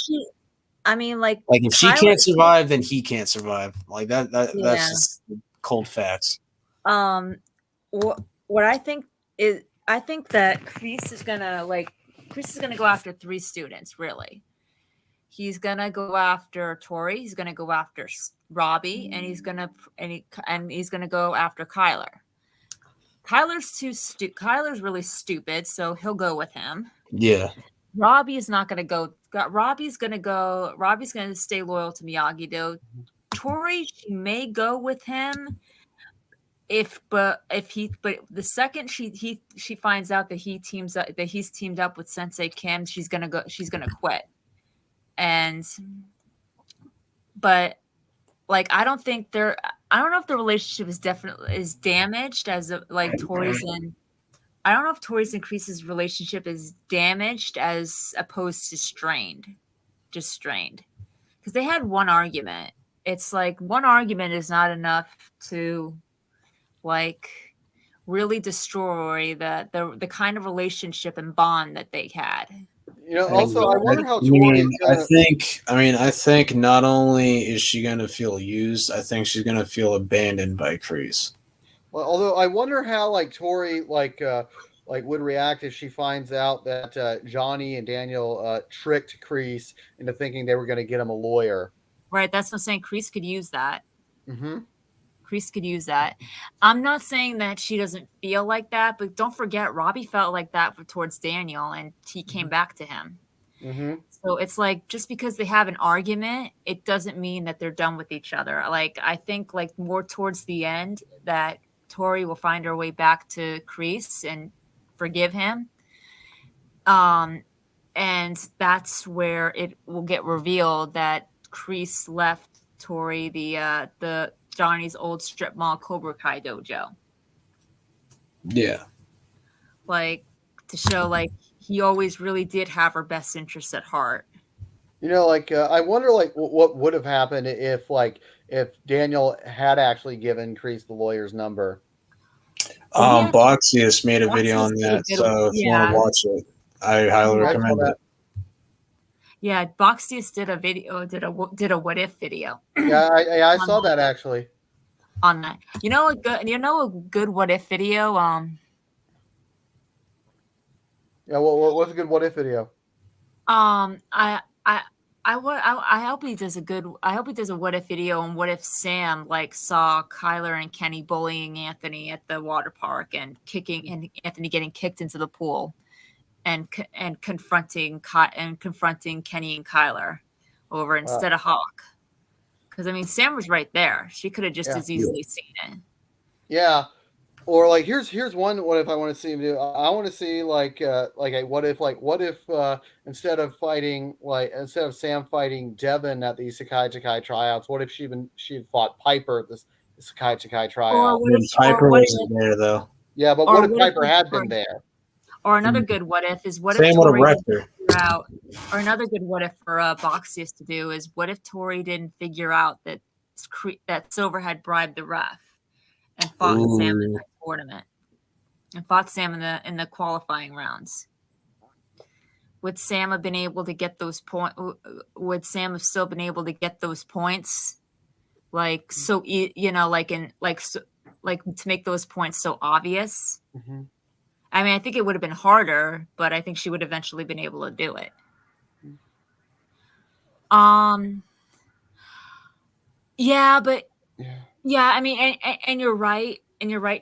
B: I mean, like
A: if she can't survive, then he can't survive. Like that's just cold facts.
B: What I think is, I think that Kreese is gonna go after 3 students. Really, he's gonna go after Tori. He's gonna go after Robbie, and he's gonna go after Kyler. Kyler's really stupid, so he'll go with him.
A: Yeah.
B: Robbie is not gonna go. Robbie's gonna stay loyal to Miyagi-Do. Tori, she may go with him. But the second she finds out that he's teamed up with Sensei Kim, she's gonna quit. But like I don't know if the relationship is damaged Tori's and I don't know if Tori's and Kreese's relationship is damaged as opposed to just strained. Because they had one argument. It's like one argument is not enough to like really destroy the kind of relationship and bond that they had.
C: Also I wonder how Tori
A: I think not only is she gonna feel used, I think she's gonna feel abandoned by Kreese.
C: Well, although I wonder how like Tori would react if she finds out that Johnny and Daniel tricked Kreese into thinking they were going to get him a lawyer.
B: Right, that's what I'm saying. Kreese could use that.
C: Mm-hmm.
B: Kreese could use that. I'm not saying that she doesn't feel like that, but don't forget, Robbie felt like that towards Daniel, and he came back to him.
C: Mm-hmm.
B: So it's like just because they have an argument, it doesn't mean that they're done with each other. Like I think like more towards the end that Tori will find her way back to Kreese and forgive him. And that's where it will get revealed that Kreese left Tori the Johnny's old strip mall Cobra Kai dojo.
A: Yeah.
B: Like to show like he always really did have her best interests at heart.
C: I wonder like what would have happened if Daniel had actually given Kreese the lawyer's number.
A: Boxius made a video on that, so if you want to watch it, I highly recommend it.
B: Yeah, Boxius did a video, did a what if video.
C: Yeah, I saw that actually.
B: On that, a good what if video.
C: Yeah, what's a good what if video?
B: I hope he does a what if video on what if Sam saw Kyler and Kenny bullying Anthony at the water park and Anthony getting kicked into the pool and confronting Kenny and Kyler over instead of Hawk. Because I mean Sam was right there. She could have just as easily seen it.
C: Yeah. Or here's one what if I want to see him do. I want to see a what if instead of Sam fighting Devin at the Sakai Chikai tryouts, what if she had fought Piper at the Sakai Chikai tryout?
A: Piper wasn't there though.
C: Yeah, but what if Piper had been there?
B: Or another good what if is what
A: Sam
B: if
A: Tori
B: didn't figure out. Or another good what if for Boxius to do is what if Tori didn't figure out that Silver had bribed the ref and fought Sam in the tournament and fought Sam in the qualifying rounds. Would Sam have been able to get those points? Would Sam have still been able to get those points? like to make those points so obvious.
C: Mm-hmm.
B: I mean, I think it would have been harder, but I think she would eventually been able to do it. Yeah, but yeah, I mean, and you're right,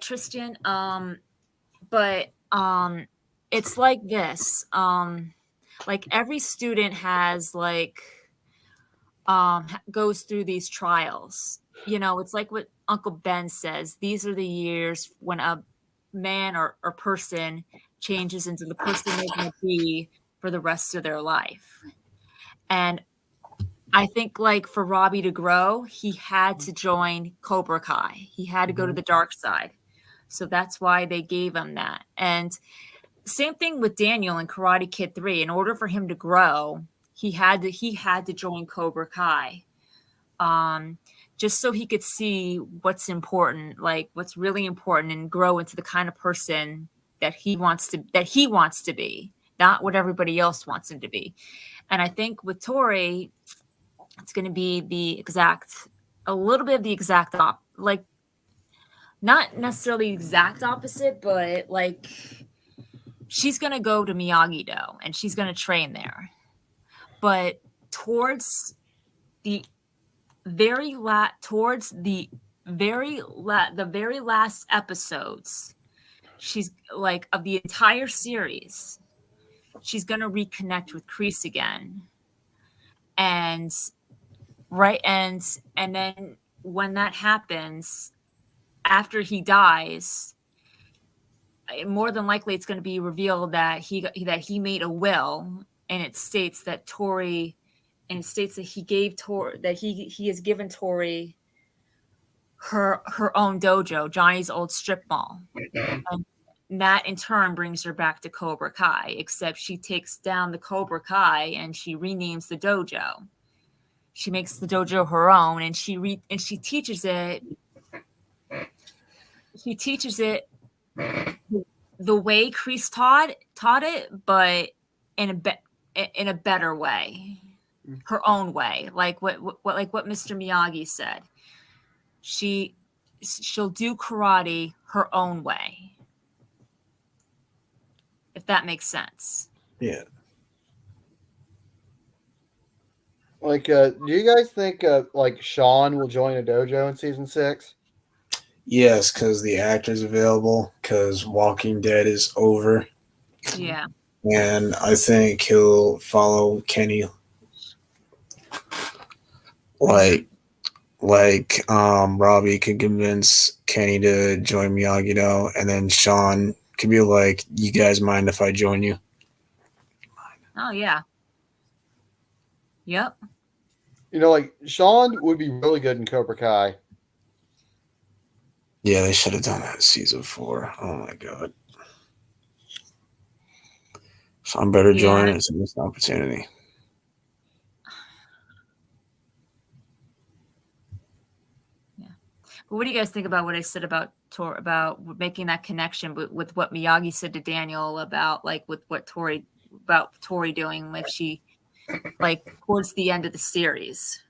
B: Tristan. But it's like this. Like every student has like goes through these trials. You know, it's like what Uncle Ben says. These are the years when a man or person changes into the person they're going to be for the rest of their life. And I think like for Robbie to grow, he had to join Cobra Kai. He had to go to the dark side. So that's why they gave him that. And same thing with Daniel in Karate Kid 3. In order for him to grow, he had to join Cobra Kai. Just so he could see what's important, like what's really important, and grow into the kind of person that he wants to be, not what everybody else wants him to be. And I think with Tori, it's going to be a little bit of the exact like not necessarily the exact opposite, but like she's going to go to Miyagi-Do and she's going to train there. But towards the very last episodes, she's like of the entire series, she's going to reconnect with Kreese again. And then when that happens, after he dies, more than likely it's going to be revealed that he made a will, and it states that Tori, and it states that he gave Tori, that he has given Tori her own dojo, Johnny's old strip mall. And that in turn brings her back to Cobra Kai, except she takes down the Cobra Kai and she renames the dojo. She makes the dojo her own, and she teaches it. She teaches it the way Kreese taught it, but in a better way, her own way, like what Mr. Miyagi said. She'll do karate her own way, if that makes sense.
A: Yeah.
C: Like, do you guys think like Sean will join a dojo in season 6?
A: Yes, because the actor's available. Because Walking Dead is over.
B: Yeah.
A: And I think he'll follow Kenny. Like Robbie could convince Kenny to join Miyagi-Do, and then Sean could be like, "You guys mind if I join you?"
B: Oh yeah. Yep.
C: You know, like Sean would be really good in Cobra Kai.
A: Yeah, they should have done that in season 4. Oh my god. Sean better join it. It's a missed opportunity.
B: Yeah. But what do you guys think about what I said about making that connection with what Miyagi said to Daniel about like with what Tori doing if she like towards the end of the series?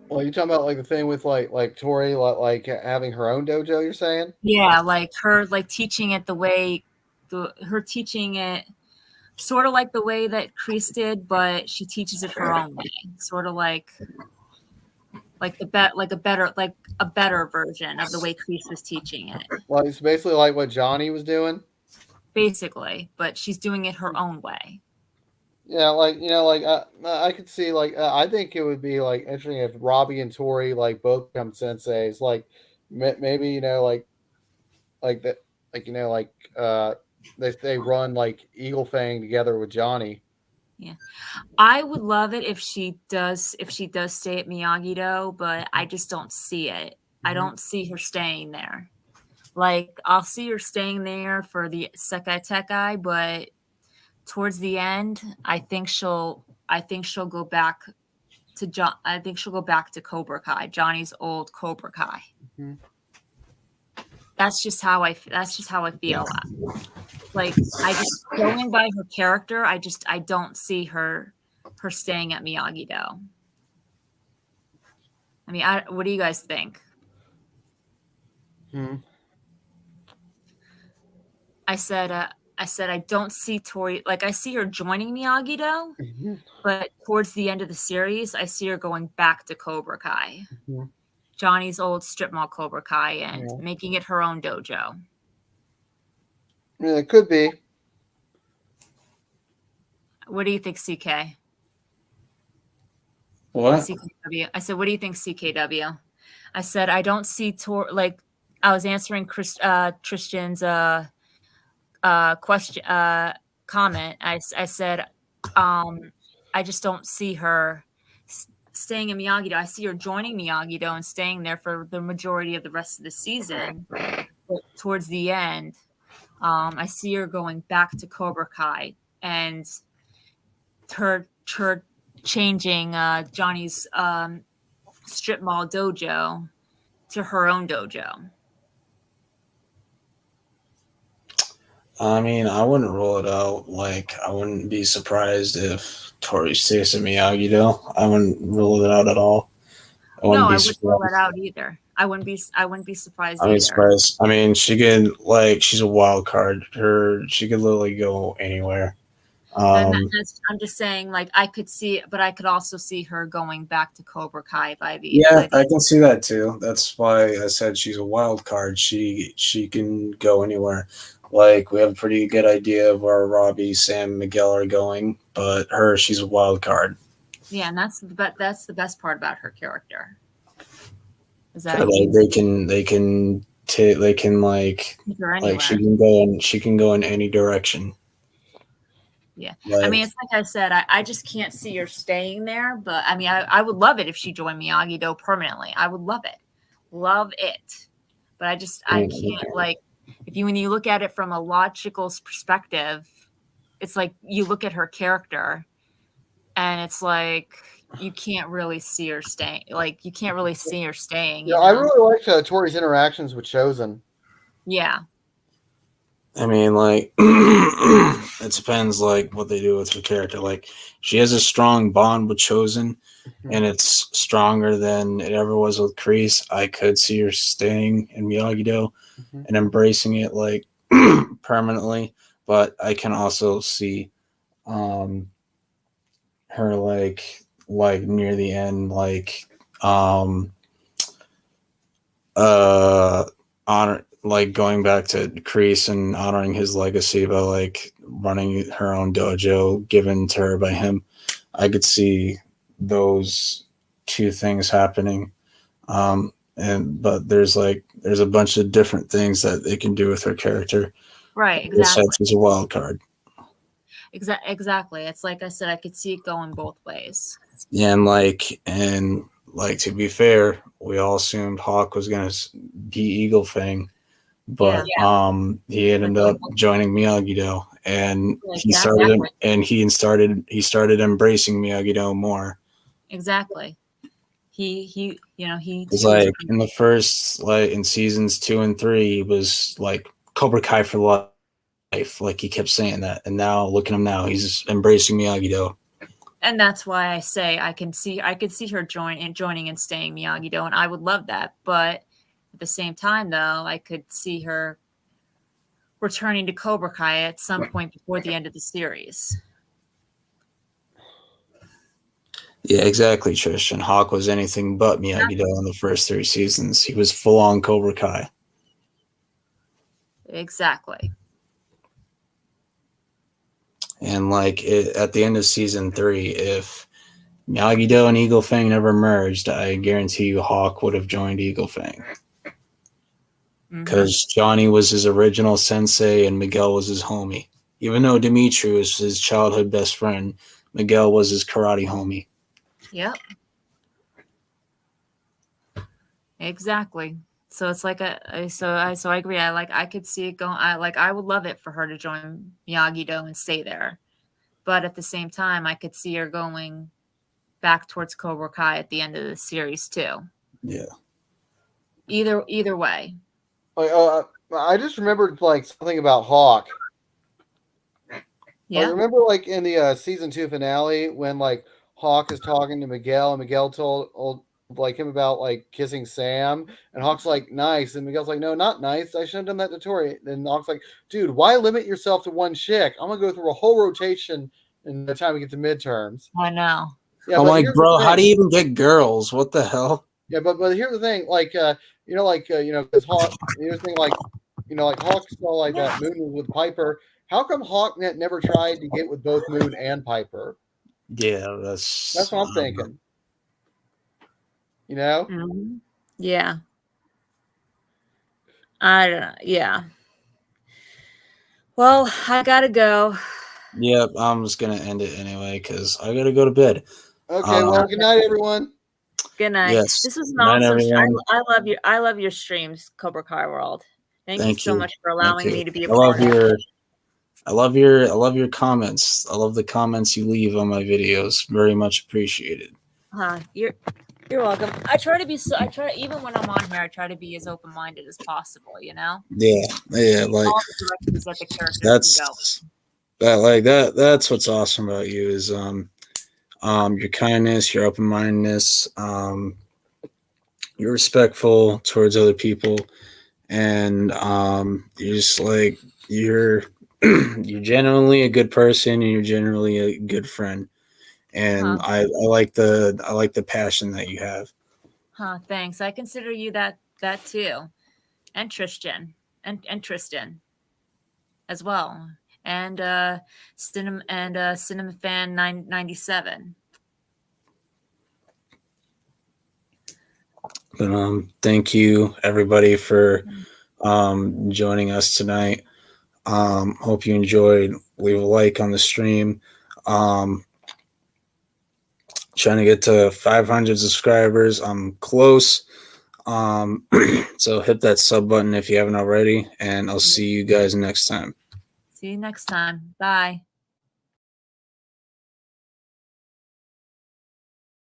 C: Well, you talking about like the thing with like Tori like having her own dojo? You're saying?
B: Yeah, like her like teaching it the way her teaching it sort of like the way that Kreese did, but she teaches it her own way. Sort of like a better version of the way Kreese was teaching it.
C: Well, it's basically like what Johnny was doing.
B: Basically, but she's doing it her own way.
C: Yeah, like like I could see like I think it would be like interesting if Robbie and Tori like both become senseis. Like maybe like that like they run like Eagle Fang together with Johnny.
B: Yeah, I would love it if she does stay at Miyagi-Do, but I just don't see it. I don't see her staying there. Like I'll see her staying there for the Sekai Tekai, but towards the end, I think she'll go back to John. I think she'll go back to Cobra Kai, Johnny's old Cobra Kai. That's just how I feel. like I just going by her character, I don't see her staying at Miyagi-Do. I mean, what do you guys think? I said I don't see Tori, like I see her joining Miyagi-Do, but towards the end of the series, I see her going back to Cobra Kai, Johnny's old strip mall Cobra Kai, and making it her own dojo.
C: Yeah, it could be.
B: What do you think, CK?
A: What?
B: CKW. I said, what do you think, CKW? I said, I don't see like I was answering Tristan's question comment. I said, I just don't see her staying in Miyagi-Do. I see her joining Miyagi-Do and staying there for the majority of the rest of the season. But towards the end, I see her going back to Cobra Kai and her changing Johnny's strip mall dojo to her own dojo.
A: I mean, I wouldn't rule it out. Like, I wouldn't be surprised if Tori stays at Miyagi-Do. I wouldn't rule it out at all.
B: I wouldn't rule it out either. I wouldn't be surprised either.
A: Surprised. I mean, she could, like, she's a wild card. She could literally go anywhere.
B: I'm just saying, like, I could see, but I could also see her going back to Cobra Kai by the.
A: Yeah, I can see that too. That's why I said she's a wild card. She can go anywhere. Like, we have a pretty good idea of where Robbie, Sam, Miguel are going, but she's a wild card.
B: Yeah, and that's the best part about her character. Is that
A: they can she can go in any direction.
B: Yeah. Like, I mean, it's like I said, I just can't see her staying there, but I mean, I would love it if she joined Miyagi-Do permanently. I would love it. Love it. But I can't, like, when you look at it from a logical perspective, it's like you look at her character and it's like you can't really see her staying. Like, you can't really see her staying.
C: Yeah, I really liked Tori's interactions with Chosen.
B: Yeah.
A: I mean, like, it depends, like, what they do with her character. Like, she has a strong bond with Chosen, and it's stronger than it ever was with Kreese. I could see her staying in Miyagi-Do and embracing it, like, permanently. But I can also see her, like near the end, like, honor, like, going back to Kreese and honoring his legacy by, like, running her own dojo given to her by him. I could see those two things happening. But there's a bunch of different things that they can do with her character.
B: Right, exactly.
A: She's a wild card.
B: Exactly. It's like I said, I could see it going both ways.
A: Yeah, and to be fair, we all assumed Hawk was gonna be Eagle Fang, but he ended up joining Miyagi-Do, and he started embracing Miyagi-Do more.
B: Exactly. He
A: was like in the first, like, in seasons 2 and 3, he was like Cobra Kai for life. Like, he kept saying that, and now look at him now. He's embracing Miyagi-Do.
B: And that's why I say I could see her joining and staying Miyagi-Do, and I would love that. But at the same time, though, I could see her returning to Cobra Kai at some point before the end of the series.
A: Yeah, exactly, Tristan. Hawk was anything but Miyagi-Do in the first 3 seasons. He was full-on Cobra Kai.
B: Exactly.
A: And, like, at the end of season 3, if Miyagi-Do and Eagle Fang never merged, I guarantee you Hawk would have joined Eagle Fang. Because Johnny was his original sensei and Miguel was his homie. Even though Dimitri was his childhood best friend, Miguel was his karate homie.
B: Yep. Exactly. So it's like so I agree. I could see it going. I would love it for her to join Miyagi-Do and stay there, but at the same time, I could see her going back towards Cobra Kai at the end of the series too.
A: Yeah.
B: Either way.
C: I just remembered, like, something about Hawk.
B: Yeah.
C: remember like in the season 2 finale when like Hawk is talking to Miguel and Miguel told like him about like kissing Sam and Hawk's like nice and Miguel's like no not nice I shouldn't have done that to Tori. Then Hawk's like dude why limit yourself to one chick? I'm gonna go through a whole rotation in the time we get to midterms.
B: I know.
C: Yeah,
A: I'm
C: but
A: like,
C: here's
A: bro,
C: the
A: how do
C: thing.
A: you even get girls? What the hell?
C: Yeah, but here's the thing, like because Hawk, here's the thing, like like Hawk saw like that Moon was with Piper. How come Hawknet never tried to get with both Moon and Piper?
A: Yeah, that's
C: That's what I'm thinking. You know?
B: Mhm. Yeah. I don't know. Yeah. Well, I gotta go.
A: Yep, I'm just gonna end it anyway because I gotta go to bed.
C: Okay, well, good night, everyone.
B: Good night.
A: Yes.
B: This was an
A: Good night,
B: awesome.
A: everyone.
B: I love your streams, Cobra Kai World. Thank you so much for
A: Thank
B: allowing
A: you.
B: me to be a
A: I love
B: part of it.
A: I love your comments. I love the comments you leave on my videos. Very much appreciated.
B: You're welcome. I try even when I'm on here, I try to be as open minded as possible. You know.
A: Yeah, like
B: All the directions that the characters can go.
A: that's what's awesome about you is your kindness, your open mindedness, you're respectful towards other people, and you're just like you're you're genuinely a good person and you're generally a good friend. And I like the passion that you have.
B: Thanks. I consider you that too, and Tristan as well, and Cinema Fan 997.
A: But thank you everybody for joining us tonight. Hope you enjoyed. Leave a like on the stream. Trying to get to 500 subscribers. I'm close. So hit that sub button if you haven't already, and I'll see you guys next time.
B: See you next time. Bye.